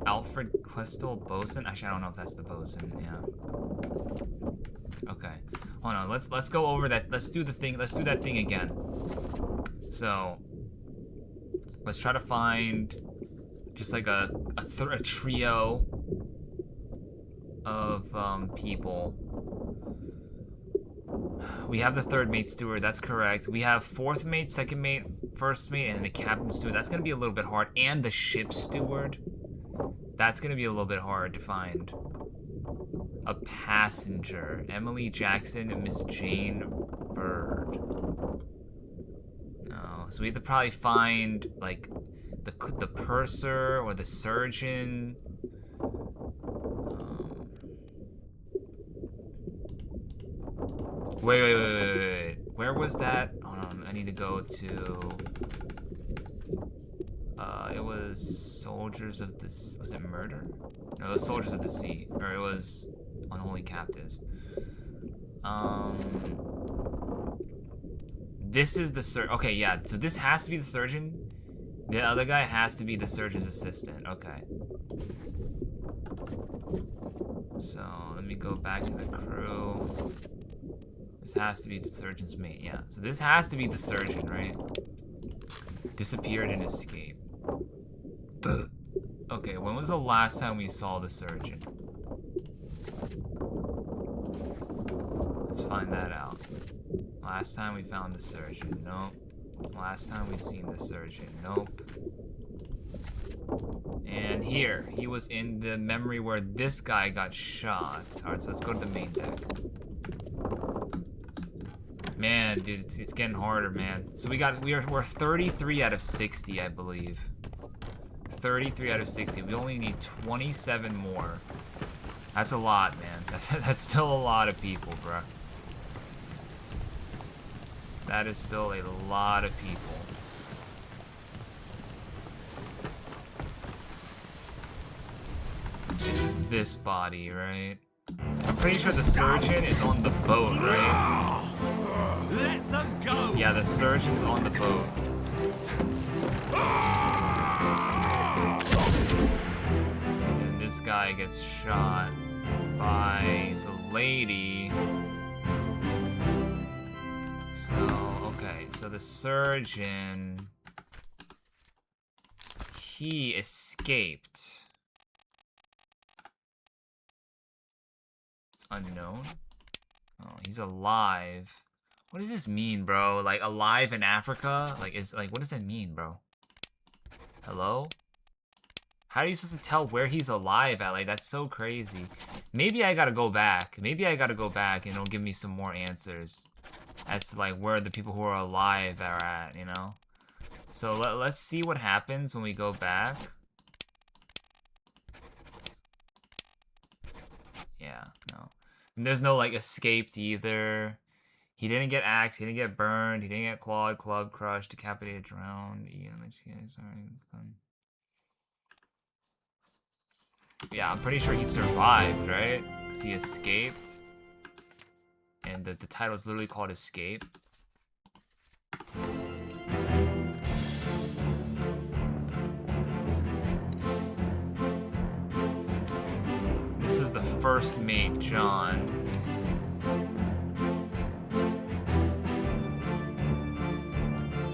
Alfred Klestel bosun? Actually, I don't know if that's the bosun. Yeah. Okay. Hold on. Let's go over that. Let's do the thing. Let's do that thing again. So let's try to find just like a trio of people. We have the third mate steward, that's correct. We have fourth mate, second mate, first mate, and the captain steward. That's gonna be a little bit hard. And the ship steward. That's gonna be a little bit hard to find. A passenger. Emily Jackson and Miss Jane Bird. No, so we have to probably find like the purser or the surgeon. Wait. Where was that? Hold on, I need to go to... it was Soldiers of the... Was it Murder? No, it was Soldiers of the Sea. Or it was Unholy Captives. This is the okay, yeah, so this has to be the surgeon. The other guy has to be the surgeon's assistant. Okay. So, let me go back to the crew. This has to be the surgeon's mate, yeah. So this has to be the surgeon, right? Disappeared and escaped. Okay, when was the last time we saw the surgeon? Let's find that out. Last time we found the surgeon, nope. Last time we seen the surgeon, nope. And here, he was in the memory where this guy got shot. Alright, so let's go to the main deck. Man, dude, it's getting harder, man. So we're 33 out of 60, I believe. 33 out of 60. We only need 27 more. That's a lot, man. That's still a lot of people, bro. That is still a lot of people. It's this body, right? I'm pretty sure the surgeon is on the boat, right? Let them go! Yeah, the surgeon's on the boat. And this guy gets shot by the lady. So, okay, so the surgeon... He escaped. It's unknown. Oh, he's alive. What does this mean, bro? Like, alive in Africa? Like, what does that mean, bro? Hello? How are you supposed to tell where he's alive at? Like, that's so crazy. Maybe I gotta go back. Maybe I gotta go back and it'll give me some more answers as to, like, where the people who are alive are at, you know? So, let's see what happens when we go back. Yeah, no. And there's no, like, escaped either. He didn't get axed, he didn't get burned, he didn't get clawed, club crushed, decapitated, drowned. Yeah, I'm pretty sure he survived, right? Because he escaped. And the title is literally called Escape. This is the first mate, John.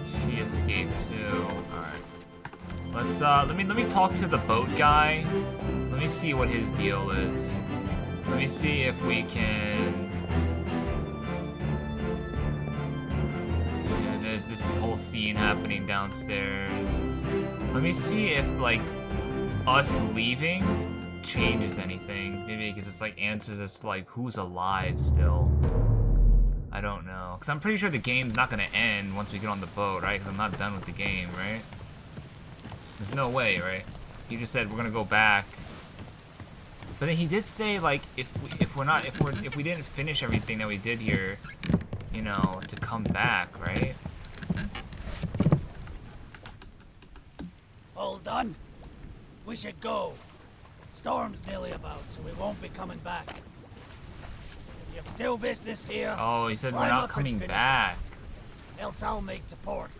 She escaped too. Alright. Let's let me talk to the boat guy. Let me see what his deal is. Let me see if we can. And there's this whole scene happening downstairs. Let me see if, like, us leaving changes anything. Maybe because it's like answers as to, like, who's alive still. I don't know. Because I'm pretty sure the game's not going to end once we get on the boat, right? Because I'm not done with the game, right? There's no way, right? He just said we're going to go back. But then he did say, like, if we didn't finish everything that we did here, you know, to come back, right? All done? We should go. Storm's nearly about, so we won't be coming back. If you've still business here... Oh, he said we're not coming back. Else I'll make to port.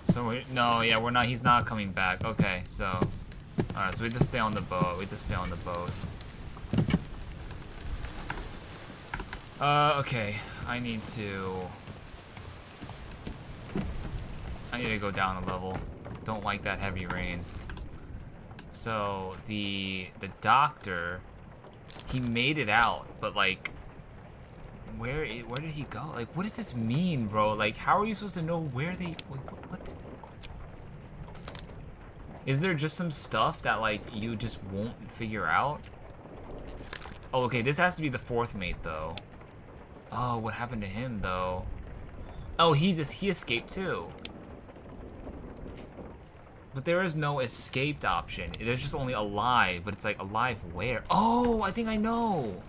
So no, yeah, we're not. He's not coming back. Okay, so, all right, so we have to stay on the boat. We have to stay on the boat. Okay, I need I need to go down a level. Don't like that heavy rain. So the doctor, he made it out, but like, where did he go? Like, what does this mean, bro? Like, how are you supposed to know where they? Like, what? Is there just some stuff that like you just won't figure out? Oh, okay. This has to be the fourth mate, though. Oh, what happened to him, though? Oh, he escaped too. But there is no escaped option. There's just only alive, but it's like alive where? Oh, I think I know.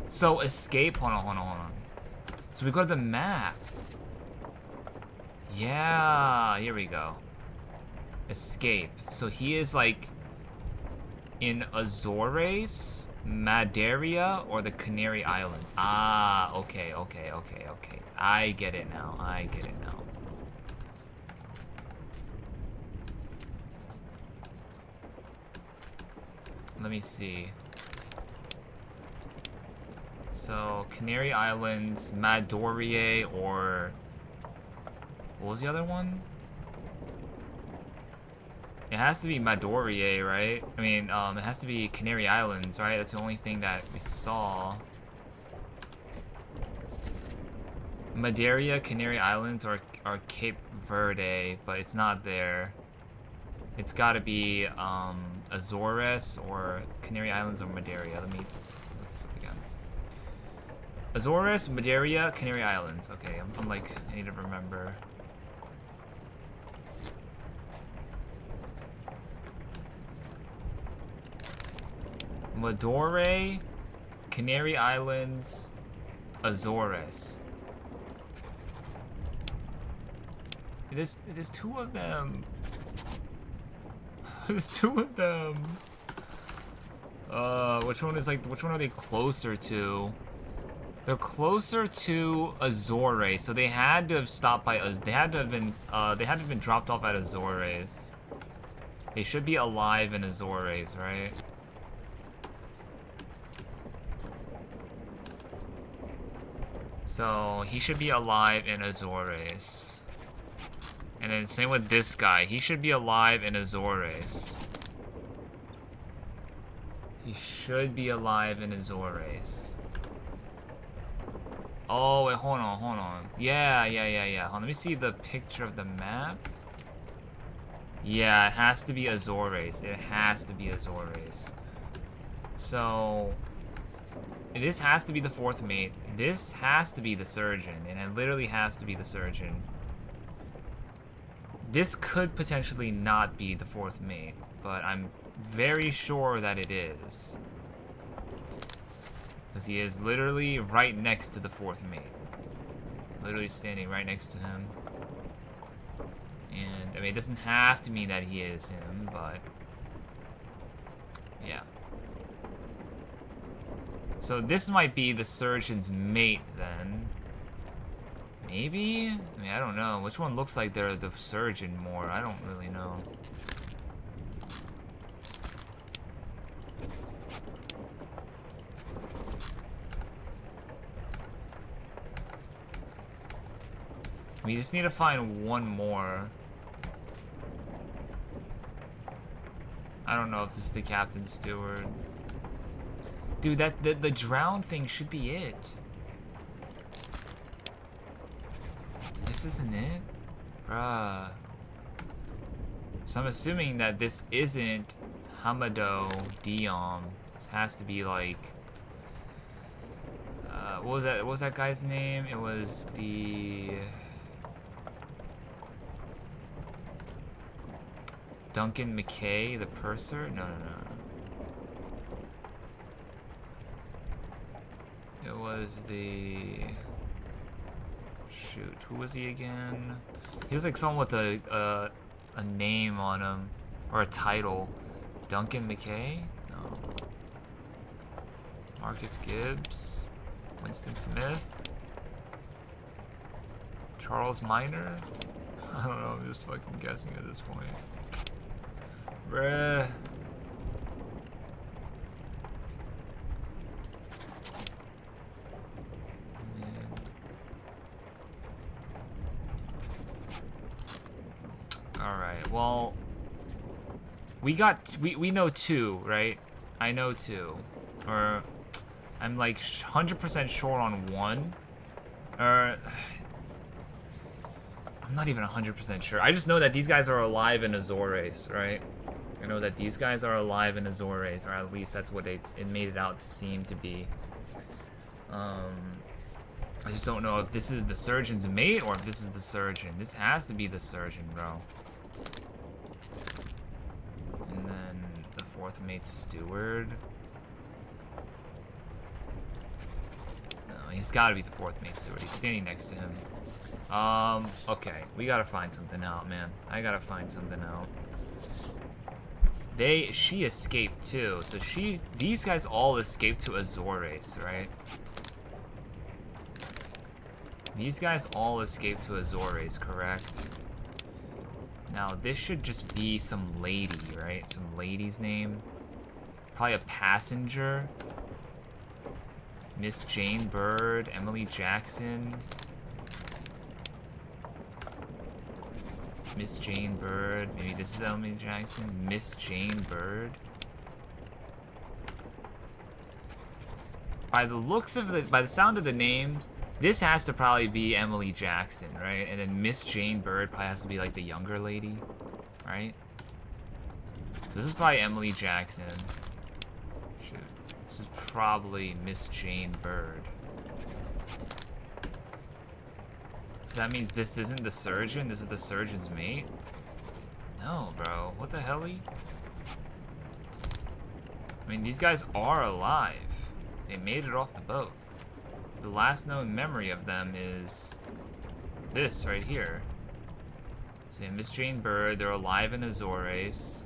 So escape, hold on. So we go to the map. Yeah, here we go. Escape. So he is like in Azores, Madeira, or the Canary Islands. Ah, okay. I get it now. Let me see. So, Canary Islands, Madeira, or... What was the other one? It has to be Madeira, right? I mean, it has to be Canary Islands, right? That's the only thing that we saw. Madeira, Canary Islands, or Cape Verde, but it's not there. It's gotta be, Azores, or Canary Islands, or Madeira. Let me look this up again. Azores, Madeira, Canary Islands. Okay, I'm like, I need to remember. Madeira, Canary Islands, Azores. There's two of them. There's two of them. Which one are they closer to? They're closer to Azores, so they had to have stopped by they had to have been dropped off at Azores. They should be alive in Azores, right? So he should be alive in Azores. And then same with this guy. He should be alive in Azores. He should be alive in Azores. Oh, wait, hold on. Yeah. Hold on, let me see the picture of the map. Yeah, it has to be Azores. It has to be Azores. So, this has to be the fourth mate. This has to be the surgeon. And it literally has to be the surgeon. This could potentially not be the fourth mate, but I'm very sure that it is. Because he is literally right next to the fourth mate. Literally standing right next to him. And, I mean, it doesn't have to mean that he is him, but... yeah. So this might be the surgeon's mate, then. Maybe? I mean, I don't know. Which one looks like they're the surgeon more? I don't really know. We just need to find one more. I don't know if this is the captain's steward. Dude, the drowned thing should be it. This isn't it? Bruh. So I'm assuming that this isn't Hamado Diom. This has to be like... what was that guy's name? It was the... Duncan McKay, the purser? No. It was the... Shoot, who was he again? He was like someone with a name on him. Or a title. Duncan McKay? No. Marcus Gibbs? Winston Smith? Charles Minor? I don't know, I'm just fucking guessing at this point. Bruh. Man. well, we know 2, right? I know 2, or I'm like 100% sure on 1, or I'm not even 100% sure. I just know that these guys are alive in Azores, right? I know that these guys are alive in Azores, or at least that's what it made it out to seem to be. I just don't know if this is the surgeon's mate or if this is the surgeon. This has to be the surgeon, bro. And then the 4th mate's steward. No, he's gotta be the 4th mate's steward. He's standing next to him. Okay. We gotta find something out, man. I gotta find something out. She escaped too, so these guys all escaped to Azores, right? These guys all escaped to Azores, correct? Now, this should just be some lady, right? Some lady's name. Probably a passenger. Miss Jane Bird, Emily Jackson. Miss Jane Bird. Maybe this is Emily Jackson. Miss Jane Bird. By the looks of by the sound of the names, this has to probably be Emily Jackson, right? And then Miss Jane Bird probably has to be like the younger lady, right? So this is probably Emily Jackson. Shoot. This is probably Miss Jane Bird. So that means this isn't the surgeon? This is the surgeon's mate? No, bro. What the hell? I mean, these guys are alive. They made it off the boat. The last known memory of them is this right here. So yeah, Miss Jane Bird, they're alive in Azores.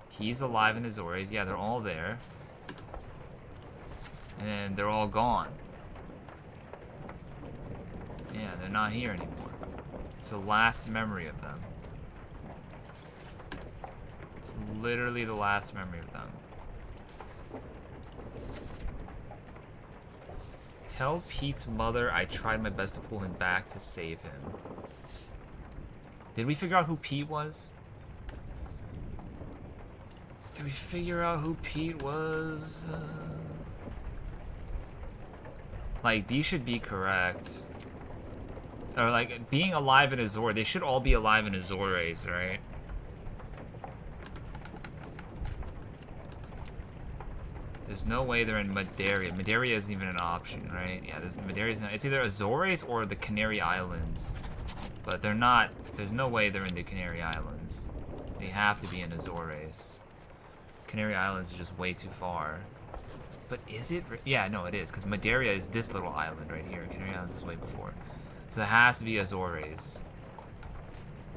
He's alive in Azores. Yeah, they're all there. And then they're all gone. Yeah, they're not here anymore. It's the last memory of them. It's literally the last memory of them. Tell Pete's mother I tried my best to pull him back to save him. Did we figure out who Pete was? Did we figure out who Pete was? Like, these should be correct. Or, like, being alive in Azores. They should all be alive in Azores, right? There's no way they're in Madeira. Madeira isn't even an option, right? Yeah, Madeire's not. It's either Azores or the Canary Islands. But they're not. There's no way they're in the Canary Islands. They have to be in Azores. Canary Islands is just way too far. But is it? Yeah, no, it is. Because Madeira is this little island right here. Canary Islands is way before. So it has to be Azores.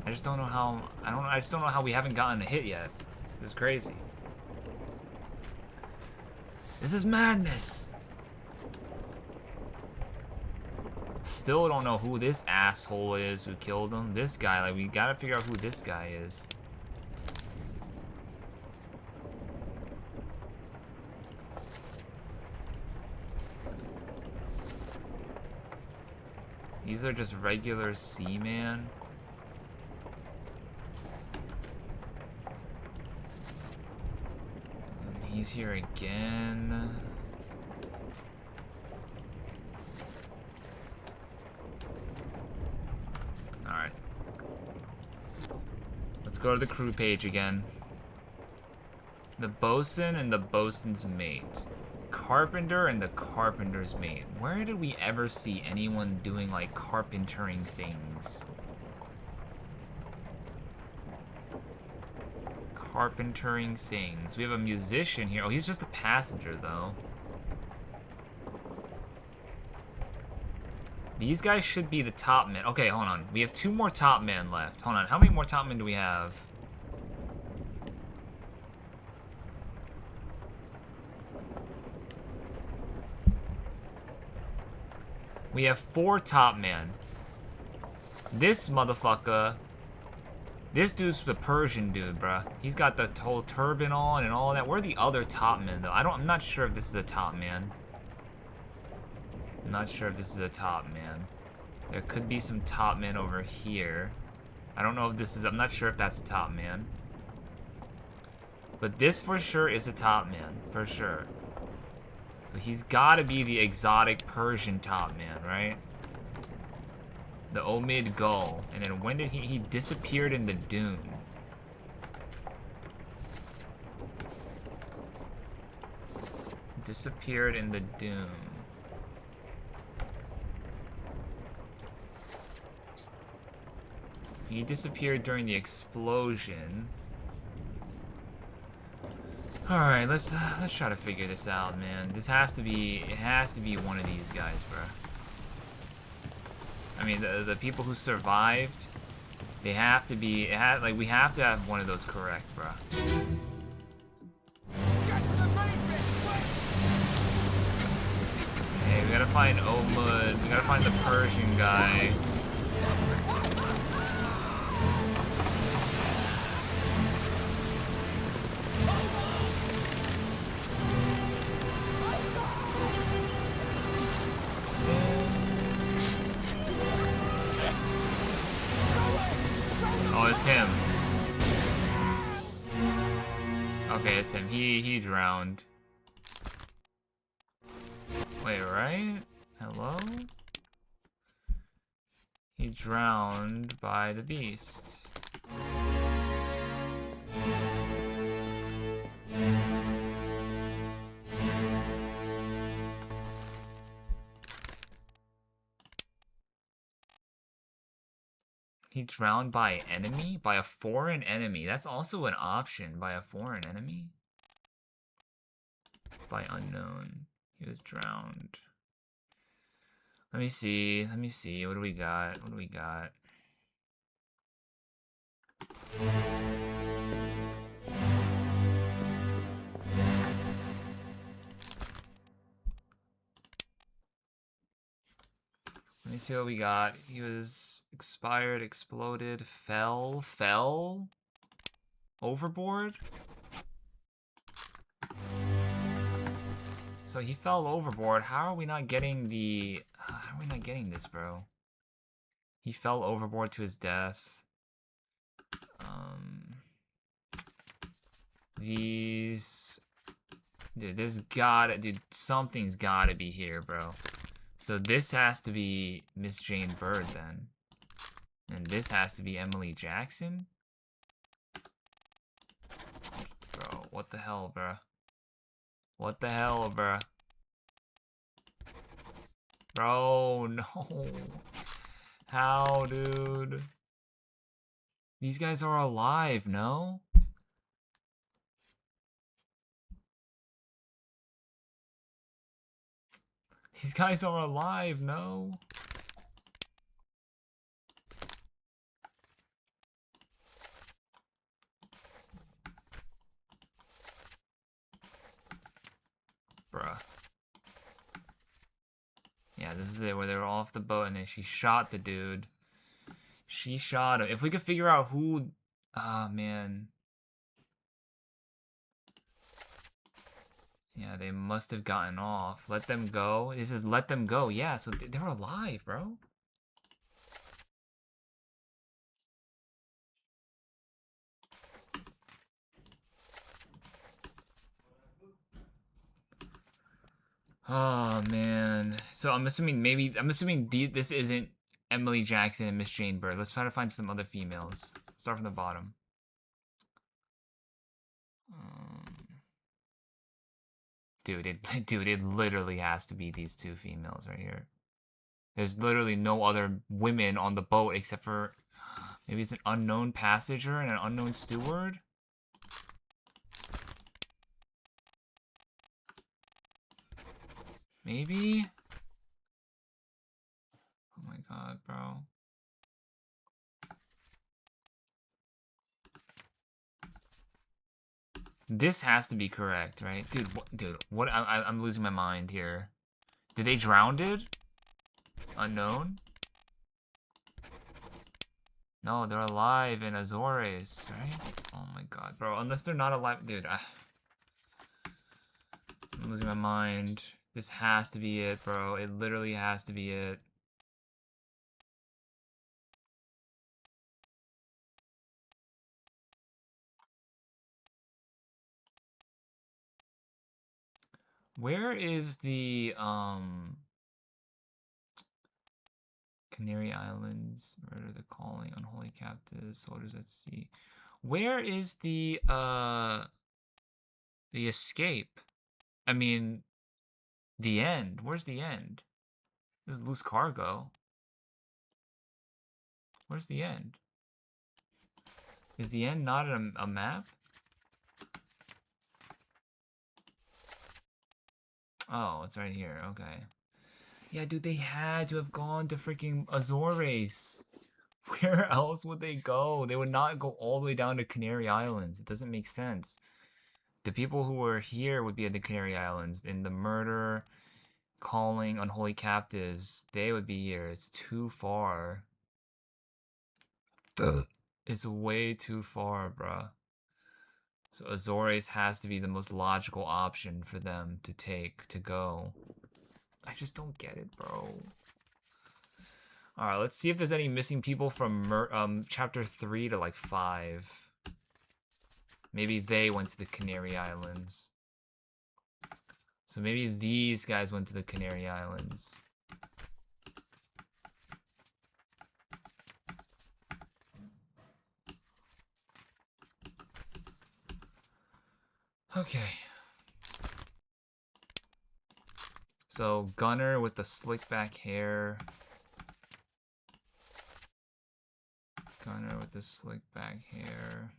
I just don't know how. I just don't know how we haven't gotten a hit yet. This is crazy. This is madness. Still don't know who this asshole is who killed him. This guy, like, we gotta figure out who this guy is. These are just regular seaman. He's here again. Alright. Let's go to the crew page again. The bosun and the bosun's mate. Carpenter and the carpenter's mate. Where did we ever see anyone doing, like, carpentering things? Carpentering things. We have a musician here. Oh, he's just a passenger, though. These guys should be the top men. Okay, hold on. We have 2 more top men left. Hold on. How many more top men do we have? We have 4 top men. This motherfucker... This dude's the Persian dude, bruh. He's got the whole turban on and all that. Where are the other top men, though? I'm not sure if this is a top man. I'm not sure if this is a top man. There could be some top men over here. I don't know if this is... I'm not sure if that's a top man. But this for sure is a top man. For sure. So he's got to be the exotic Persian top man, right? The Omid Gull. And then when did he disappeared in the dune? Disappeared in the dune. He disappeared during the explosion. All right, let's try to figure this out, man. This has to be one of these guys, bro. I mean, the people who survived, they have to be like we have to have one of those correct, bro. Hey, we gotta find Omud. We gotta find the Persian guy. Oh, it's him. Okay, it's him. He drowned. Wait, right? Hello? He drowned by the beast. He drowned by enemy? By a foreign enemy. That's also an option. By a foreign enemy? By unknown. He was drowned. Let me see. Let me see. What do we got? What do we got? Let me see what we got. He was expired, exploded, fell overboard. So he fell overboard. How are we not getting the... How are we not getting this, bro? He fell overboard to his death. These... Dude, Dude, something's gotta be here, bro. So this has to be Miss Jane Bird, then. And this has to be Emily Jackson? Bro, what the hell, bro? What the hell, bro? Bro, no. How, dude? These guys are alive, no? These guys are alive, no? Bruh. Yeah, this is it, where they were off the boat and then she shot the dude. She shot him. If we could figure out who... Ah, man. Yeah, they must have gotten off. Let them go. This is let them go. Yeah, so they're alive, bro. Oh, man. So I'm assuming this isn't Emily Jackson and Miss Jane Bird. Let's try to find some other females. Start from the bottom. Dude, it literally has to be these two females right here. There's literally no other women on the boat except for maybe it's an unknown passenger and an unknown steward. Maybe? Oh my god, bro. This has to be correct, right? Dude, what? I'm losing my mind here. Did they drown it? Unknown? No, they're alive in Azores, right? Oh my god, bro. Unless they're not alive. Dude, I'm losing my mind. This has to be it, bro. It literally has to be it. Where is the Canary Islands, murder the calling, unholy captives, soldiers at sea. Where is the escape? I mean, the end. Where's the end? This is loose cargo. Where's the end? Is the end not a map? Oh, it's right here. Okay. Yeah, dude, they had to have gone to freaking Azores. Where else would they go? They would not go all the way down to Canary Islands. It doesn't make sense. The people who were here would be at the Canary Islands. In the murder, calling, unholy captives, they would be here. It's too far. It's way too far, bruh. So Azores has to be the most logical option for them to take, to go. I just don't get it, bro. Alright, let's see if there's any missing people from chapter 3 to like 5. Maybe they went to the Canary Islands. So maybe these guys went to the Canary Islands. Okay. So Gunner with the slick back hair. Gunner with the slick back hair.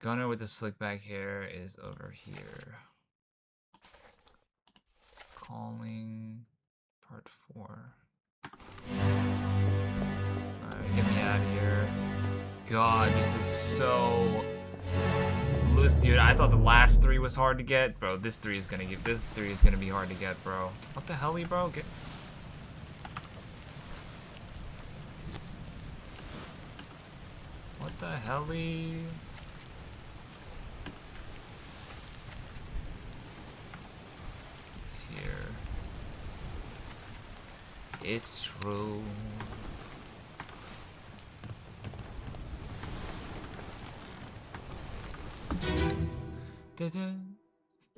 Gunner with the slick back hair is over here. Calling part 4. Alright, get me out of here. God, this is so loose, dude. I thought the last 3 was hard to get, bro. This 3 is gonna be hard to get, bro. What the hell, bro? Get. What the helly? It's here. It's true.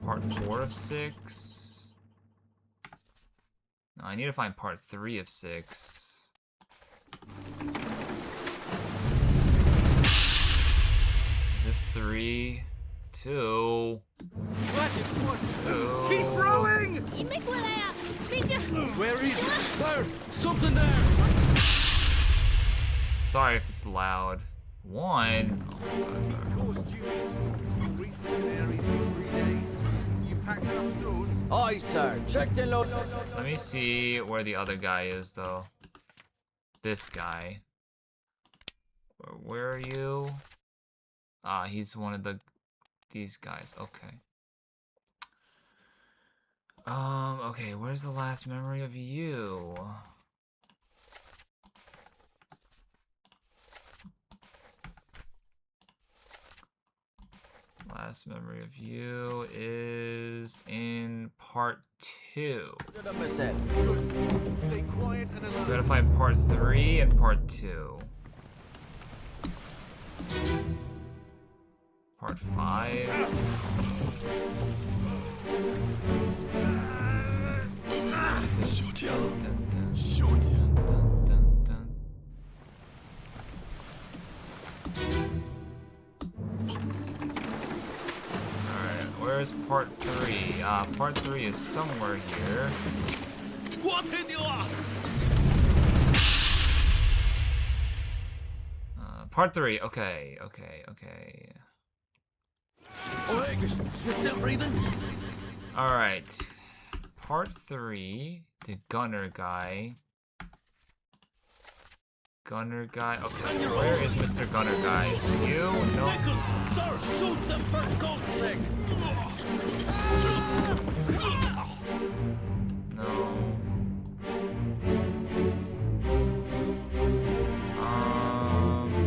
Part 4 of 6. No, I need to find part 3 of 6. Is this 3? 2. Keep rowing! Where is it? There! Something there! Sorry if it's loud. 1. Course due east. You'll reach the Canaries in 3 days. You packed enough stores? Aye, sir. Check the load. Let me see where the other guy is, though. This guy. Where are you? Ah, he's one of these guys. Okay. Okay, where's the last memory of you? Last memory of you is in part 2. Stay quiet and alert. We gotta find part 3 and part 2. Part 5. Alright, where's part 3? Part 3 is somewhere here. Part 3, okay. You still breathing? Alright. Part 3, the gunner guy. Gunner guy. Okay, where is Mr. Gunner guy? Is it you? No. Sir, shoot them for God's sake! No.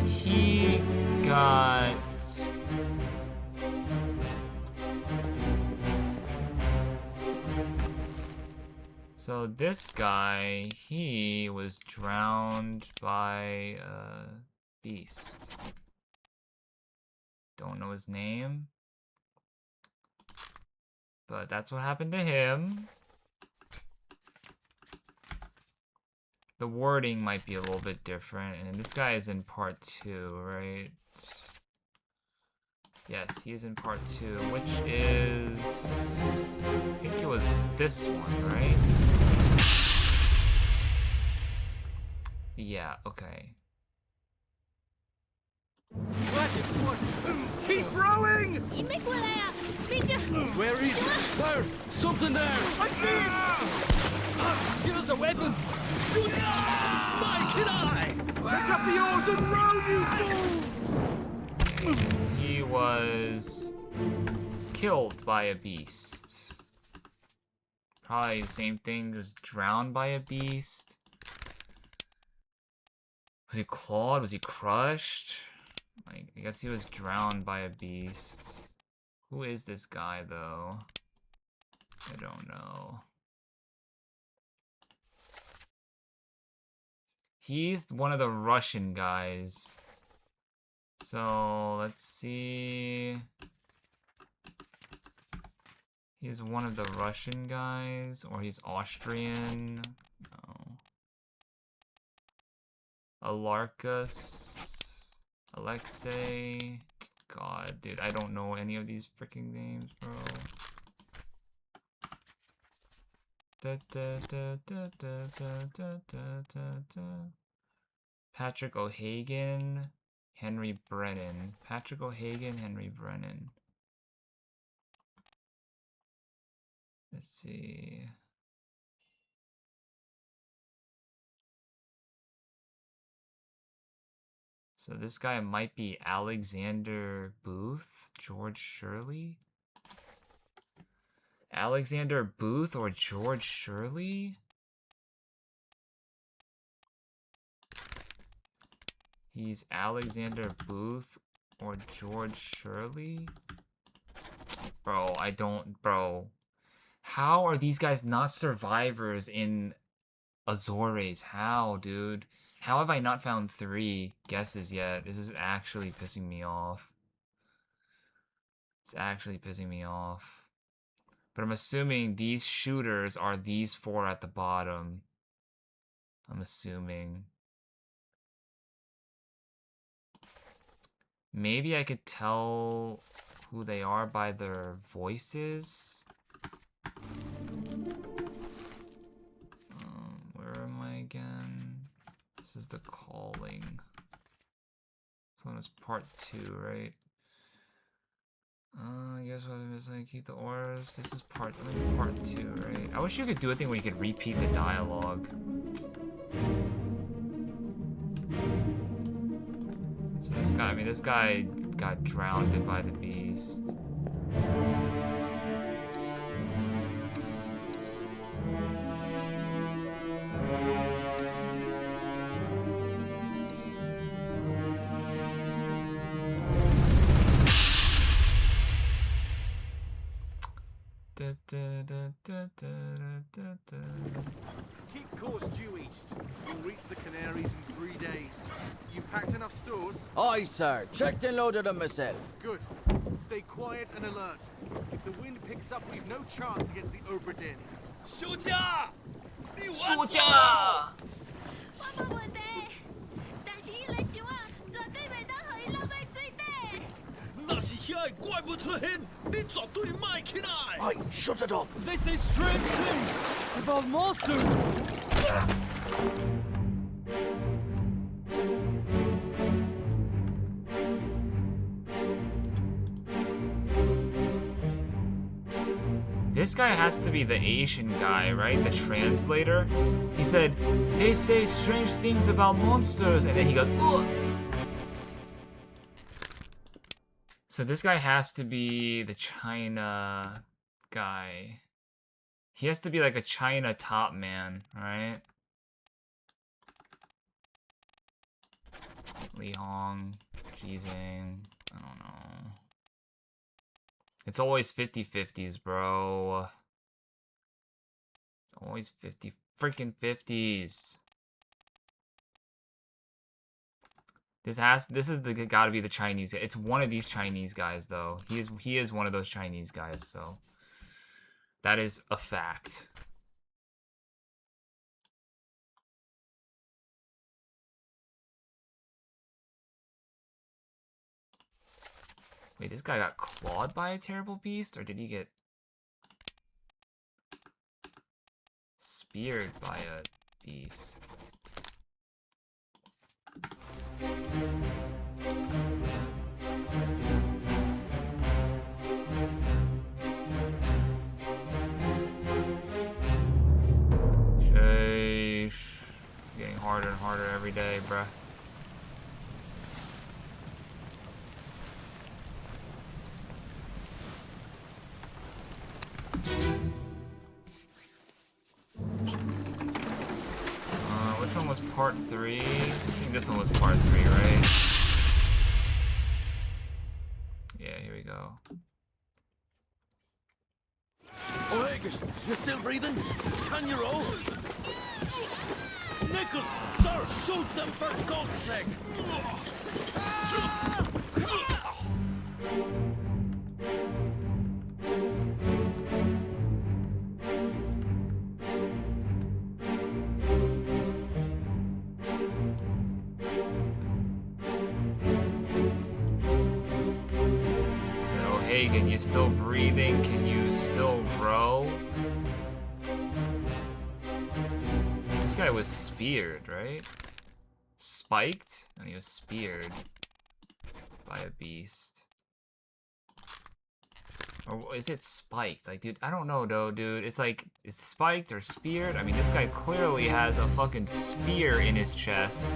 He got. So this guy, he was drowned by a beast. Don't know his name. But that's what happened to him. The wording might be a little bit different. And this guy is in part 2, right? Yes, he is in part 2, which is... I think it was this one, right? Yeah, okay. Keep rowing! Where is it? There! Something there! I see it! Give us a weapon! Shoot it! Mike and I! Pick up the oars and row, you fools! He was killed by a beast. Probably the same thing, was drowned by a beast. Was he clawed? Was he crushed? Like, I guess he was drowned by a beast. Who is this guy, though? I don't know. He's one of the Russian guys. So, let's see. He's one of the Russian guys, or he's Austrian. No. Alarcus. Alexei. God, dude, I don't know any of these freaking names, bro. Patrick O'Hagan, Henry Brennan. Patrick O'Hagan, Henry Brennan. Let's see. So this guy might be Alexander Booth, George Shirley? Alexander Booth or George Shirley? He's Alexander Booth or George Shirley? Bro, I don't... Bro. How are these guys not survivors in Azores? How, dude? How have I not found 3 guesses yet? This is actually pissing me off. It's actually pissing me off. But I'm assuming these shooters are these 4 at the bottom. I'm assuming. Maybe I could tell who they are by their voices. Where am I again? This is the calling. This one is part 2, right? I guess what I'm missing, keep the oars. This is part 2, right? I wish you could do a thing where you could repeat the dialogue. So this guy, I mean, this guy got drowned by the beast. Keep course due east. You'll reach the Canaries in 3 days. You packed enough stores? Aye, sir. Checked and loaded them myself. Good. Stay quiet and alert. If the wind picks up, we've no chance against the Obra Dinn. 休假！你完输蛋！家！我冇问题，但是伊来想啊，绝对袂当互伊落去水底。那是遐个怪物出现，你绝对卖起来！ Aye, shut it up. They say strange things about monsters. This guy has to be the Asian guy, right? The translator. He said, they say strange things about monsters. And then he goes, ugh. So this guy has to be the China guy. He has to be like a China top man, right? Li Hong, Jizang, I don't know. It's always 50-50s, bro. It's always 50 freaking 50s. This is the gotta be the Chinese guy. It's one of these Chinese guys though. He is one of those Chinese guys, so that is a fact. Wait, this guy got clawed by a terrible beast, or did he get speared by a beast? Sheesh. It's getting harder and harder every day, bruh. Which one was part 3? I think this one was part 3, right? Yeah, here we go. O'Hagan, you still breathing? Can you roll? Nichols, sir, shoot them for God's sake! O'Hagan, you still breathing? Can you still row? This guy was speared, right? Spiked? And he was speared by a beast. Or is it spiked? Like, dude, I don't know, though, dude. It's like, it's spiked or speared? I mean, this guy clearly has a fucking spear in his chest.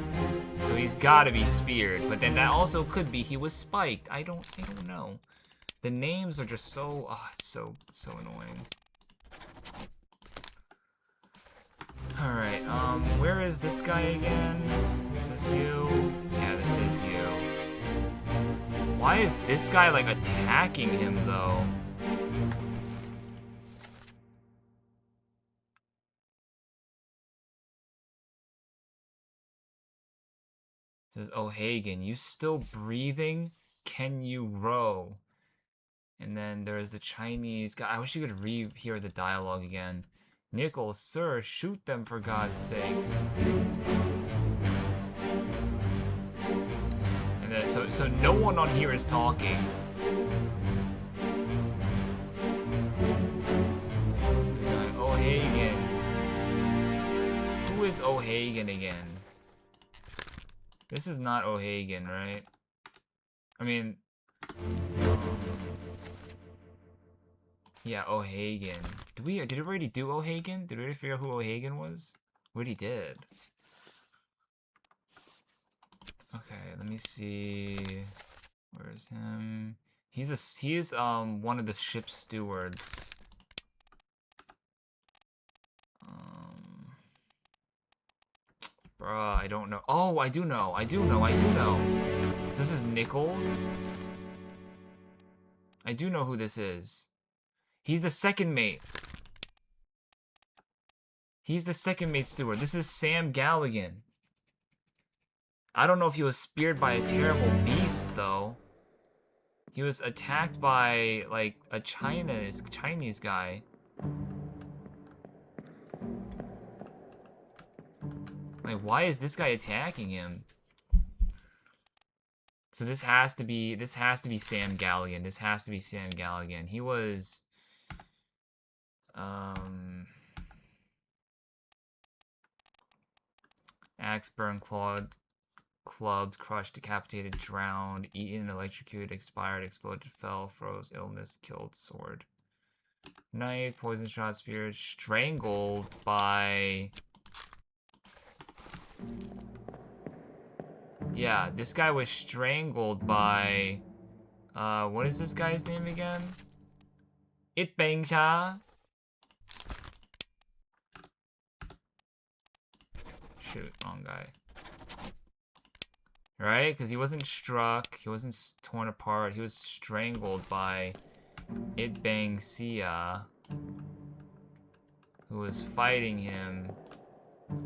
So he's gotta be speared. But then that also could be he was spiked. I don't know. The names are just so, so annoying. Alright, where is this guy again? This is you? Yeah, this is you. Why is this guy, like, attacking him, though? It says, O'Hagan, you still breathing? Can you row? And then there's the Chinese guy. I wish you could re-hear the dialogue again. Nichols, sir, shoot them for God's sakes. And then, so no one on here is talking. O'Hagan. Who is O'Hagan again? This is not O'Hagan, right? I mean... yeah, O'Hagan. Did we already do O'Hagan? Did we already figure out who O'Hagan was? We already did. Okay, let me see. Where's him? He's one of the ship's stewards. Bruh, I don't know. Oh, I do know. So this is Nichols. I do know who this is. He's the second mate. He's the second mate steward. This is Sam Galligan. I don't know if he was speared by a terrible beast, though. He was attacked by, like, a Chinese guy. Like, why is this guy attacking him? So this has to be Sam Galligan. This has to be Sam Galligan. He was axe, burn, clawed, clubbed, crushed, decapitated, drowned, eaten, electrocuted, expired, exploded, fell, froze, illness, killed, sword. Knife, poison shot, spear, strangled by... yeah, this guy was strangled by... what is this guy's name again? Itbengsha. Shoot, wrong guy. Right? Because he wasn't struck, he wasn't torn apart, he was strangled by Itbengsia, who was fighting him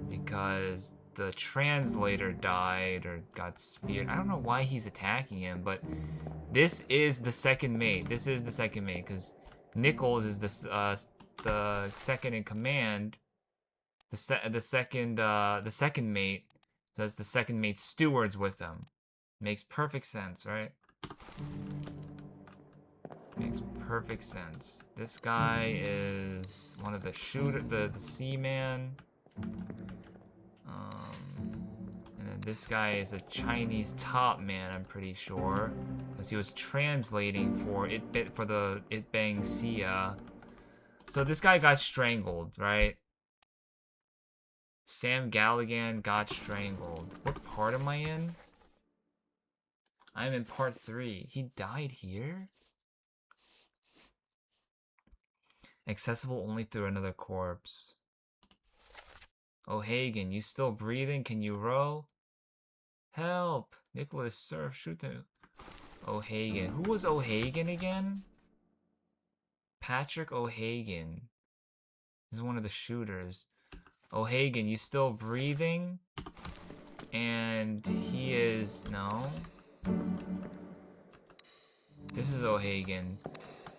because the translator died or got speared. I don't know why he's attacking him, but this is the second mate. This is the second mate because Nichols is the second in command. The second mate. So that's the second mate's stewards with them. Makes perfect sense, right? Makes perfect sense. This guy is one of the the seaman. And then this guy is a Chinese top man, I'm pretty sure, because he was translating for the It Bang Sia. So this guy got strangled, right? Sam Galligan got strangled. What part am I in? I'm in part 3. He died here? Accessible only through another corpse. O'Hagan, you still breathing? Can you row? Help! Nicholas, sir, shoot him. O'Hagan. Who was O'Hagan again? Patrick O'Hagan. This is one of the shooters. O'Hagan, you still breathing? And he is... no? This is O'Hagan.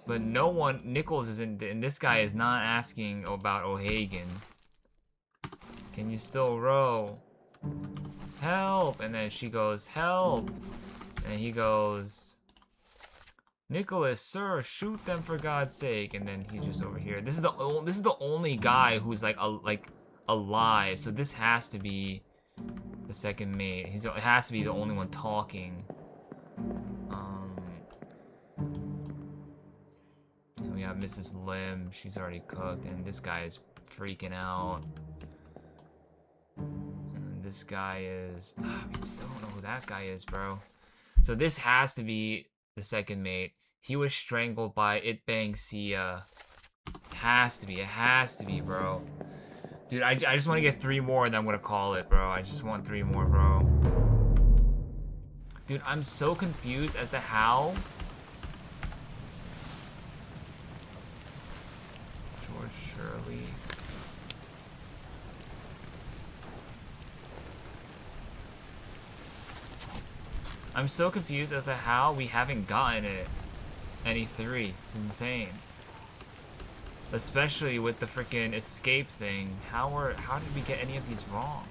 But no one... Nichols isn't... and this guy is not asking about O'Hagan. Can you still row? Help! And then she goes, help! And he goes, Nicholas, sir, shoot them for God's sake. And then he's just over here. This is the only guy who's like alive. So this has to be the second mate. It has to be the only one talking. And we have Mrs. Lim. She's already cooked, and this guy is freaking out. And this guy is... we still don't know who that guy is, bro. So this has to be the second mate. He was strangled by It Bang Sia. It has to be, bro. Dude, I just want to get 3 more and then I'm gonna call it, bro. I just want 3 more, bro. Dude, I'm so confused as to how... George Shirley... I'm so confused as to how we haven't gotten any 3. It's insane. Especially with the freaking escape thing. How did we get any of these wrong?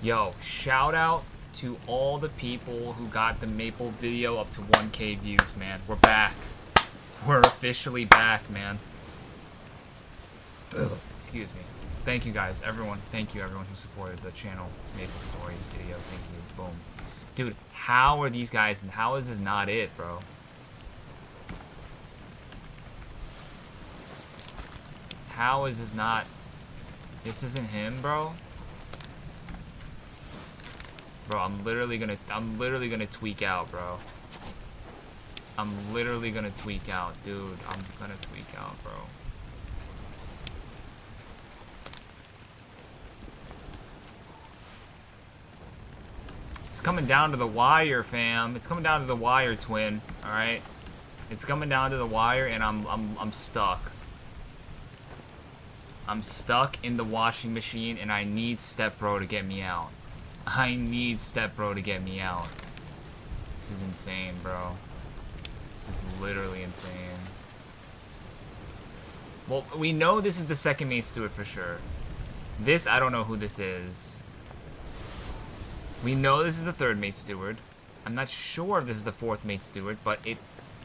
Yo, shout out to all the people who got the Maple video up to 1K views, man. We're back. We're officially back, man. Ugh. Excuse me. Thank you guys, everyone. Thank you everyone who supported the channel Maple Story video. Thank you. Boom. Dude, how are these guys and how is this not it, bro? How is this not... This isn't him, bro? Bro, I'm literally gonna tweak out, bro. I'm literally gonna tweak out, dude. I'm gonna tweak out, bro. It's coming down to the wire, fam. It's coming down to the wire, twin. All right. It's coming down to the wire, and I'm stuck. I'm stuck in the washing machine, and I need Step Bro to get me out. I need Step Bro to get me out. This is insane, bro. This is literally insane. Well, we know this is the second mate steward for sure. This, I don't know who this is. We know this is the third mate steward. I'm not sure if this is the fourth mate steward, but it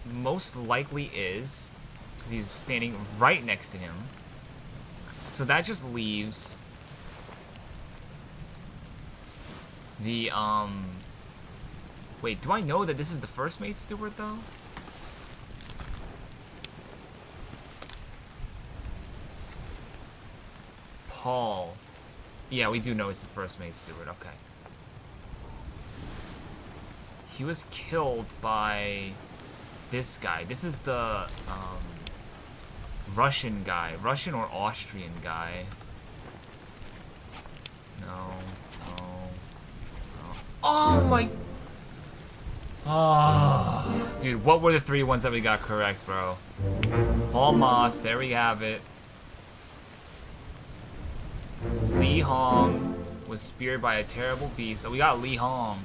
most likely is, because he's standing right next to him. So that just leaves the, wait, do I know that this is the first mate steward, though? Paul. Yeah, we do know it's the first mate steward, okay. He was killed by this guy. This is the Russian guy. Russian or Austrian guy. No. Oh my... Oh, dude, what were the 3 ones that we got correct, bro? Paul Moss, there we have it. Hong was speared by a terrible beast. So we got Li Hong.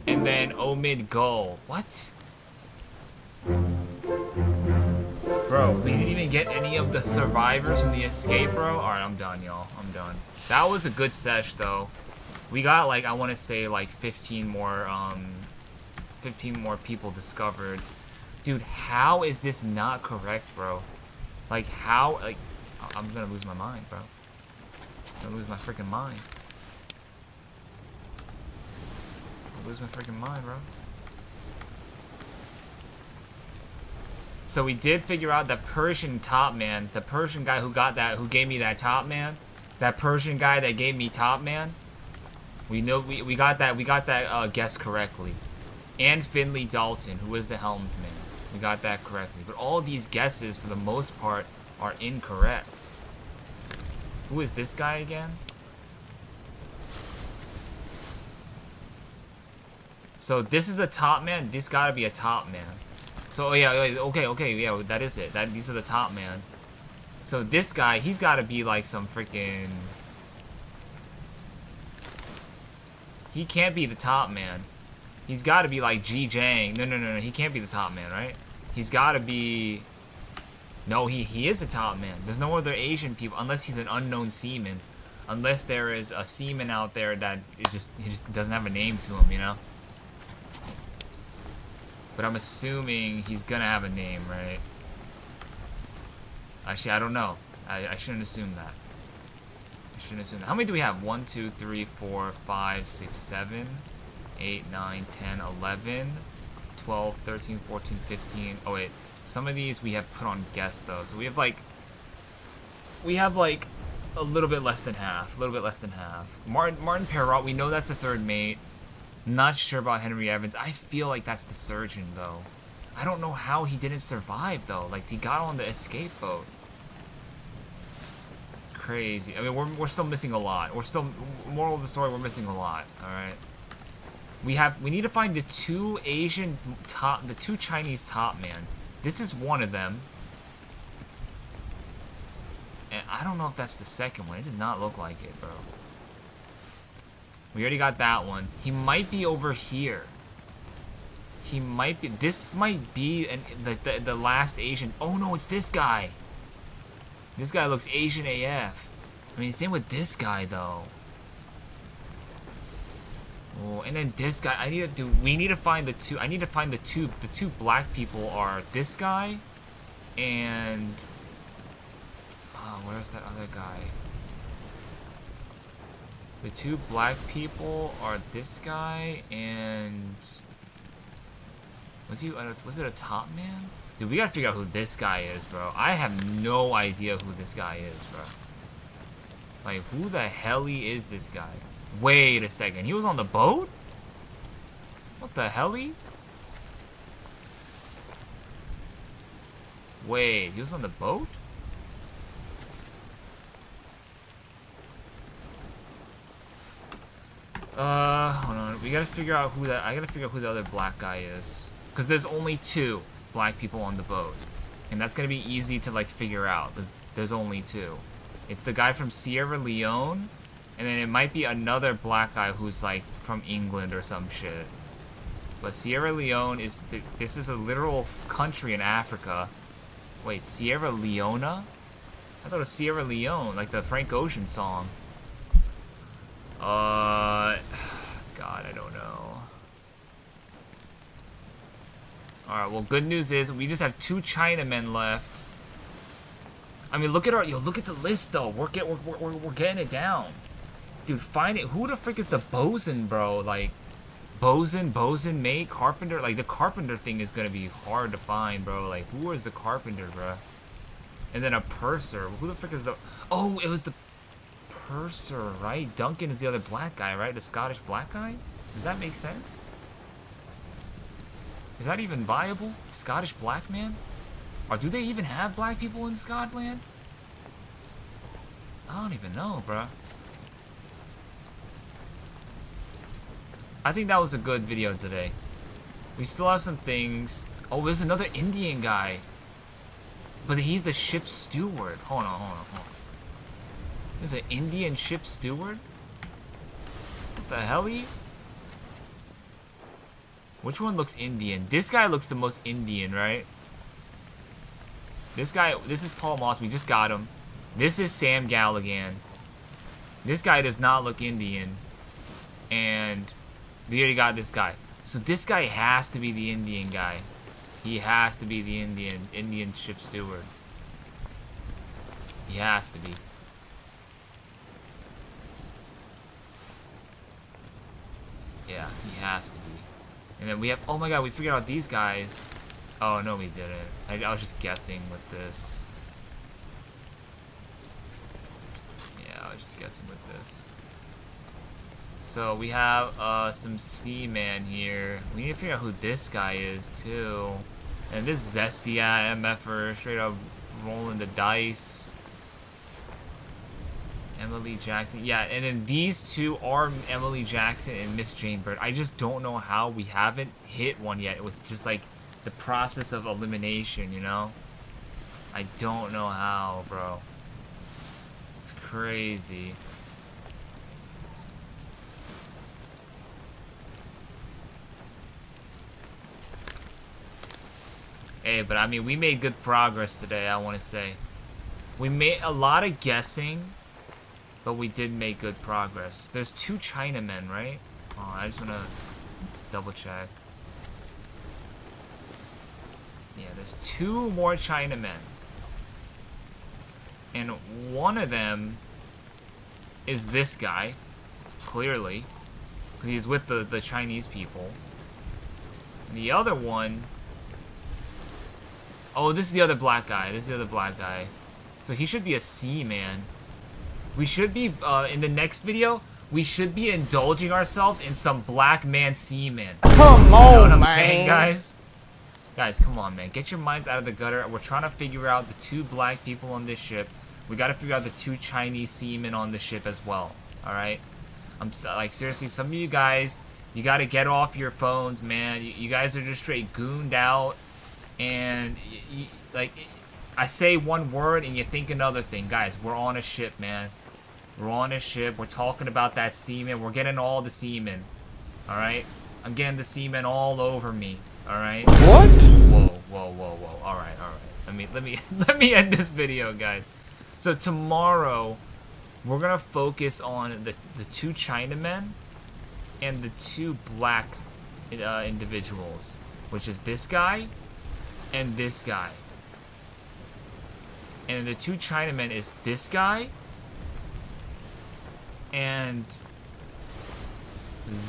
And then Omid Go. What? Bro, we didn't even get any of the survivors from the escape, bro. Alright, I'm done, y'all. I'm done. That was a good sesh, though. We got, like, I want to say, like, 15 more people discovered. Dude, how is this not correct, bro? Like, how, like, I'm gonna lose my mind, bro. I'm gonna lose my freaking mind. I'll lose my freaking mind, bro. So we did figure out the Persian top man, the Persian guy who got that, who gave me that top man, that Persian guy that gave me top man. We know we got that guess correctly, and Finley Dalton, who is the helmsman. We got that correctly, but all these guesses for the most part are incorrect. Who is this guy again? So this is a top man. This gotta be a top man. So oh, yeah, okay, yeah, that is it. These are the top man. So this guy, he's gotta be like some freaking. He can't be the top man. He's gotta be like Ji Jang. No. He can't be the top man, right? He's gotta be. No, he is the top man. There's no other Asian people unless he's an unknown seaman. Unless there is a seaman out there that he just doesn't have a name to him, you know? But I'm assuming he's gonna have a name, right? Actually, I don't know. I shouldn't assume that. I shouldn't assume that. How many do we have? 1, 2, 3, 4, 5, 6, 7, 8, 9, 10, 11, 12, 13, 14, 15. Oh wait. Some of these we have put on guess though. So we have like a little bit less than half. A little bit less than half. Martin Perrot, we know that's the third mate. Not sure about Henry Evans. I feel like that's the surgeon though. I don't know how he didn't survive though. Like he got on the escape boat. Crazy. I mean we're still missing a lot. We're still, moral of the story, we're missing a lot. Alright. We need to find the two Chinese top man. This is one of them. And I don't know if that's the second one. It does not look like it, bro. We already got that one. He might be over here. He might be. This might be the last Asian. Oh no, it's this guy. This guy looks Asian AF. I mean, same with this guy though. Oh, and then this guy. We need to find the two. I need to find the two. The two black people are this guy, and where's that other guy? The two black people are this guy and was it a top man? Dude, we gotta figure out who this guy is, bro. I have no idea who this guy is, bro. Like, who the hell is this guy? Wait a second, he was on the boat? What the hell? Wait, he was on the boat? Hold on. We gotta figure out who that. I gotta figure out who the other black guy is, because there's only two black people on the boat, and that's gonna be easy to like figure out. There's only two. It's the guy from Sierra Leone, and then it might be another black guy who's like from England or some shit. But Sierra Leone is this is a literal country in Africa. Wait, Sierra Leona? I thought it was Sierra Leone, like the Frank Ocean song. God, I don't know. Alright, well, good news is we just have 2 Chinamen left. I mean, look at the list though. We're getting it down. Dude, find it. Who the frick is the bosun, bro? Like, bosun, mate, carpenter. Like, the carpenter thing is gonna be hard to find, bro. Like, who is the carpenter, bro? And then a purser. Who the frick is the... Oh, it was the purser, right? Duncan is the other black guy, right? The Scottish black guy? Does that make sense? Is that even viable? Scottish black man? Or do they even have black people in Scotland? I don't even know, bruh. I think that was a good video today. We still have some things. Oh, there's another Indian guy. But he's the ship's steward. Hold on. There's an Indian ship steward? What the hell? Which one looks Indian? This guy looks the most Indian, right? This guy, this is Paul Moss. We just got him. This is Sam Galligan. This guy does not look Indian. And we already got this guy. So this guy has to be the Indian guy. He has to be the Indian ship steward. He has to be. Yeah, he has to be. And then we have, oh my god, we figured out these guys. Oh, no, we didn't. I was just guessing with this. Yeah, I was just guessing with this. So we have some seaman here. We need to figure out who this guy is, too. And this zesty MFer, straight up rolling the dice. Emily Jackson. Yeah, and then these two are Emily Jackson and Miss Jane Bird. I just don't know how we haven't hit one yet with just like the process of elimination, you know? I don't know how, bro. It's crazy. Hey, but I mean, we made good progress today, I want to say. We made a lot of guessing. But we did make good progress. There's 2 Chinamen, right? Oh, I just want to double check. Yeah, there's 2 more Chinamen. And one of them is this guy, clearly. Because he's with the Chinese people. And the other one... Oh, this is the other black guy. This is the other black guy. So he should be a seaman. We should be, in the next video, we should be indulging ourselves in some black man seaman. Come on, you know what I'm man. saying, guys? Guys, come on, man. Get your minds out of the gutter. We're trying to figure out the 2 black people on this ship. We gotta figure out the 2 Chinese seamen on the ship as well. Alright? Like, seriously, some of you guys, you gotta get off your phones, man. You guys are just straight gooned out. And, like, I say one word and you think another thing. Guys, we're on a ship, man. We're on a ship. We're talking about that seaman. We're getting all the seamen. Alright? I'm getting the seamen all over me. Alright? What? Whoa, whoa, whoa, whoa. Alright, alright. Let me end this video, guys. So tomorrow, we're gonna focus on the 2 Chinamen and the 2 black individuals. Which is this guy and this guy. And the 2 Chinamen is this guy and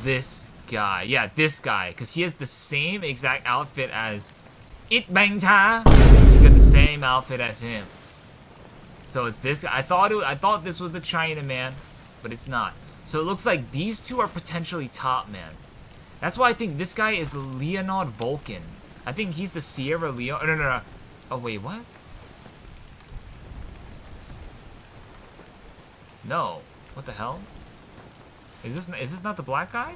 this guy. Yeah, this guy. Because he has the same exact outfit as It Bang Cha. He got the same outfit as him. So it's this guy. I thought this was the Chinaman, but it's not. So it looks like these 2 are potentially top man. That's why I think this guy is Leonard Vulcan. I think he's the Sierra Leone. Oh, no. Oh, wait, what? No. What the hell? Is this not the black guy?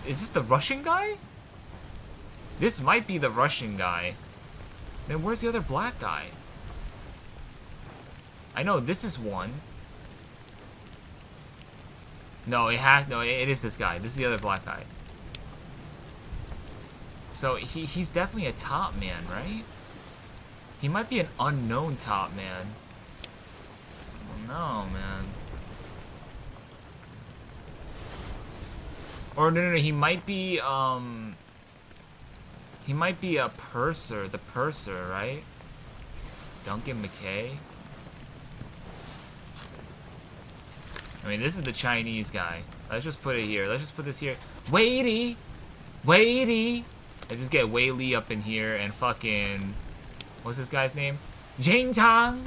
Is this the Russian guy? This might be the Russian guy. Then where's the other black guy? I know this is one. No, it is this guy. This is the other black guy. So he's definitely a top man, right? He might be an unknown top man. No, man. Or no, he might be a purser, the purser, right? Duncan McKay. I mean, this is the Chinese guy. Let's just put it here. Let's just put this here. Waity! Let's just get Wei Li up in here and fucking... What's this guy's name? Jing Chang!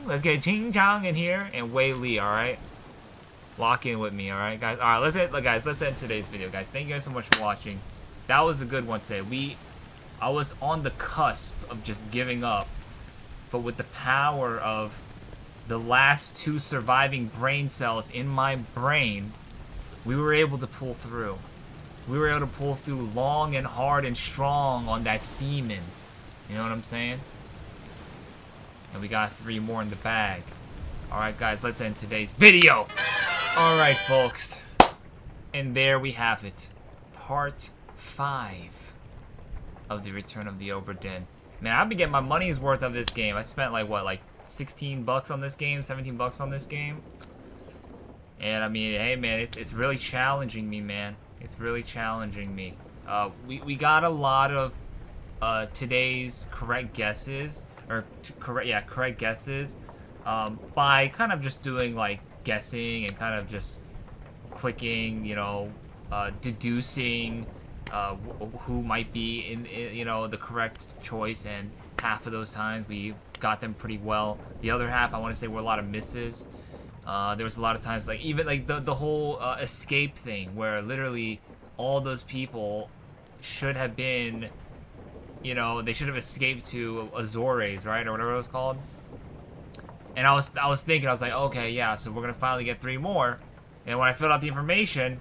Let's get Jing Chang in here and Wei Li, alright? Lock in with me, alright, guys? Alright, let's end today's video, guys. Thank you guys so much for watching. That was a good one today. I was on the cusp of just giving up. But with the power of the last 2 surviving brain cells in my brain, we were able to pull through. We were able to pull through long and hard and strong on that semen. You know what I'm saying? And we got 3 more in the bag. Alright, guys, let's end today's video. Alright, folks. And there we have it. Part 5 of the Return of the Obra Dinn. Man, I've been getting my money's worth of this game. I spent like, what, like 16 bucks on this game? 17 bucks on this game? And I mean, hey man, it's really challenging me, man. It's really challenging me. We got a lot of today's correct guesses, or correct guesses, by kind of just doing like guessing and kind of just clicking, you know, deducing who might be in you know, the correct choice, and half of those times we got them pretty well. The other half, I want to say, were a lot of misses. There was a lot of times, like even like the whole escape thing, where literally all those people should have been, you know, they should have escaped to Azores, right, or whatever it was called. And I was thinking, I was like, okay, yeah, so we're gonna finally get 3 more. And when I filled out the information,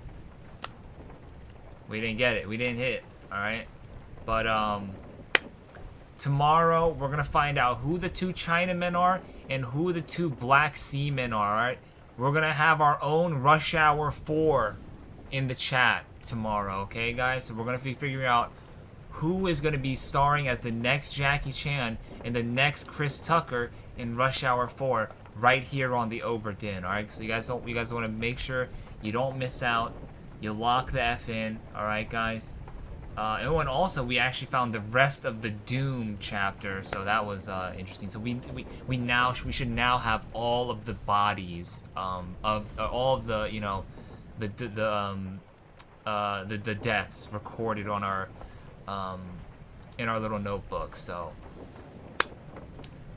we didn't get it. We didn't hit. All right, but tomorrow we're gonna find out who the 2 Chinamen are and who the 2 Black Seamen are. All right, we're gonna have our own Rush Hour 4 in the chat tomorrow. Okay, guys, so we're gonna be figuring out who is gonna be starring as the next Jackie Chan and the next Chris Tucker in Rush Hour 4 right here on the Obra Dinn. All right, so you guys want to make sure you don't miss out. You lock the F in. All right, guys. And also, we actually found the rest of the Doom chapter, so that was interesting. So we should now have all of the bodies of all of the, you know, the deaths recorded on our in our little notebook. So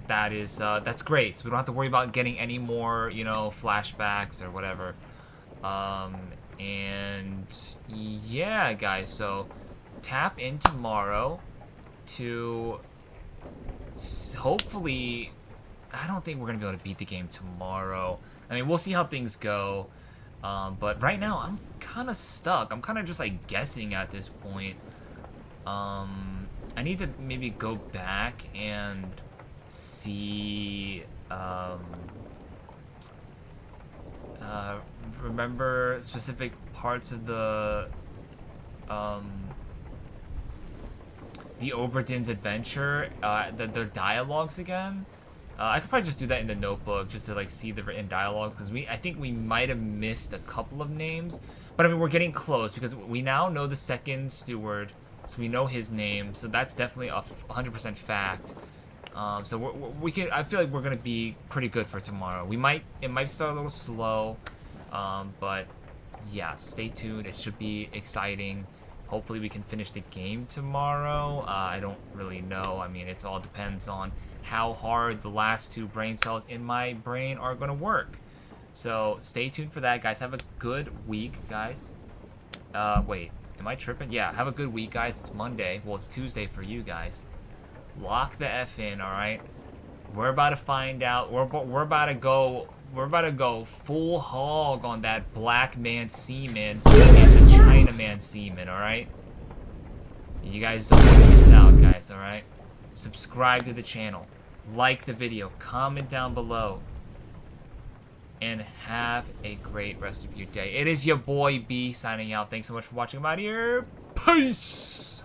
that is that's great. So we don't have to worry about getting any more, you know, flashbacks or whatever. And yeah, guys, so tap in tomorrow to hopefully, I don't think we're gonna be able to beat the game tomorrow. I mean, we'll see how things go, but right now I'm kind of stuck. I'm kind of just like guessing at this point. I need to maybe go back and see remember specific parts of the Obra Dinn's adventure, their dialogues again. I could probably just do that in the notebook just to like see the written dialogues, because I think we might have missed a couple of names, but I mean, we're getting close because we now know the second steward, so we know his name, so that's definitely a 100% fact. So we can. I feel like we're gonna be pretty good for tomorrow. It might start a little slow, but yeah, stay tuned. It should be exciting. Hopefully we can finish the game tomorrow. I don't really know. I mean, it all depends on how hard the last 2 brain cells in my brain are gonna work. So stay tuned for that, guys. Have a good week, guys. Wait, am I tripping? Yeah, have a good week, guys. It's Monday. Well, it's Tuesday for you guys. Lock the F in, all right? We're about to find out. We're about to go full hog on that Black Man Seaman and the Chinaman Seaman, all right? You guys don't want to miss out, guys, all right? Subscribe to the channel, like the video, comment down below, and have a great rest of your day. It is your boy B signing out. Thanks so much for watching. I'm out here. Peace.